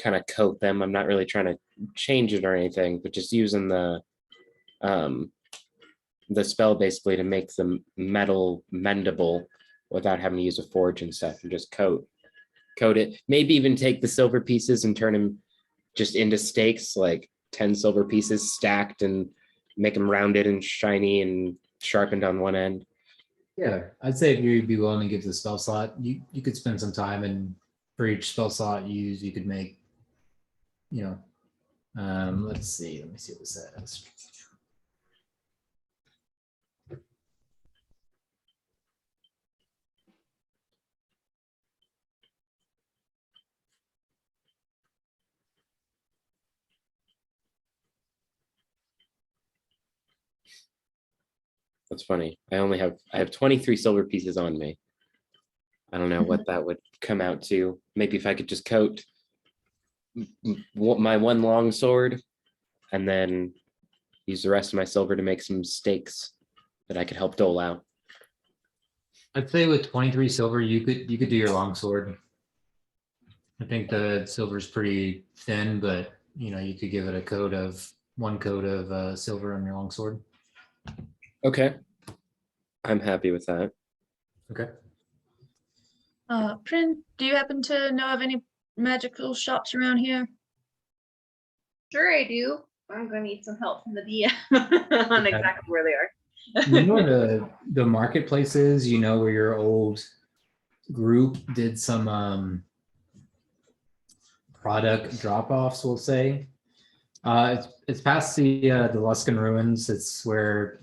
kind of coat them, I'm not really trying to change it or anything, but just using the spell basically to make the metal mendable without having to use a forge and stuff, and just coat it. Maybe even take the silver pieces and turn them just into stakes, like 10 silver pieces stacked, and make them rounded and shiny and sharpened on one end. Yeah, I'd say if you'd be willing to give the spell slot, you could spend some time, and for each spell slot you use, you could make, let's see, let me see what it says. That's funny. I have 23 silver pieces on me. I don't know what that would come out to. Maybe if I could just coat my one long sword and then use the rest of my silver to make some stakes that I could help dole out. I'd say with 23 silver, you could do your longsword. I think the silver's pretty thin, but you could give it one coat of silver on your longsword. Okay. I'm happy with that. Okay. Prin, do you happen to know of any magical shops around here? Sure, I do. I'm going to need some help from the DM on Okay. exactly where they are. You know where the marketplace is, where your old group did some product drop-offs, we'll say. It's past the Luskan ruins. It's where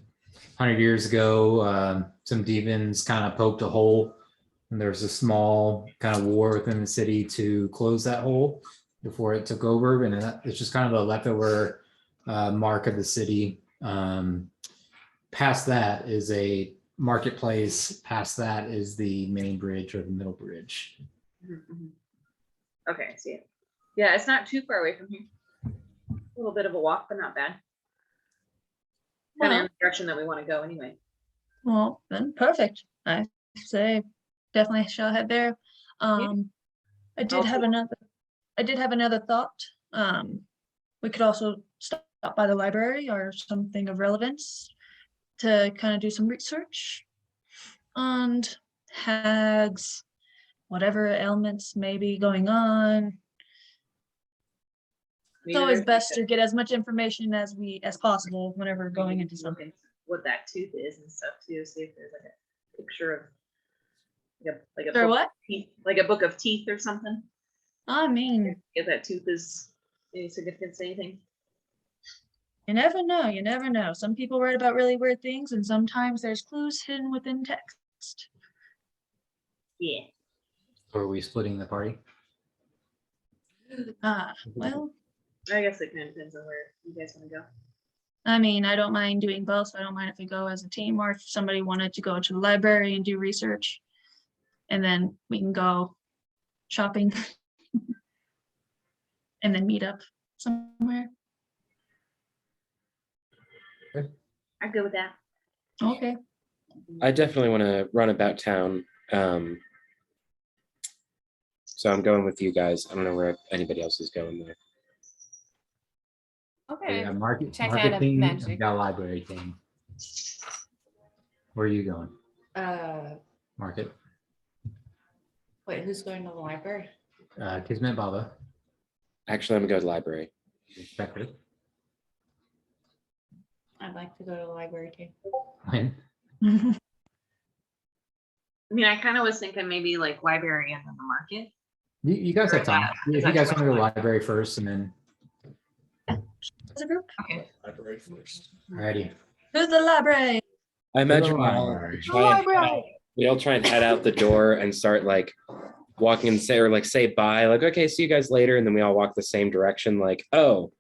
100 years ago some demons kind of poked a hole, and there was a small kind of war within the city to close that hole before it took over, and it's just kind of a leftover mark of the city. Past that is a marketplace. Past that is the main bridge or the middle bridge. Okay, I see it. Yeah, it's not too far away from here. A little bit of a walk, but not bad. Kind of in the direction that we want to go anyway. Well, then perfect. I say definitely shall head there. I did have another thought. We could also stop by the library or something of relevance to kind of do some research on hags, whatever ailments may be going on. It's always best to get as much information as possible whenever going into something. What that tooth is and stuff too. See if there's like a picture of like a Or book what? of teeth, like a book of teeth or something. I mean, If that tooth is any significance to anything. you never know. You never know. Some people write about really weird things, and sometimes there's clues hidden within text. Yeah. Or are we splitting the party? Well, I guess it kind of depends on where you guys want to go. I mean, I don't mind doing both. So I don't mind if we go as a team, or if somebody wanted to go to the library and do research, and then we can go shopping. and then meet up somewhere. I go with that. Okay. I definitely want to run about town. So I'm going with you guys. I don't know where anybody else is going there. Okay. Yeah, market Check market out a thing, magic. and got library thing. Where are you going? Market. Wait, who's going to the library? Kismet Baba. Actually, I'm gonna go to the library. Expected. I'd like to go to the library too. When? I mean, I kind of was thinking maybe like library and then the market. You guys have time. Is If that you guys too want to go to the much? library first and then, As a group. Okay. Library first. alrighty. To the library. I imagine the we all library. try and head out- we all try and head out the door and start like walking and say, or like say bye, like, okay, see you guys later. And then we all walk the same direction, like, oh,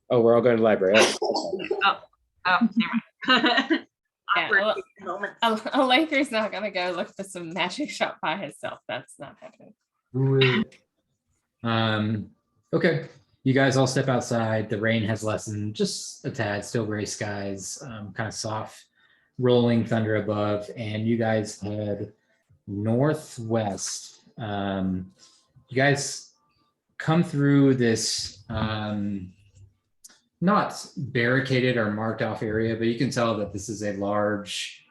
we're all going to the library. Oh, Oh, never mind. Yeah, Awkward well, moments. A Laker's not gonna go look for some magic shop by himself. That's not happening. Who is? Okay. You guys all step outside. The rain has lessened just a tad, still gray skies, kind of soft, rolling thunder above, and you guys head northwest. You guys come through this not barricaded or marked off area, but you can tell that this is a large,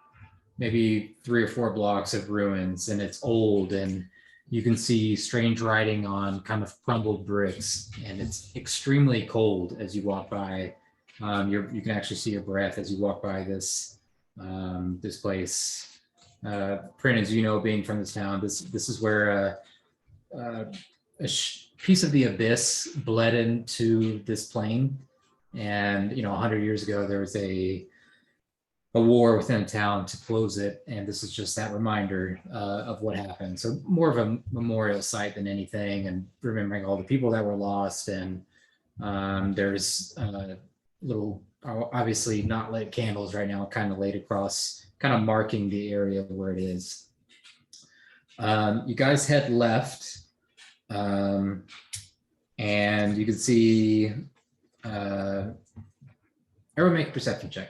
maybe 3 or 4 blocks of ruins, and it's old, and you can see strange writing on kind of crumbled bricks, and it's extremely cold as you walk by. You can actually see your breath as you walk by this this place. Print, as you know, being from this town, this is where a piece of the abyss bled into this plain. And 100 years ago, there was a war within a town to close it, and this is just that reminder of what happened. So more of a memorial site than anything, and remembering all the people that were lost. And there's little, obviously not lit candles right now, kind of laid across, kind of marking the area where it is. You guys head left, and you can see. Everyone make a perception check.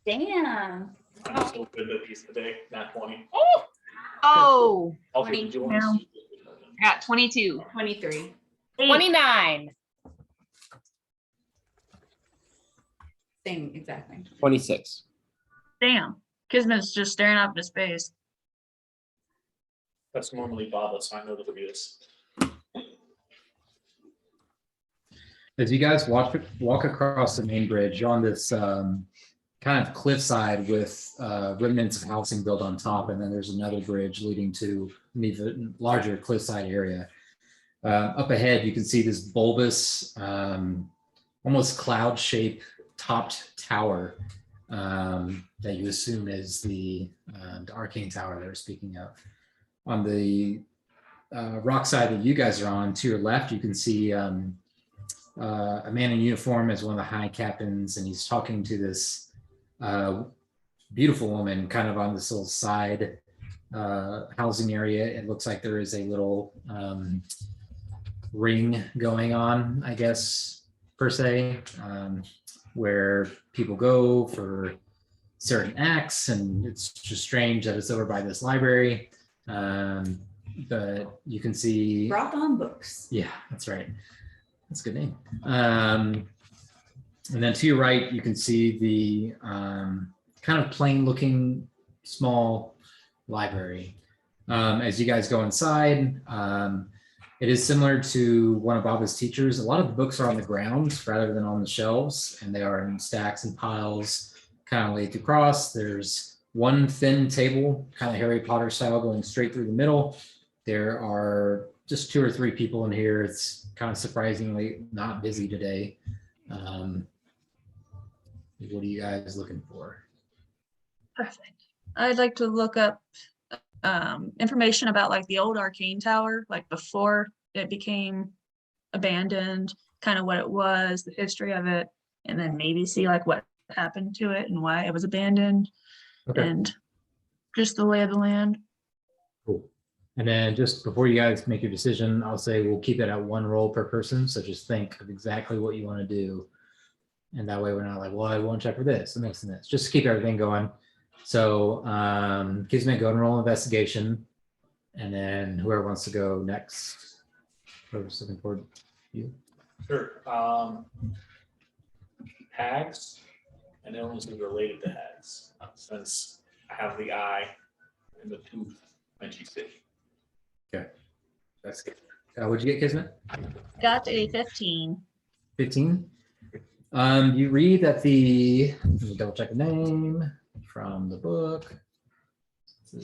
Damn. I'm still good at piece of the day, not 20. Oh, Also, did you want to now. see- I got 22. 23. 29. Same exact thing. 26. Damn. Kismet's just staring up into space. That's normally Baba, so I know that it is. As you guys walk across the main bridge, you're on this kind of cliffside with remnants of housing built on top, and then there's another bridge leading to an even larger cliffside area. Up ahead, you can see this bulbous, almost cloud-shaped topped tower that you assume is the arcane tower they were speaking of. On the rock side that you guys are on, to your left, you can see a man in uniform as one of the high captains, and he's talking to this beautiful woman kind of on this little side housing area. It looks like there is a little ring going on, I guess, per se, where people go for certain acts, and it's just strange that it's over by this library. But you can see. Brought on books. Yeah, that's right. That's a good name. And then to your right, you can see the kind of plain looking small library. As you guys go inside, it is similar to one of Baba's teachers. A lot of the books are on the ground rather than on the shelves, and they are in stacks and piles, kind of laid across. There's one thin table, kind of Harry Potter style, going straight through the middle. There are just 2 or 3 people in here. It's kind of surprisingly not busy today. What are you guys looking for? Perfect. I'd like to look up information about like the old arcane tower, like before it became abandoned, kind of what it was, the history of it, and then maybe see like what happened to it and why it was abandoned. Okay. And just the lay of the land. Cool. And then just before you guys make your decision, I'll say we'll keep it at 1 roll per person. So just think of exactly what you want to do. And that way we're not like, well, I won't check for this and this and this. Just to keep everything going. So Kismet, go and roll investigation. And then whoever wants to go next. Whoever's looking forward you. Sure. Hags and illnesses related to hags, since I have the eye and the tooth when she's sick. That's good. What'd you get, Kismet? Got a 15. 15. You read that let me double check the name from the book. Okay.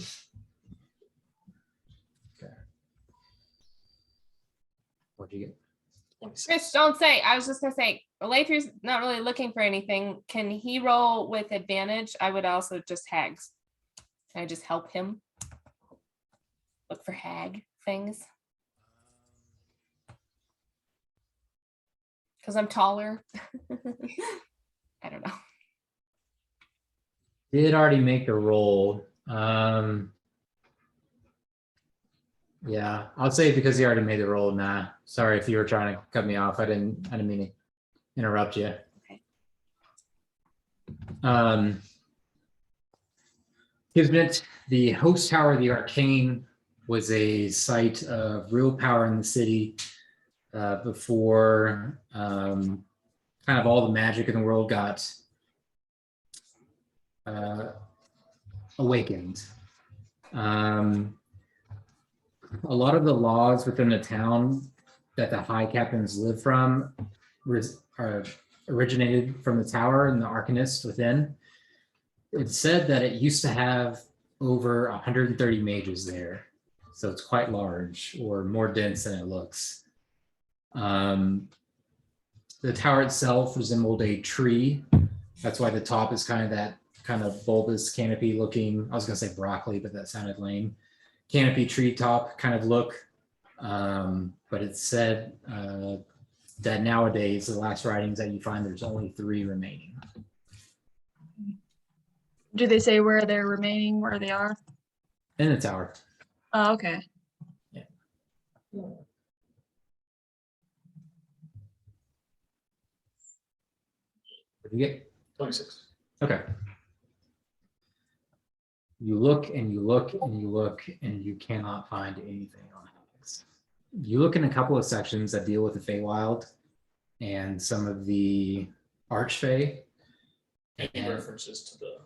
What'd you get? 26. Chris, don't say. I was just gonna say, Lathrie's not really looking for anything. Can he roll with advantage? I would also just hags. Can I just help him look for hag things? Because I'm taller. I don't know. Did already make a roll. Yeah, I'll say because he already made the roll. Nah, sorry if you were trying to cut me off. I didn't mean to interrupt you. Okay. Kismet, the host tower of the Arcane was a site of real power in the city before kind of all the magic in the world got awakened. A lot of the laws within the town that the high captains live from originated from the tower and the arcanist within. It's said that it used to have over 130 mages there. So it's quite large, or more dense than it looks. The tower itself resembled a tree. That's why the top is kind of that kind of bulbous canopy looking, I was gonna say broccoli, but that sounded lame. Canopy treetop kind of look. But it's said that nowadays, the last writings that you find, there's only 3 remaining. Do they say where they're remaining, where they are? In the tower. Oh, okay. What did you get? 26. Okay. You look and you look and you look and you cannot find anything on hags. You look in a couple of sections that deal with the Feywild and some of the Archfey. Any And- references to the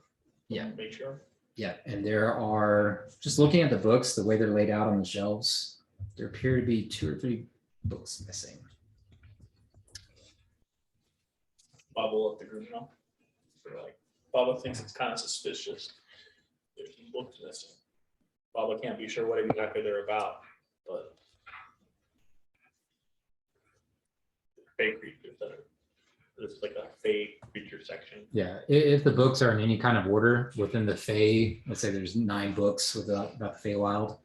Yeah. matriarch? Yeah, and there are, just looking at the books, the way they're laid out on the shelves, there appear to be 2 or 3 books missing. Bubble at the group now. Like, Bubba thinks it's kind of suspicious. There's some books missing. Bubba can't be sure what exactly they're about, but fake creatures that are, there's like a fake creature section. Yeah, if the books are in any kind of order within the Fey, let's say there's 9 books about the Feywild,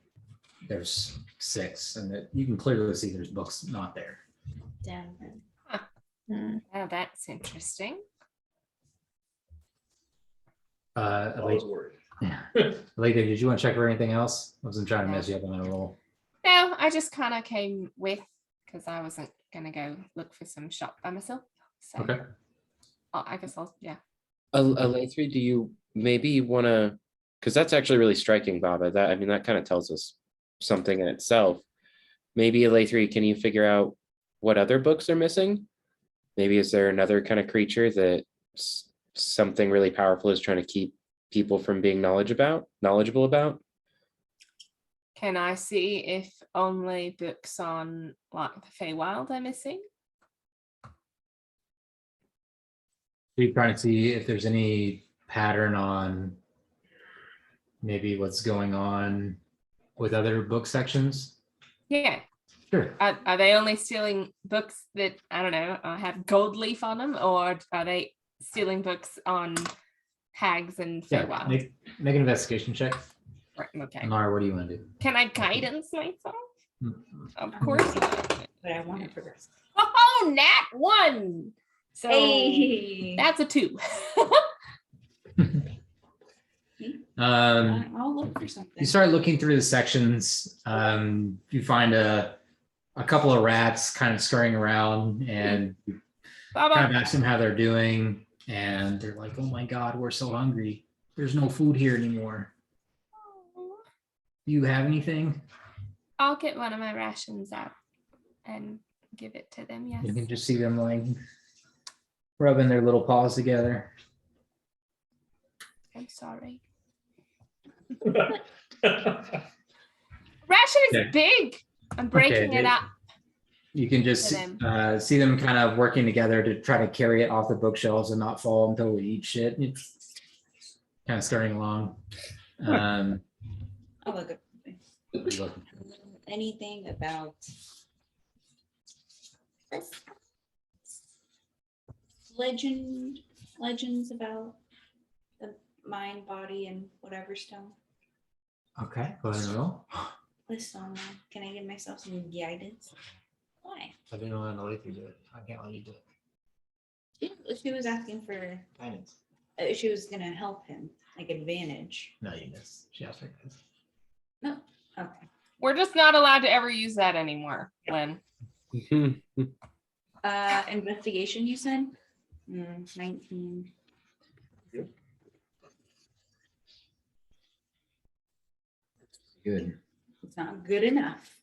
there's 6, and that you can clearly see there's books not there. Damn. Oh, that's interesting. I was worried. Lady, did you want to check for anything else? I wasn't trying to mess you up on that roll. No, I just kind of came with because I wasn't gonna go look for some shop by myself. So Okay. I guess I'll Lathrey, do you maybe want to, because that's actually really striking, Baba. That, I mean, that kind of tells us something in itself. Maybe Lathrey, can you figure out what other books are missing? Maybe is there another kind of creature that something really powerful is trying to keep people from being knowledgeable about? Can I see if only books on like the Feywild are missing? Are you trying to see if there's any pattern on maybe what's going on with other book sections? Yeah. Sure. Are they only stealing books that, I don't know, have gold leaf on them, or are they stealing books on hags and Yeah, Feywild? make an investigation check. Right, okay. Mara, what do you want to do? Can I guidance myself? Hmm. Of course not. But I want to progress. Oh, nat 1. So Hey. that's a 2. I'll look for something. You start looking through the sections. You find a couple of rats kind of scurrying around, and you kind Baba. of ask them how they're doing, and they're like, "Oh my God, we're so hungry. There's no food here anymore. Do you have anything?" I'll get one of my rations out and give it to them. Yes. You can just see them like rubbing their little paws together. I'm sorry. Okay. Ration is Okay. big. I'm breaking it they- up. You can just see them kind of working together to try to carry it off the bookshelves and not fall until we eat shit. It's kind of starting along. I'll look at Look, anything about legends about the mind, body, and whatever stone. okay, go ahead and roll. List on that. Can I give myself some guidance? Why? I didn't know how to let you do it. I can't let you do it. She was asking for. Guidance. She was gonna help him, like advantage. No, you missed. She asked for guidance. No. Okay. We're just not allowed to ever use that anymore, Lynn. Investigation. You said. 19. Good. It's not good enough.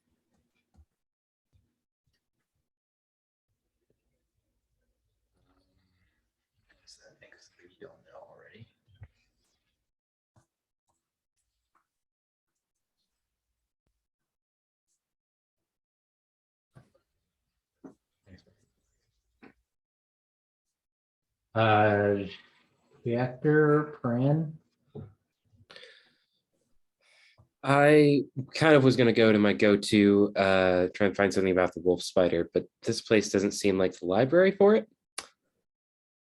You don't know already. Reactor Pran. I kind of was going to go to my go-to, try and find something about the wolf spider, but this place doesn't seem like the library for it.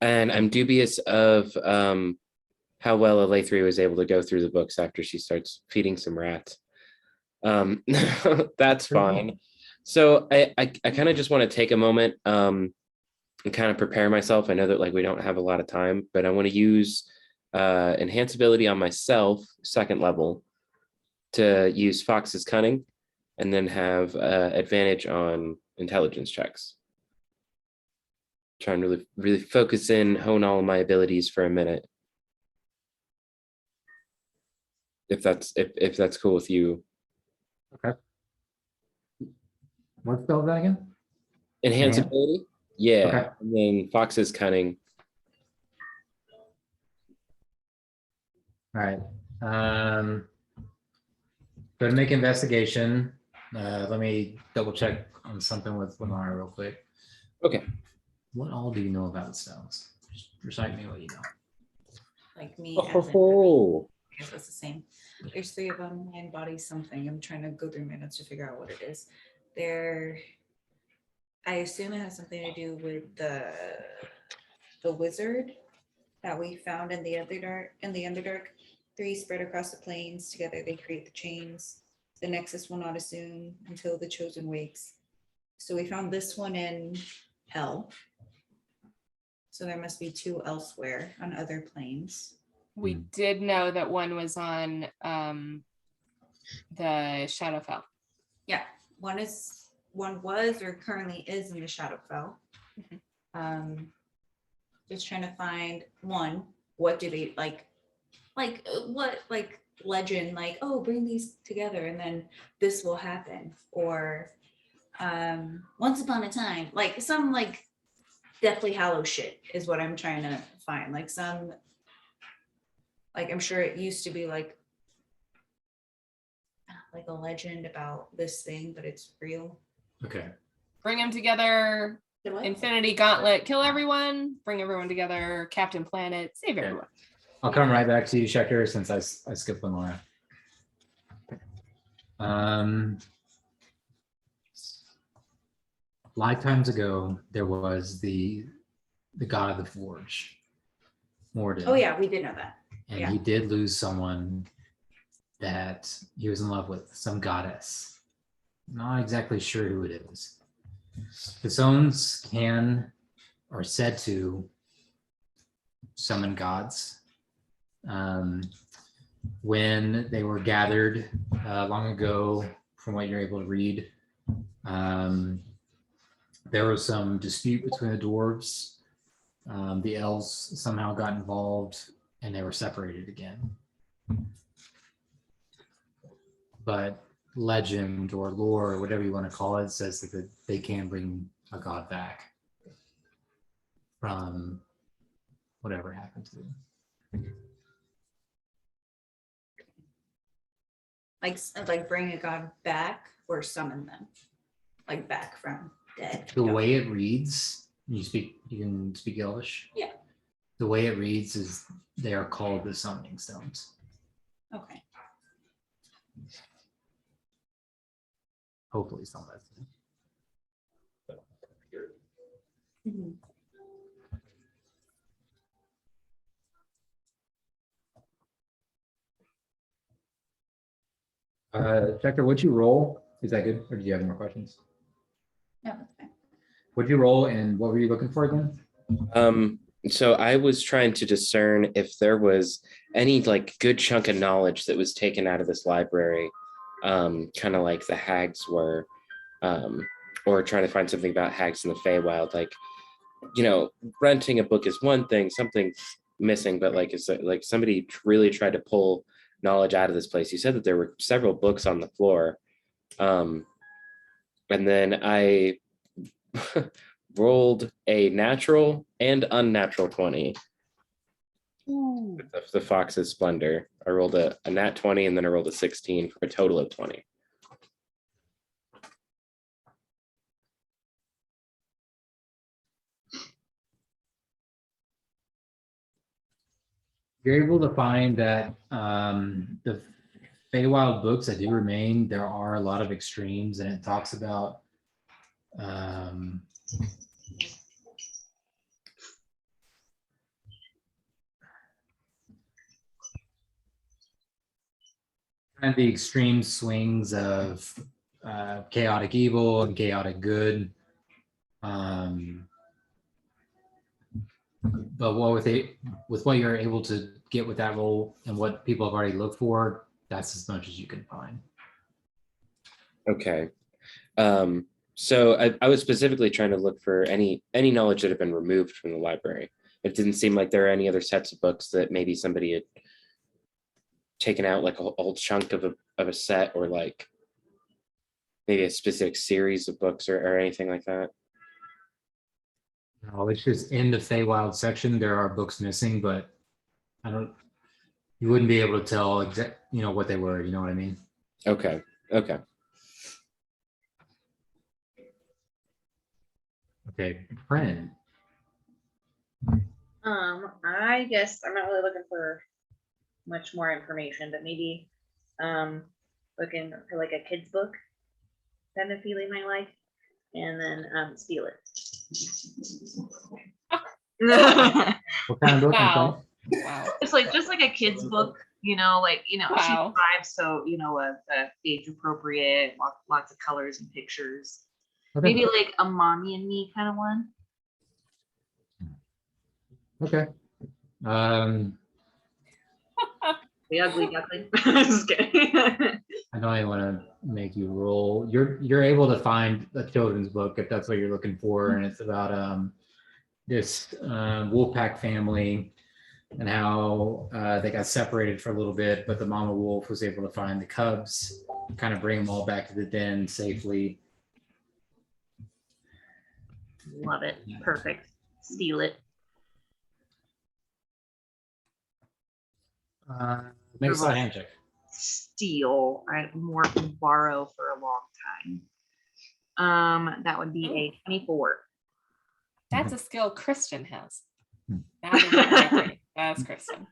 And I'm dubious of how well Alatri was able to go through the books after she starts feeding some rats. That's fine. So I kind of just want to take a moment and kind of prepare myself. I know that like we don't have a lot of time, but I want to use enhance ability on myself, second level, to use Fox's cunning, and then have advantage on intelligence checks. Trying to really focus in, hone all of my abilities for a minute. If that's cool with you. Okay. What spell is that again? Enhance Yeah. ability? Yeah. Okay. And then Fox's cunning. All right. Go to make investigation. Let me double check on something with Lenara real quick. Okay. What all do you know about the stones? Just recite me what you know. Like me. Oh, I guess that's the same. There's 3 of them, mind, body, something. I'm trying to go through my notes to figure out what it is. I assume it has something to do with the wizard that we found in the Underdark. 3 spread across the plains. Together they create the chains. The Nexus will not assume until the chosen wakes. So we found this one in Hell. So there must be 2 elsewhere on other planes. We did know that one was on the Shadowfell. Yeah, one was or currently is in the Shadowfell. Just trying to find one. What do they like what like legend? Like, oh, bring these together and then this will happen. Or once upon a time, like some like Deathly Hallows shit is what I'm trying to find. Like some. Like I'm sure it used to be like a legend about this thing, but it's real. Okay. Bring them together. Infinity Gauntlet. Kill everyone. Bring everyone together. Captain Planet. Save everyone. I'll come right back to you, Schechter, since I skipped Lenora. Lifetimes ago, there was the god of the forge, Morden. Oh yeah, we did know that. And yeah. he did lose someone that he was in love with, some goddess. Not exactly sure who it is. The stones are said to summon gods. when they were gathered long ago, from what you're able to read, there was some dispute between the dwarves. The elves somehow got involved and they were separated again. But legend or lore, or whatever you want to call it, says that they can bring a god back from whatever happened to them. Like bring a god back or summon them, like back from dead. The way it reads, you can speak Elvish. Yeah. The way it reads is they are called the summoning stones. Okay. Hopefully some of that. Mhm. Jector, what'd you roll? Is that good? Or do you have more questions? No, that's fine. What'd you roll and what were you looking for again? So I was trying to discern if there was any like good chunk of knowledge that was taken out of this library, kind of like the hags were, or trying to find something about hags in the Feywild. Like, you know, renting a book is one thing, something's missing, but like it's like somebody really tried to pull knowledge out of this place. You said that there were several books on the floor, and then I rolled a natural and unnatural 20 with the Fox's Splendor. I rolled a nat 20 and then I rolled a 16 for a total of 20. You're able to find that the Feywild books that do remain, there are a lot of extremes, and it talks about kind of the extreme swings of chaotic evil and chaotic good. But with what you're able to get with that role and what people have already looked for, that's as much as you can find. Okay. So I was specifically trying to look for any knowledge that had been removed from the library. It didn't seem like there are any other sets of books that maybe somebody had taken out, like a whole chunk of a set, or like maybe a specific series of books or anything like that. No, it's just in the Feywild section, there are books missing, but you wouldn't be able to tell what they were, you know what I mean? Okay. Okay, friend. I guess I'm not really looking for much more information, but maybe looking for like a kid's book kind of feeling my life, and then steal it. What kind of book? I'm Wow. sorry? Wow. It's like just like a kid's book, like she's Wow. 5, so a age appropriate, lots of colors and pictures. Okay. Maybe like a mommy and me kind of one. Okay. The ugly duckling. Just kidding. I don't even want to make you roll. You're able to find a children's book if that's what you're looking for, and it's about this wolfpack family and how they got separated for a little bit, but the mama wolf was able to find the cubs, kind of bring them all back to the den safely. Love it. Perfect. Steal it. Make a sleight hand check. Steal. I more borrow for a long time. That would be a 24. That's a skill Kristen has. Hmm. That is not great. That's Kristen.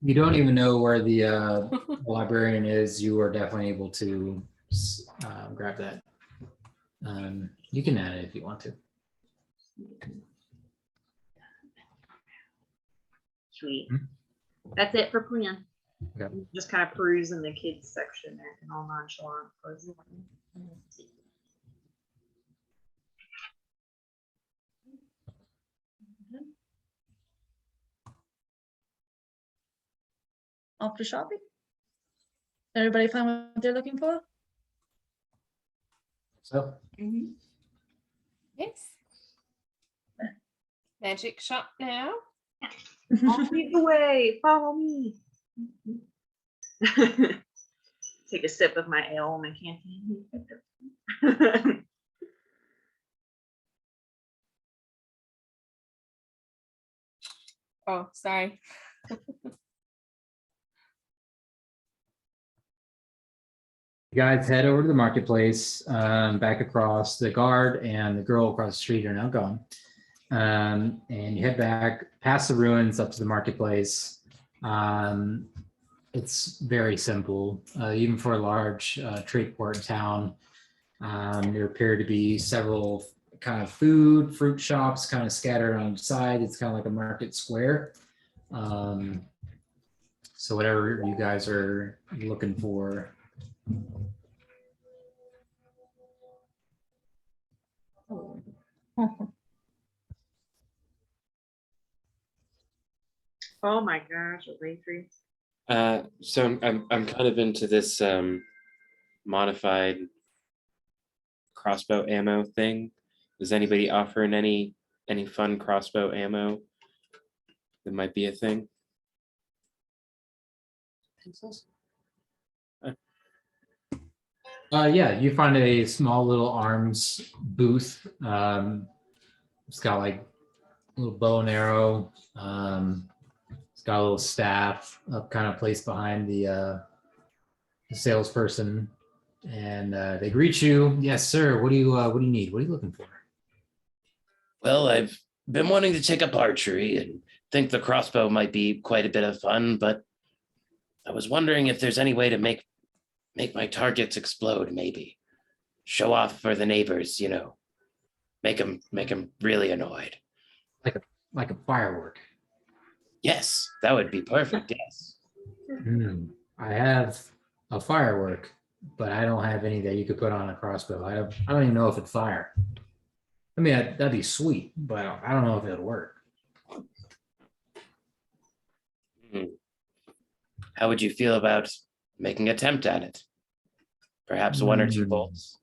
You don't even know where the librarian is. You are definitely able to grab that. You can add it if you want to. Sweet. Hmm. That's it for plan. Okay. Just kind of perusing the kids section there and all nonchalant. off to shopping. Everybody find what they're looking for? So Mhm. Yes. Magic shop now. I'll lead the way. Follow me. Take a sip of my ale in my canteen. Oh, sorry. you guys head over to the marketplace, back across. The guard and the girl across the street are now gone. And you head back past the ruins up to the marketplace. It's very simple, even for a large trade port town. There appear to be several kind of fruit shops kind of scattered on the side. It's kind of like a market square. So whatever you guys are looking for. Oh my gosh, a Ray-3. So I'm kind of into this modified crossbow ammo thing. Is anybody offering any fun crossbow ammo? That might be a thing. Yeah, you find a small little arms booth. It's got like a little bow and arrow. It's got a little staff up kind of placed behind the salesperson, and they greet you. Yes, sir. What do you need? What are you looking for? Well, I've been wanting to take up archery and think the crossbow might be quite a bit of fun, but I was wondering if there's any way to make my targets explode, maybe. Show off for the neighbors, you know. Make them really annoyed. Like a firework. Yes, that would be perfect, yes. I have a firework, but I don't have any that you could put on a crossbow. I don't even know if it'd fire. I mean, that'd be sweet, but I don't know if it'd work. How would you feel about making an attempt at it? Perhaps one or two bolts?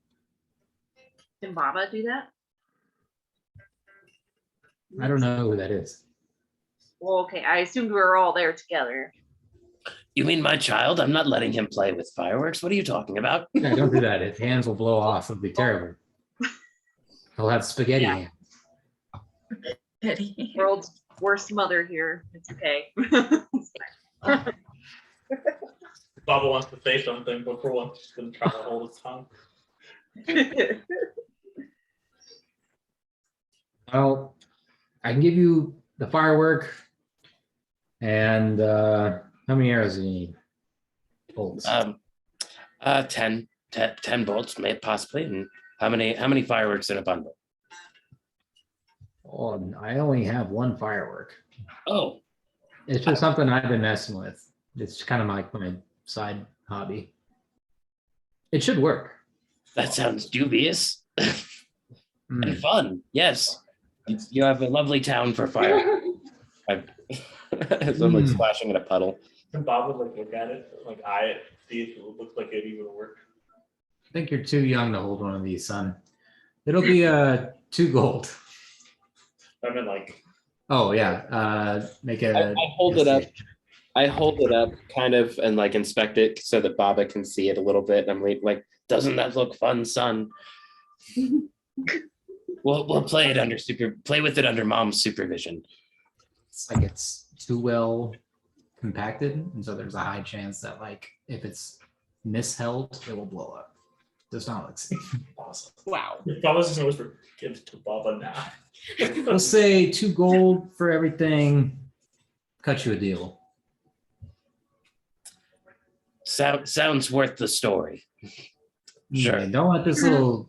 Can Baba do that? I don't know who that is. Well, okay, I assumed we were all there together. You mean my child? I'm not letting him play with fireworks. What are you talking about? Yeah, don't do that. His hands will blow off. It'll be terrible. He'll have spaghetti Yeah. hands. Eddie. World's worst mother here. It's okay. Baba wants to say something, but for once, he's gonna try to hold his tongue. Well, I can give you the firework. And how many arrows do you need? Bolts. 10 bolts, may possibly. And how many fireworks in a bundle? Oh, I only have one firework. Oh, It's just something I've been messing with. It's kind of like my side hobby. It should work. that sounds dubious Mm. and fun. Yes, you have a lovely town for fire. As I'm like splashing in a puddle. And Bob would like look at it, like eye it, see if it looks like it even work. I think you're too young to hold one of these, son. It'll be 2 gold. I mean, like, Oh yeah. Make a. I hold it up. I hold it up kind of and like inspect it so that Baba can see it a little bit. And I'm like, Doesn't that look fun, son? We'll play with it under mom's supervision. It's like it's too well compacted, and so there's a high chance that like if it's misheld, it will blow up. Does not look safe. awesome. Wow. If Baba's just gonna whisper, give it to Baba now. We'll say 2 gold for everything. Cut you a deal. Sounds worth the story. Sure. Yeah, don't let this little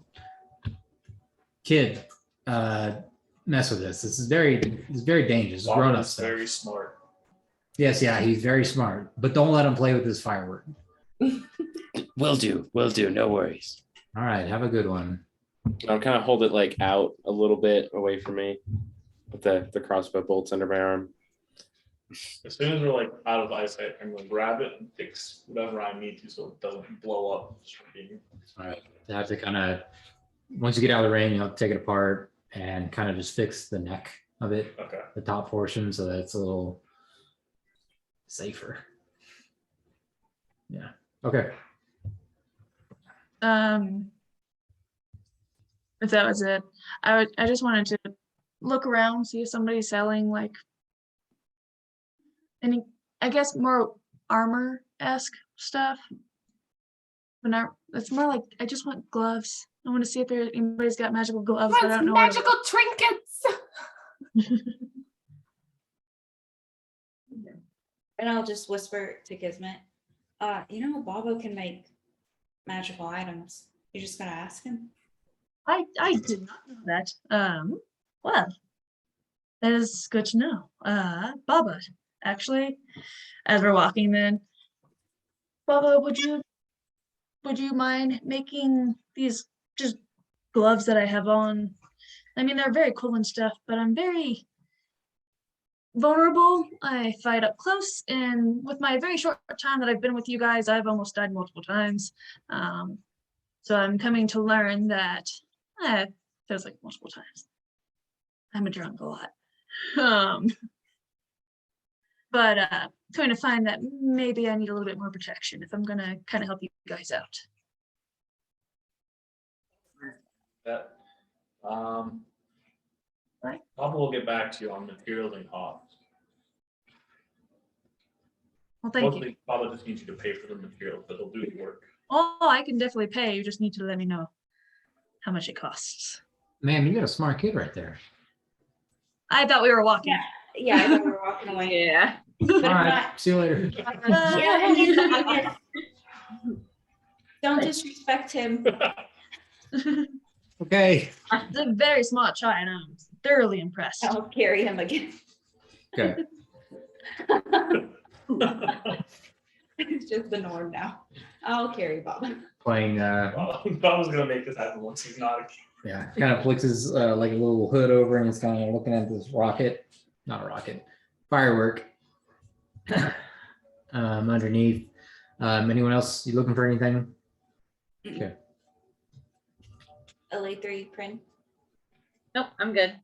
kid mess with this. It's very dangerous. It's grown up Baba's stuff. very smart. Yes, yeah, he's very smart, but don't let him play with his firework. Will do. No worries. All right, have a good one. I'll kind of hold it like out a little bit away from me with the crossbow bolts under my arm. As soon as we're like out of eyesight, I'm gonna grab it and fix whatever I need to so it doesn't blow up. Just from being- All right. You have to kind of, once you get out of the rain, you'll take it apart and kind of just fix the neck of it, Okay. the top portion, so that it's a little safer. Yeah. Okay. If that was it, I just wanted to look around, see if somebody's selling like any, I guess more armor-esque stuff. But not, it's more like I just want gloves. I want to see if anybody's got magical gloves. But I don't know where to Magical trinkets. And I'll just whisper to Gizmet, you know, Bobo can make magical items. You just gotta ask him. I did not know that. Well, that is good to know. Baba, actually, as we're walking then, Baba, would you mind making these just gloves that I have on? I mean, they're very cool and stuff, but I'm very vulnerable. I fight up close, and with my very short time that I've been with you guys, I've almost died multiple times. So I'm coming to learn that feels like multiple times. I'm a drunk a lot. But going to find that maybe I need a little bit more protection if I'm gonna kind of help you guys out. That. Right. Bob will get back to you on materials and costs. Well, thank you. Mostly, Bob just needs you to pay for the materials, but he'll do the work. Oh, I can definitely pay. You just need to let me know how much it costs. Man, you got a smart kid right there. I thought we were walking. Yeah, I thought we were walking away. Yeah. All But I'm right. See you later. not. Don't disrespect him. Okay. He's a very smart child, and I'm thoroughly impressed. I'll carry him again. Okay. It's just the norm now. I'll carry Bob. Playing. Bob was gonna make this happen once he's not. Yeah. Kind of flicks his like a little hood over, and he's kind of looking at this rocket, not a rocket, firework. Underneath. Anyone else? You looking for anything? Okay. LA3 print. Nope, I'm good.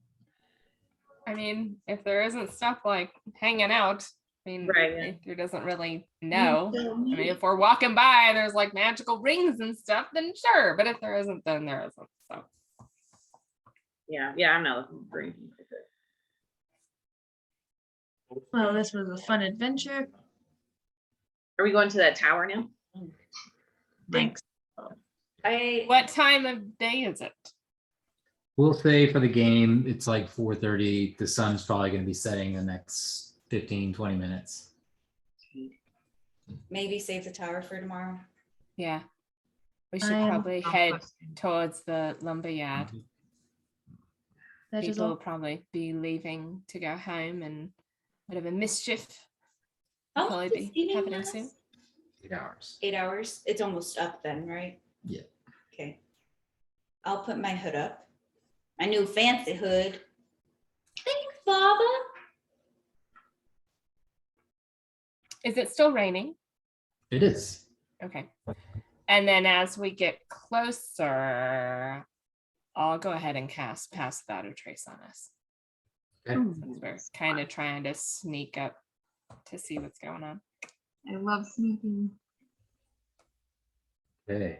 I mean, if there isn't stuff like hanging out, I mean, Right, yeah. Andrew doesn't really know. I mean, if we're walking by, there's like magical rings and stuff, then sure. But if there isn't, then there isn't. So Yeah, I'm not looking for anything. Well, this was a fun adventure. Are we going to that tower now? Thanks. what time of day is it? We'll say for the game, it's like 4:30. The sun's probably going to be setting the next 15, 20 minutes. Maybe save the tower for tomorrow. Yeah. We should I am probably head towards the lumberyard. That is People will all. probably be leaving to go home, and whatever mischief How will long probably does be evening happening last? soon. 8 hours. 8 hours. It's almost up then, right? Yeah. Okay. I'll put my hood up. My new fancy hood. Thanks, Baba. Is it still raining? It is. Okay. And then as we get closer, I'll go ahead and cast Pass Without a Trace on us. Okay. Since we're kind of trying to sneak up to see what's going on. I love sneaking. Okay.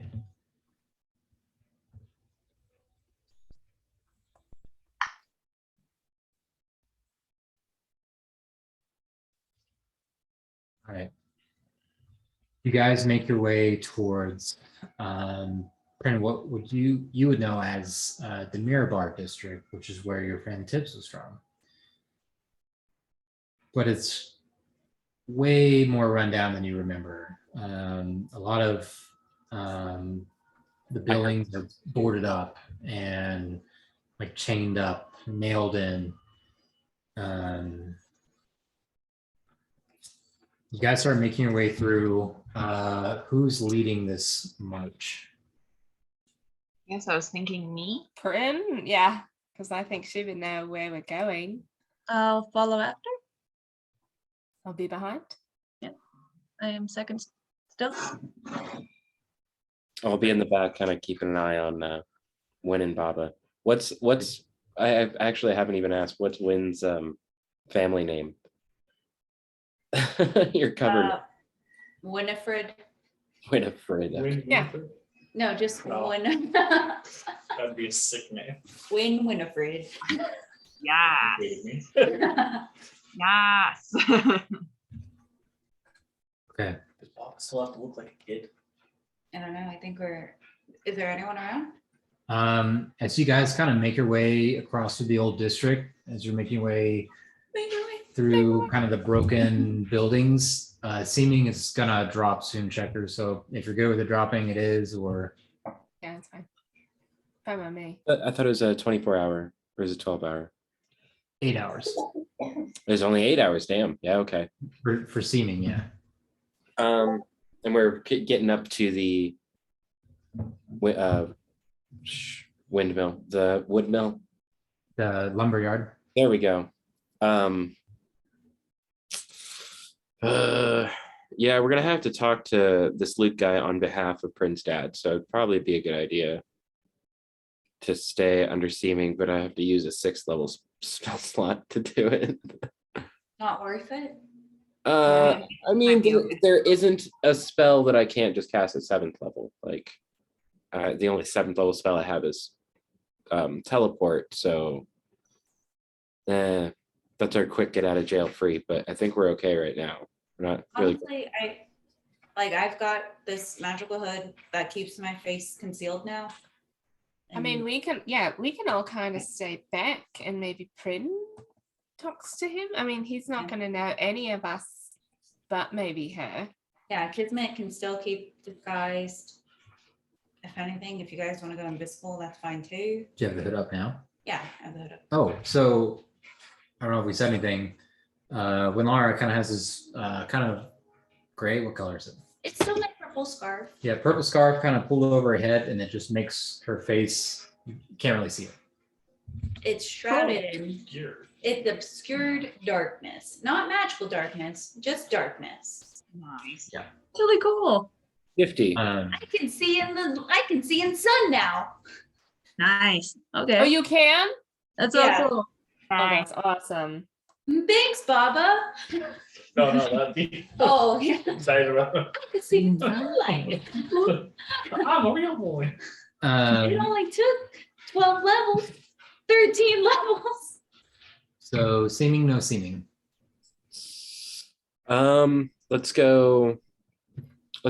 All right. You guys make your way towards Brandon, what would you would know as the Mirabar district, which is where your friend Tibbs was from. But it's way more rundown than you remember. A lot of the buildings are boarded up and like chained up, nailed in. You guys start making your way through. Who's leading this march? I guess I was thinking me. Corinne? Yeah, because I think she would know where we're going. I'll follow after. I'll be behind. I am second still. I'll be in the back, kind of keeping an eye on Win and Baba. What's actually haven't even asked. What's Win's family name? You're covered. Winifred. Winifred. Win, Yeah. Winifred? No, just Oh. Win. That'd be a sick name. Win Winifred. Yes. Me. Yes. Okay. Does Bob still have to look like a kid? I don't know. I think is there anyone around? As you guys kind of make your way across to the old district, as you're making your way through kind of the broken buildings, seeming it's gonna drop soon, Checker. So if you're good with it dropping, it is, or Yeah, it's fine. Fine by me. I thought it was a 24-hour, or is it 12-hour? 8 hours There's only 8 hours. Damn. Yeah. Okay. for seeming. Yeah. And we're getting up to the windmill, the wood mill. The lumberyard. There we go. Yeah, we're gonna have to talk to this Luke guy on behalf of Prince Dad, so it'd probably be a good idea to stay under seeming, but I have to use a 6th level spell slot to do it. Not worth it. I mean, Might be okay. there isn't a spell that I can't just cast at 7th level. Like, the only 7th level spell I have is teleport. So, that's our quick get out of jail free. But I think we're okay right now. We're not really. Honestly, I've got this magical hood that keeps my face concealed now. I mean, And we can all kind of stay back and maybe Prin talks to him. I mean, he's not Yeah. going to know any of us, but maybe her. yeah, Kismet can still keep disguised. If anything, if you guys want to go invisible, that's fine too. Do you have the hood up now? Yeah, I have the hood up. Oh, so I don't know if we said anything. When Lara kind of has this kind of gray, what color is it? It's still my purple scarf. Yeah, purple scarf kind of pulled over her head, and it just makes her face. You can't really see it. It's shrouded in Gear. it's obscured darkness, not magical darkness, just darkness. Nice. Really cool. 50. Um, I can see in sun now. Nice. Okay. Oh, you can? That's Yeah. all cool. Oh, that's awesome. Thanks, Baba. No, that'd be Oh, yeah. excited about. I can see in sunlight. I'm a real boy. It only took 12 levels, 13 levels. so seeming, no seeming. Let's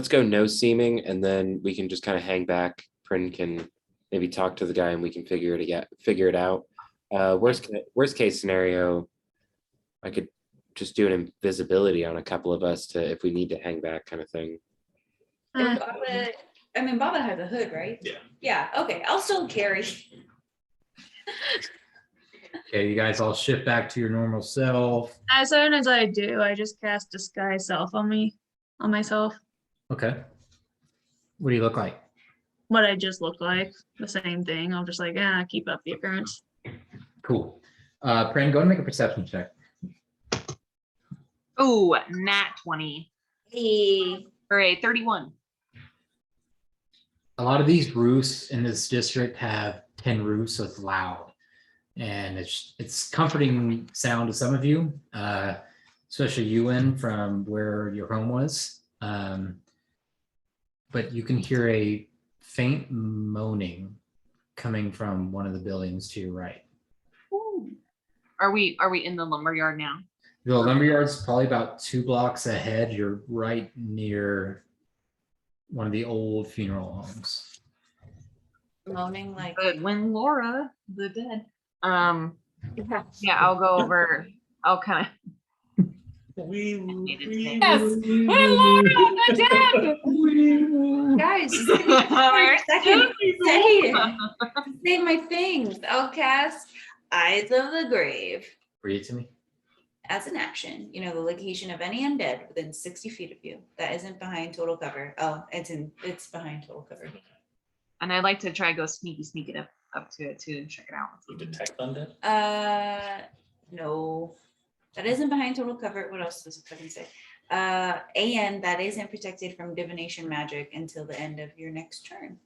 go no seeming, and then we can just kind of hang back. Prin can maybe talk to the guy and we can figure it out. Worst case scenario, I could just do an invisibility on a couple of us to if we need to hang back kind of thing. And Uh, Baba has a hood, right? Yeah. Yeah, okay, I'll still carry. Okay, you guys all shift back to your normal self. as soon as I do, I just cast disguise self on myself. Okay. What do you look like? What I just look like, the same thing. I'll just like, keep up the appearance. Cool. Pran, go and make a perception check. Oh, nat 20 Hey, or a 31. A lot of these roofs in this district have tin roofs, so it's loud, and it's comforting sound to some of you, especially you in from where your home was. But you can hear a faint moaning coming from one of the buildings to your right. Are we in the lumberyard now? The lumberyard's probably about 2 blocks ahead. You're right near one of the old funeral homes. moaning like. But when Laura, the dead. Yeah, I'll go over. I'll kind of. Yes. When Laura the dead. Guys, just give me a second to say it. To say my things. I'll cast Eyes of the Grave Read it to me. as an action. You know, the location of any undead within 60 feet of you. That isn't behind total cover. Oh, it's behind total cover. And I'd like to try to go sneak it up to it too and check it out. You detect undead? No. That isn't behind total cover. What else does it fucking say? And that isn't protected from divination magic until the end of your next turn.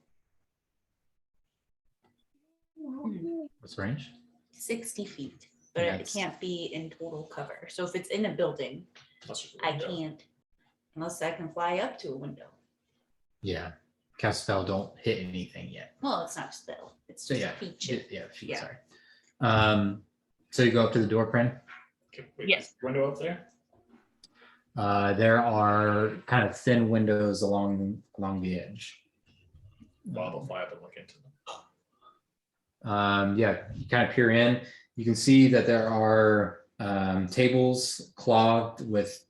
What's the range? 60 feet, but it That's- can't be in total cover. So if it's in a building, Plus your I window. can't, unless I can fly up to a window. Yeah. Cast spell don't hit anything yet. Well, it's not a spell. It's So just yeah, a feature. feet, Yeah. sorry. So you go up to the door, Prin. Okay, wait, Yes. is the window up there? There are kind of thin windows along the edge. Well, I'll fly up and look into them. Yeah, you kind of peer in. You can see that there are tables clogged with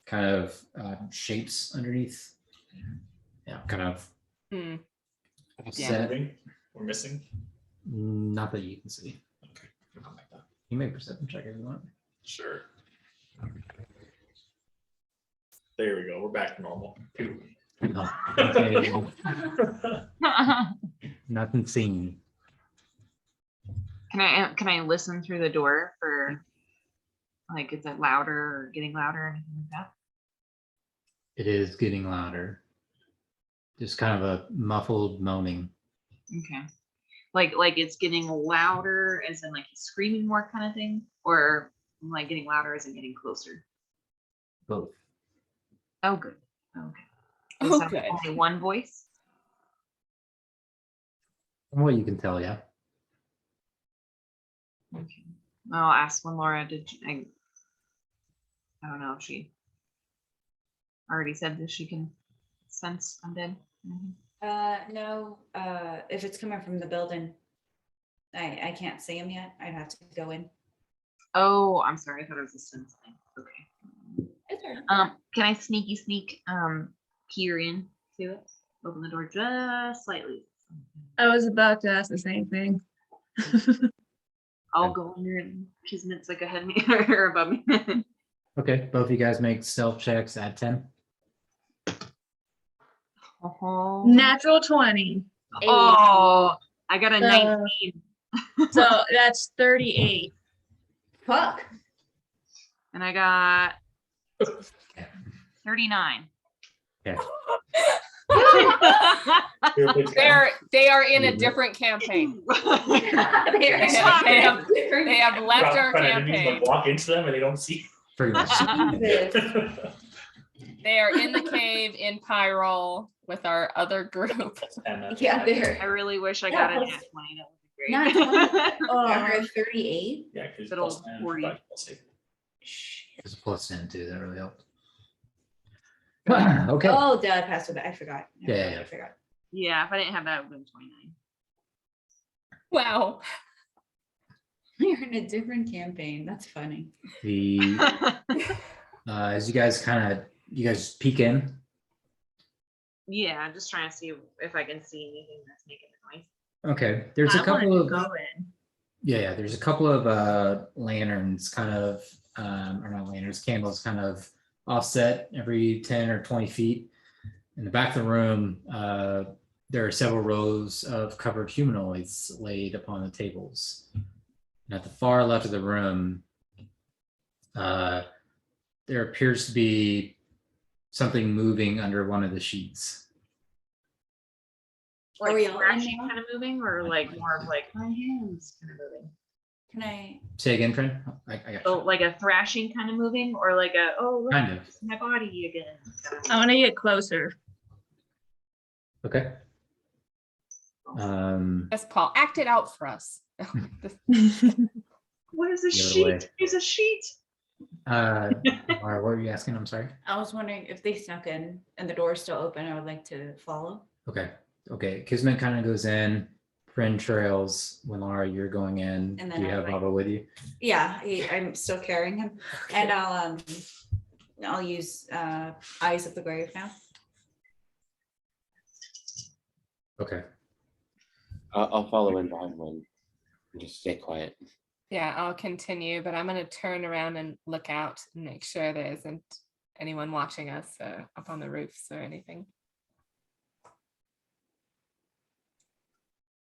kind of shapes underneath. Yeah, kind of Hmm. Yeah. set. Moving or missing? Not that you can see. Okay, we'll come back down. You make a perception check if you want. Sure. There we go. We're back to normal. Two. No, okay, nothing seen. Can I listen through the door for like is it louder or getting louder or anything like that? It is getting louder. Just kind of a muffled moaning. Okay. Like it's getting louder as in like he's screaming more kind of thing, or like getting louder as in getting closer. Both. Oh good. Okay. Oh, Is that good. only one voice? From what you can tell, yeah. Okay. I'll ask when Laura did I don't know if she already said that she can sense undead. Mhm. No, if it's coming from the building, I can't see him yet. I'd have to go in. Oh, I'm sorry. I thought it was a sense thing. Okay. It's all right. Can I sneak peer in to it? Open the door just slightly. I was about to ask the same thing. I'll go in there and Kismet's like ahead of me or above me. Okay, both of you guys make stealth checks at 10. Oh, Natural 20. oh, I got a Uh, 19 So that's 38. Fuck. and I got 39. Okay. They are in a different campaign. They have left our campaign. Walk into them and they don't see. Pretty much. They are in the cave in Pyrol with our other group. And Yeah, I there. really wish I Yeah, got a plus- nat 20. That would be Not great. 20. Or 38. yeah, because Good old 40. It's a plus 10 too. That really helped. Okay. Oh, duh, passed with it. I forgot. Yeah. I forgot. Yeah, if I didn't have that, it would have been 29. Wow. You're in a different campaign. That's funny. The as you guys peek in. Yeah, I'm just trying to see if I can see anything that's making a noise. Okay. There's a I wanted couple to of go in. yeah, there's a couple of lanterns kind of or not lanterns, candles kind of offset every 10 or 20 feet. In the back of the room, there are several rows of covered humanoids laid upon the tables. And at the far left of the room, there appears to be something moving under one of the sheets. Are Like we all in thrashing now? kind of moving, or like more of like my hands kind of moving? Can I? Say again, friend. I got So you. like a thrashing kind of moving, or like a oh look, Kind of. it's my body again. I want to get closer. Okay. Yes, Paul, act it out for us. What is a Give it away. sheet? There's a sheet. Laura, what were you asking? I'm sorry. I was wondering if they snuck in and the door's still open. I would like to follow. Okay. Kismet kind of goes in. Prin trails. When Laura, you're going in. And Do then you I have like- Baba with you? Yeah, I'm still carrying him, and I'll use Eyes of the Grave now. Okay. I'll follow in behind one. And just stay quiet. Yeah, I'll continue, but I'm going to turn around and look out and make sure there isn't anyone watching us up on the roofs or anything.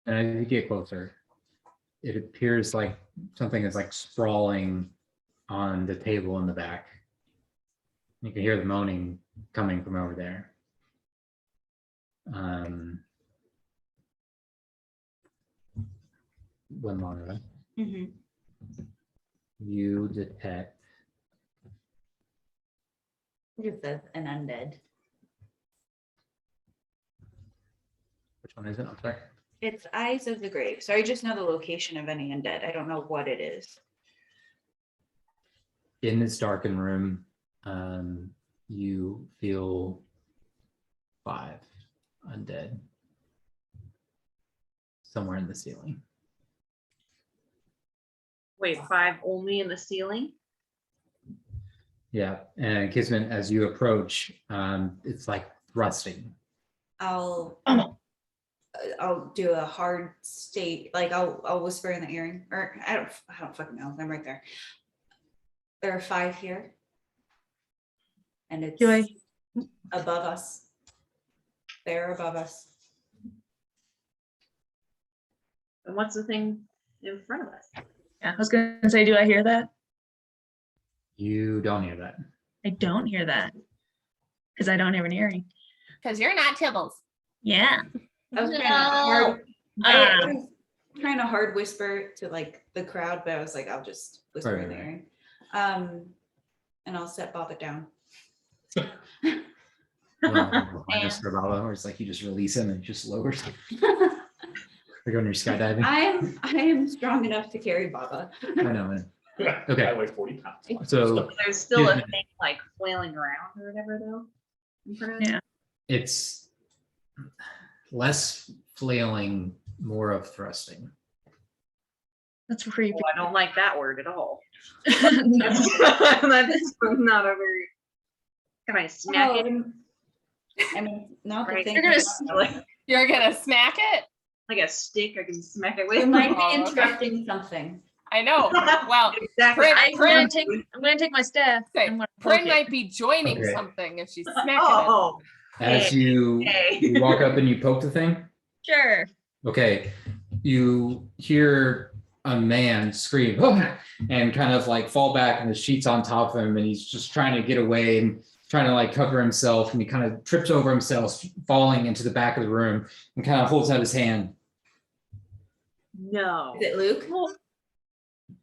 And as you get closer, it appears like something is like sprawling on the table in the back. You can hear the moaning coming from over there. One more. Mhm. You detect It says an undead. which one is it? I'm sorry. It's Eyes of the Grave. So I just know the location of any undead. I don't know what it is. In this darkened room, you feel 5 undead somewhere in the ceiling. Wait, 5 only in the ceiling? Yeah, and Kismet, as you approach, it's like thrusting. I'll Oh. I'll do a hard state, like I'll whisper in the earring, or I don't fucking know. I'm right there. There are 5 here, and it's Do I? above us. They're above us. And what's the thing in front of us? Yeah, I was gonna say, do I hear that? You don't hear that. I don't hear that because I don't have an earring. Because you're not Tibbles. Yeah. I was trying to hard whisper to like the crowd, but I was like, I'll just whisper in the Right. earring. And I'll set Bob it down. Minus Bravado, or it's like you just release him and just lowers. We're going to skydiving. I am strong enough to carry Baba. I know, man. Okay. I weigh 40 pounds. So There's still a Yeah. thing like flailing around or whatever though. In front of us? Yeah. it's less flailing, more of thrusting. That's creepy. Oh, I don't like that word at all. No. That's not a very. Can I smack it? I mean, not the Right. thing. You're gonna Like, You're gonna smack it? like a stick, I can smack it with. You might Oh, be okay. interrupting something. I know. Well, Exactly. Prin- I'm gonna take my staff. okay, I'm gonna Prin poke it. might be joining Okay. something if she's smacking it. Oh, As you okay. walk up and you poke the thing, Sure. okay, you hear a man scream, "Oh," and kind of like fall back, and the sheet's on top of him, and he's just trying to get away and trying to like cover himself, and he kind of trips over himself, falling into the back of the room, and kind of holds out his hand. No. Is it Luke?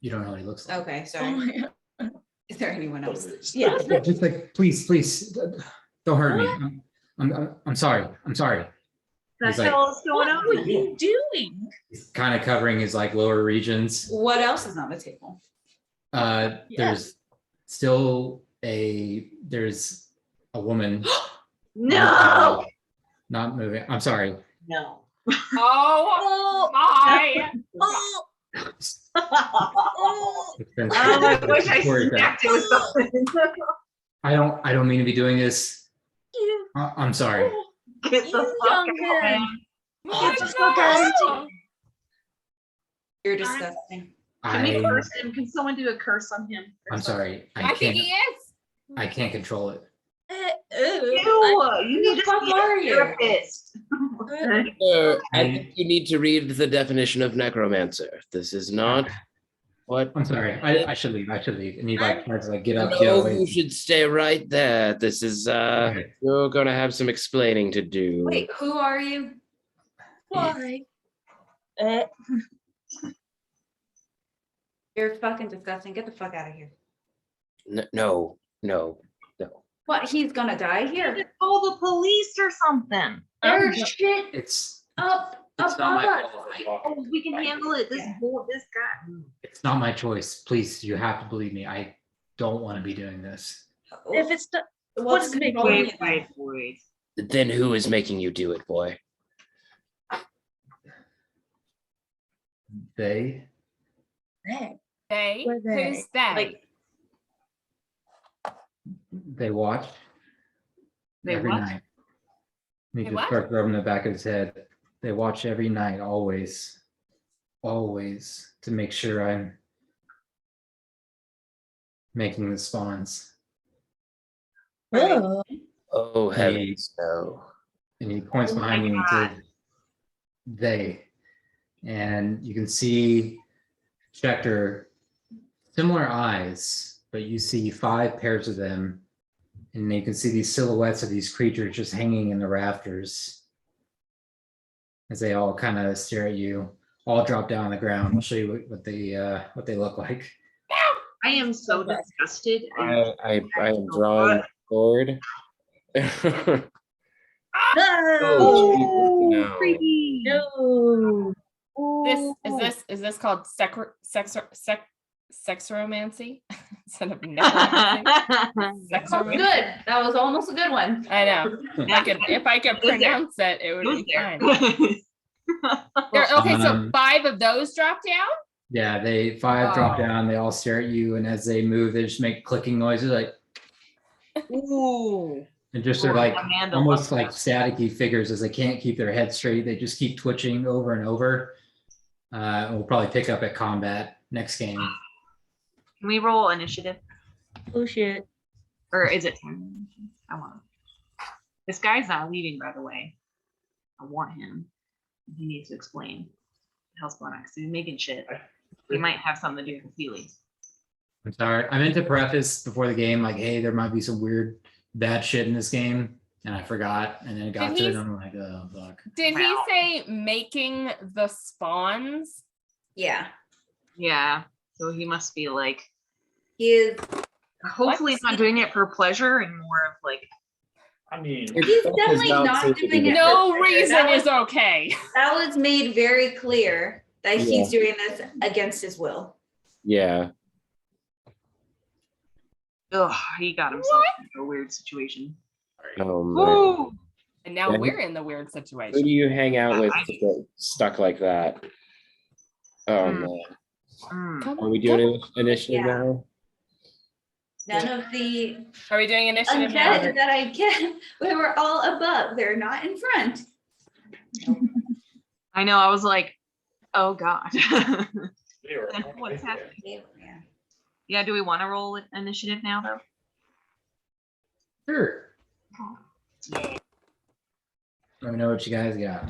You don't know what he looks like. Okay, Oh sorry. my God. Is there anyone else? Yeah, just like, please, don't hurt me. I'm sorry. The He's like- hell is going What were on? you doing? He's kind of covering his like lower regions. What else is on the table? There's still there's a woman No. not moving. I'm sorry. No. Oh my! Oh, It's been- I wish I Sorry, Dad. smacked it with something. I don't mean to be doing this. you, I'm sorry. Get the you fuck young out, man. man. What just the look at hell? You're disgusting. Can we I curse him? Can someone do a curse on him? I'm sorry. I think he is. I can't control it. You need to fuck see are a you? therapist. Sir, I I- think you need to read the definition of necromancer. This is not what. I'm sorry. I should leave. And he like tries to like get up. get No, away. you should stay right there. This is Okay. you're gonna have some explaining to do. Wait, who are you? Why? You're fucking disgusting. Get the fuck out of here. No. What? He's gonna die here. Call the police or something. There's shit It's up it's not my above us. fault. Oh, we can handle it. This guy. It's not my choice. Please, you have to believe me. I don't want to be doing this. If it's the, What's what's making controlling Wait, you? wait. Then who is making you do it, boy? They They? Were they? Who's they? they watch They every what? night. He They just what? starts rubbing the back of his head. They watch every night, always, to make sure I'm making the spawns. Oh, Oh heavens, no. And he points Oh behind my me God. to they. And you can see Schecter, similar eyes, but you see 5 pairs of them, and you can see these silhouettes of these creatures just hanging in the rafters as they all kind of stare at you. All drop down on the ground. I'll show you what they look like. I am so disgusted. I am drawing the sword. Oh, no. Creepy. No. Is this called sexromancy instead of necromancy? Sexromancy? Good. That was almost a good one. I know. If I could pronounce it, it would be fine. Okay, so 5 of those drop down. Yeah, they 5 drop Oh. down. They all stare at you, and as they move, they just make clicking noises, like, Ooh. and just they're like Amanda almost loves like that. staticky figures as they can't keep their head straight. They just keep twitching over and over. We'll probably pick up at combat next game. Can we roll initiative? Oh shit. Or is it? I want him. This guy's not leaving, by the way. I want him. He needs to explain the hell's going on because he's making shit. He might have something to do with feelings. I'm sorry. I meant to preface before the game, like, hey, there might be some weird bad shit in this game, and I forgot, and then it got Did to it, he- and I'm like, oh fuck. Did he Wow. say making the spawns? Yeah, Yeah. So he must be like, he is. hopefully he's not doing it for pleasure and more of like, I mean, He's definitely not doing it. No for pleasure. reason That is was- okay. That was made very clear that he's Yeah. doing this against his will. Yeah. ugh, he got himself into a weird situation. Oh man. Woo! And now Yeah. we're in the weird Who do situation. you hang out with I to get stuck like that? Oh Hmm. man. Mm. Are we doing initiative Yeah. now? None of the Are we doing initiative now? undead that I get, we were all above. They're not in front. I know. I was like, oh god. they were all What's right there. happening? Yeah. Yeah. Do we want to roll initiative now though? Sure. Let me know what you guys got.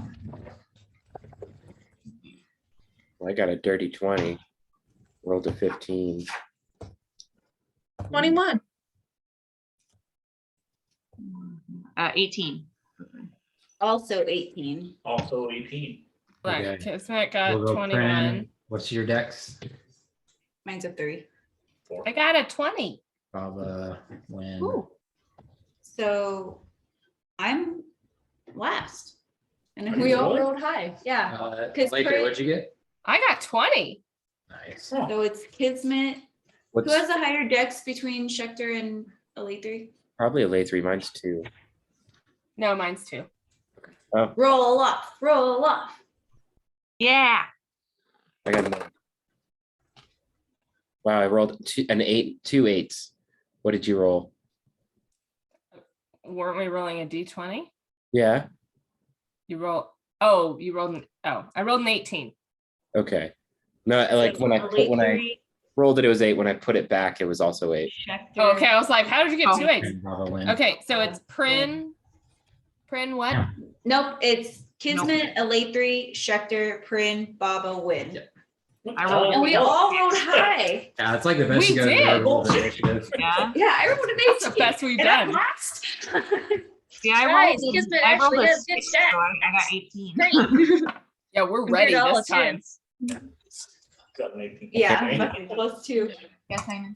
Well, I got a dirty 20. Rolled a 15. 21. 18. Also 18. Also 18. Look, Okay. Kismet got We'll go 21. Pran. What's your dex? Mine's a 3. I got a 20. Baba, when Ooh. So I'm last. And We all Really? rolled high. Yeah. 'Cause Laker, Pran- what'd you get? I got 20. Nice. So it's Kismet. What's Who has a higher dex between Schecter and Elite 3? probably a lay 3, mine's 2. No, mine's 2. Roll off. Roll off. Yeah. I got another. Wow, I rolled 2 8s. What did you roll? Weren't we rolling a d20? Yeah. You roll. Oh, you rolled an. Oh, I rolled an 18. Okay. No, like when I rolled it, it was 8. When I put it back, it was also 8. Oh, okay, I was like, how did you get Oh. 2 8s? And Baba win. Okay, so it's Prin. Prin what? Yeah. Nope. It's Kismet, Elite 3, Schecter, Prin, Baba, Win. I rolled And we all rolled high. Yeah, it's like the best We you guys did. ever rolled in initiative. Yeah. Yeah, I rolled an 18. That's the best we've and I'm done. last. See, I Guys, rolled, Kismet I rolled actually a has good 6, so I got 18. Yeah, we're Compared ready to all this of time. his. Got an 18. Yeah, Okay. fucking +2. Yes, I know.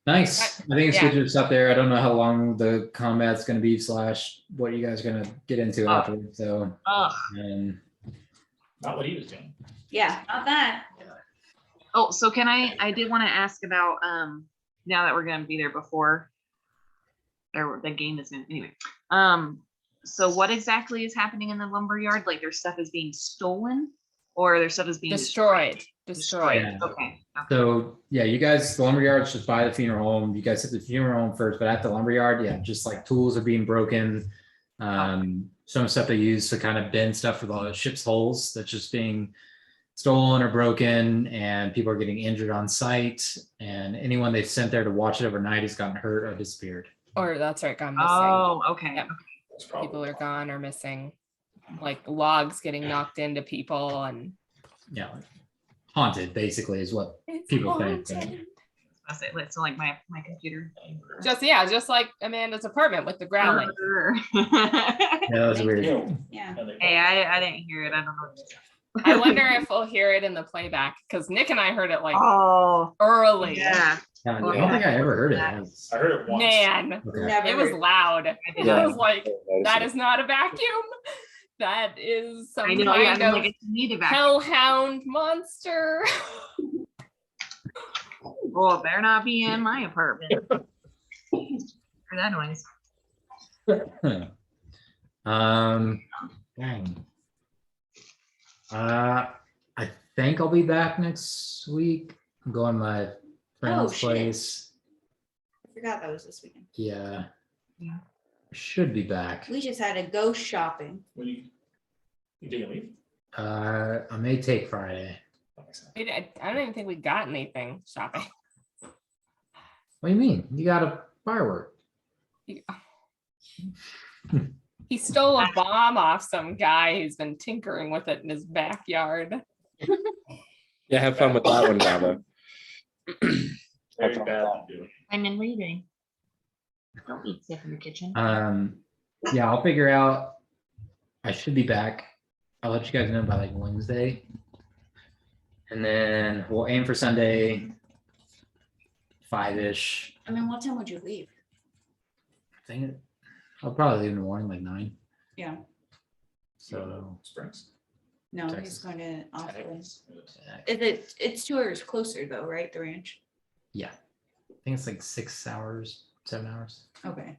Nice. I think it's good to just up there. I don't know how long the combat's going to be / what you guys are going to get into Oh. afterwards. So, Ugh. Not what he was doing. Yeah, not that. Oh, so can I did want to ask about, now that we're gonna be there before, or the game is in, anyway. So what exactly is happening in the lumber yard? Like their stuff is being stolen or their stuff is being Destroyed. Destroyed. Yeah. Okay. so yeah, you guys, the lumberyard's just by the funeral home. You guys hit the funeral home first, but at the lumberyard, yeah, just like tools are being broken. Some stuff they use to kind of bend stuff for the ship's holes that's just being stolen or broken, and people are getting injured on site. And anyone they've sent there to watch it overnight has gotten hurt or disappeared. Or that's right, gone missing. Oh, okay. Yep. That's probably People are gone or missing. Like logs getting knocked into people and Yeah, haunted basically is what it's people think. haunted. That's it. So like my computer. Just like Amanda's apartment with the growling. Yeah, that was weird. Yeah. Hey, I didn't hear it. I don't know. I wonder if we'll hear it in the playback because Nick and I heard it like Oh, early. yeah. I don't think I ever heard it. I heard it once. Man, Okay. Never it was heard. loud. Yeah. I was like, that Noticed is not a vacuum. That is some I know. Yeah, kind I'm of like, it's needed back. hellhound monster. Oh, it better not be in my apartment. For that noise. Dang. I think I'll be back next week. I'm going to my friend's shit. place. I forgot that was this weekend. Yeah. Yeah. Should be back. We just had to go shopping. When you take a leave? I may take Friday. That makes sense. I don't even think we got anything shopping. What do you mean? You got a firework. He stole a bomb off some guy who's been tinkering with it in his backyard. Yeah, have fun with that one, Gaba. Very bad. Dude. I'm in leaving. Don't eat stuff in the kitchen. Yeah, I'll figure out. I should be back. I'll let you guys know by like Wednesday. And then we'll aim for Sunday, 5-ish. I mean, what time would you leave? I think I'll probably leave in the morning, like 9. Yeah. So Springs. No, he's Texas. going to Austin. yeah, It's 2 hours closer though, right? The ranch. yeah. I think it's like 6 hours, 7 hours, Okay.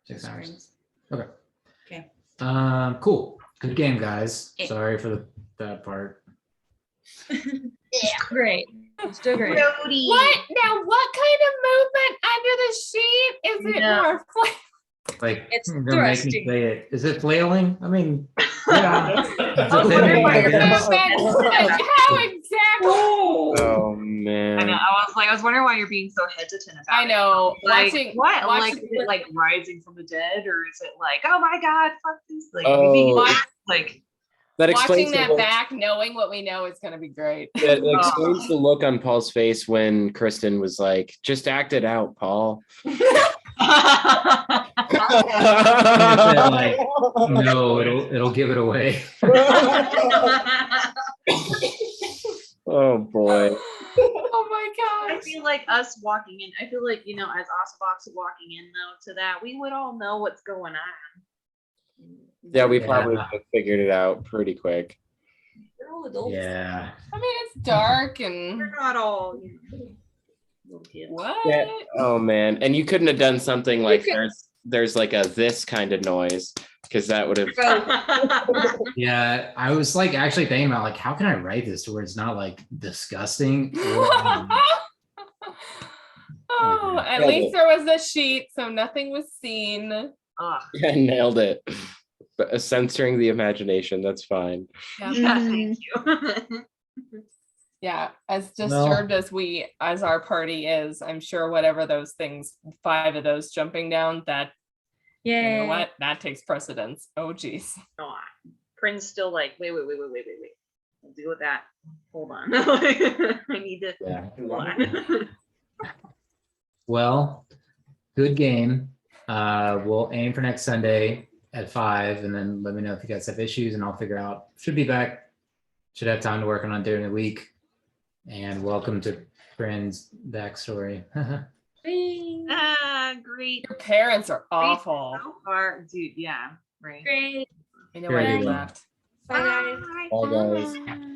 6 hours. Springs. Okay. Okay. Cool. Good game, guys. Yeah. Sorry for that part. Great. Still great. Brody. What now? What kind of movement under the sheet is it Yeah. more? Like, It's you're gonna make me thrusting. say it. Is it flailing? I mean, yeah. It's a Oh, thing, what I is guess. movement? How exactly? Oh I man. know. I was wondering why you're being so hesitant about I it. know. Like Watching what? Like watching- is it like rising from the dead, or is it like, oh my god, fuck this? Like Oh. maybe Watch- like That watching explains the that look, back, knowing what we know is gonna be great. that explains the look on Paul's face when Kristen was like, "Just act it out, Paul." Like, no, it'll give it away. Oh boy. Oh my I gosh. feel like us walking in, I feel like, you know, as Osuvox walking in though to that, we would all know what's going on. Yeah, we Yeah. probably would've figured it out pretty quick. They're all adults. Yeah. I mean, it's dark and We're not all, you know, little kids. what? Yeah. Oh man. And you couldn't have done something like could- there's like a this kind of noise, because that would have Yeah. I was like actually thinking about like, how can I write this to where it's not like disgusting? Or, Oh, at Yeah. least there was a sheet, so nothing was seen. Ugh. yeah, nailed it. But censoring the imagination, that's fine. Yep. Yeah, thank you. Yeah, as Well- disturbed as our party is, I'm sure whatever those things, 5 of those jumping down, that you know Yeah. what, that takes precedence. Oh geez. Oh, Prin's still like, wait. I'll deal with that. Hold on. I need to Yeah. hold on. Well, good game. We'll aim for next Sunday at 5, and then let me know if you guys have issues, and I'll figure out. Should be back. Should have time to work on it during the week. And welcome to Friend's backstory. Great. Your parents are awful. So far, dude, yeah, right. Great. I know why you Very well. left. Bye, guys. Bye. Bye, guys. Bye.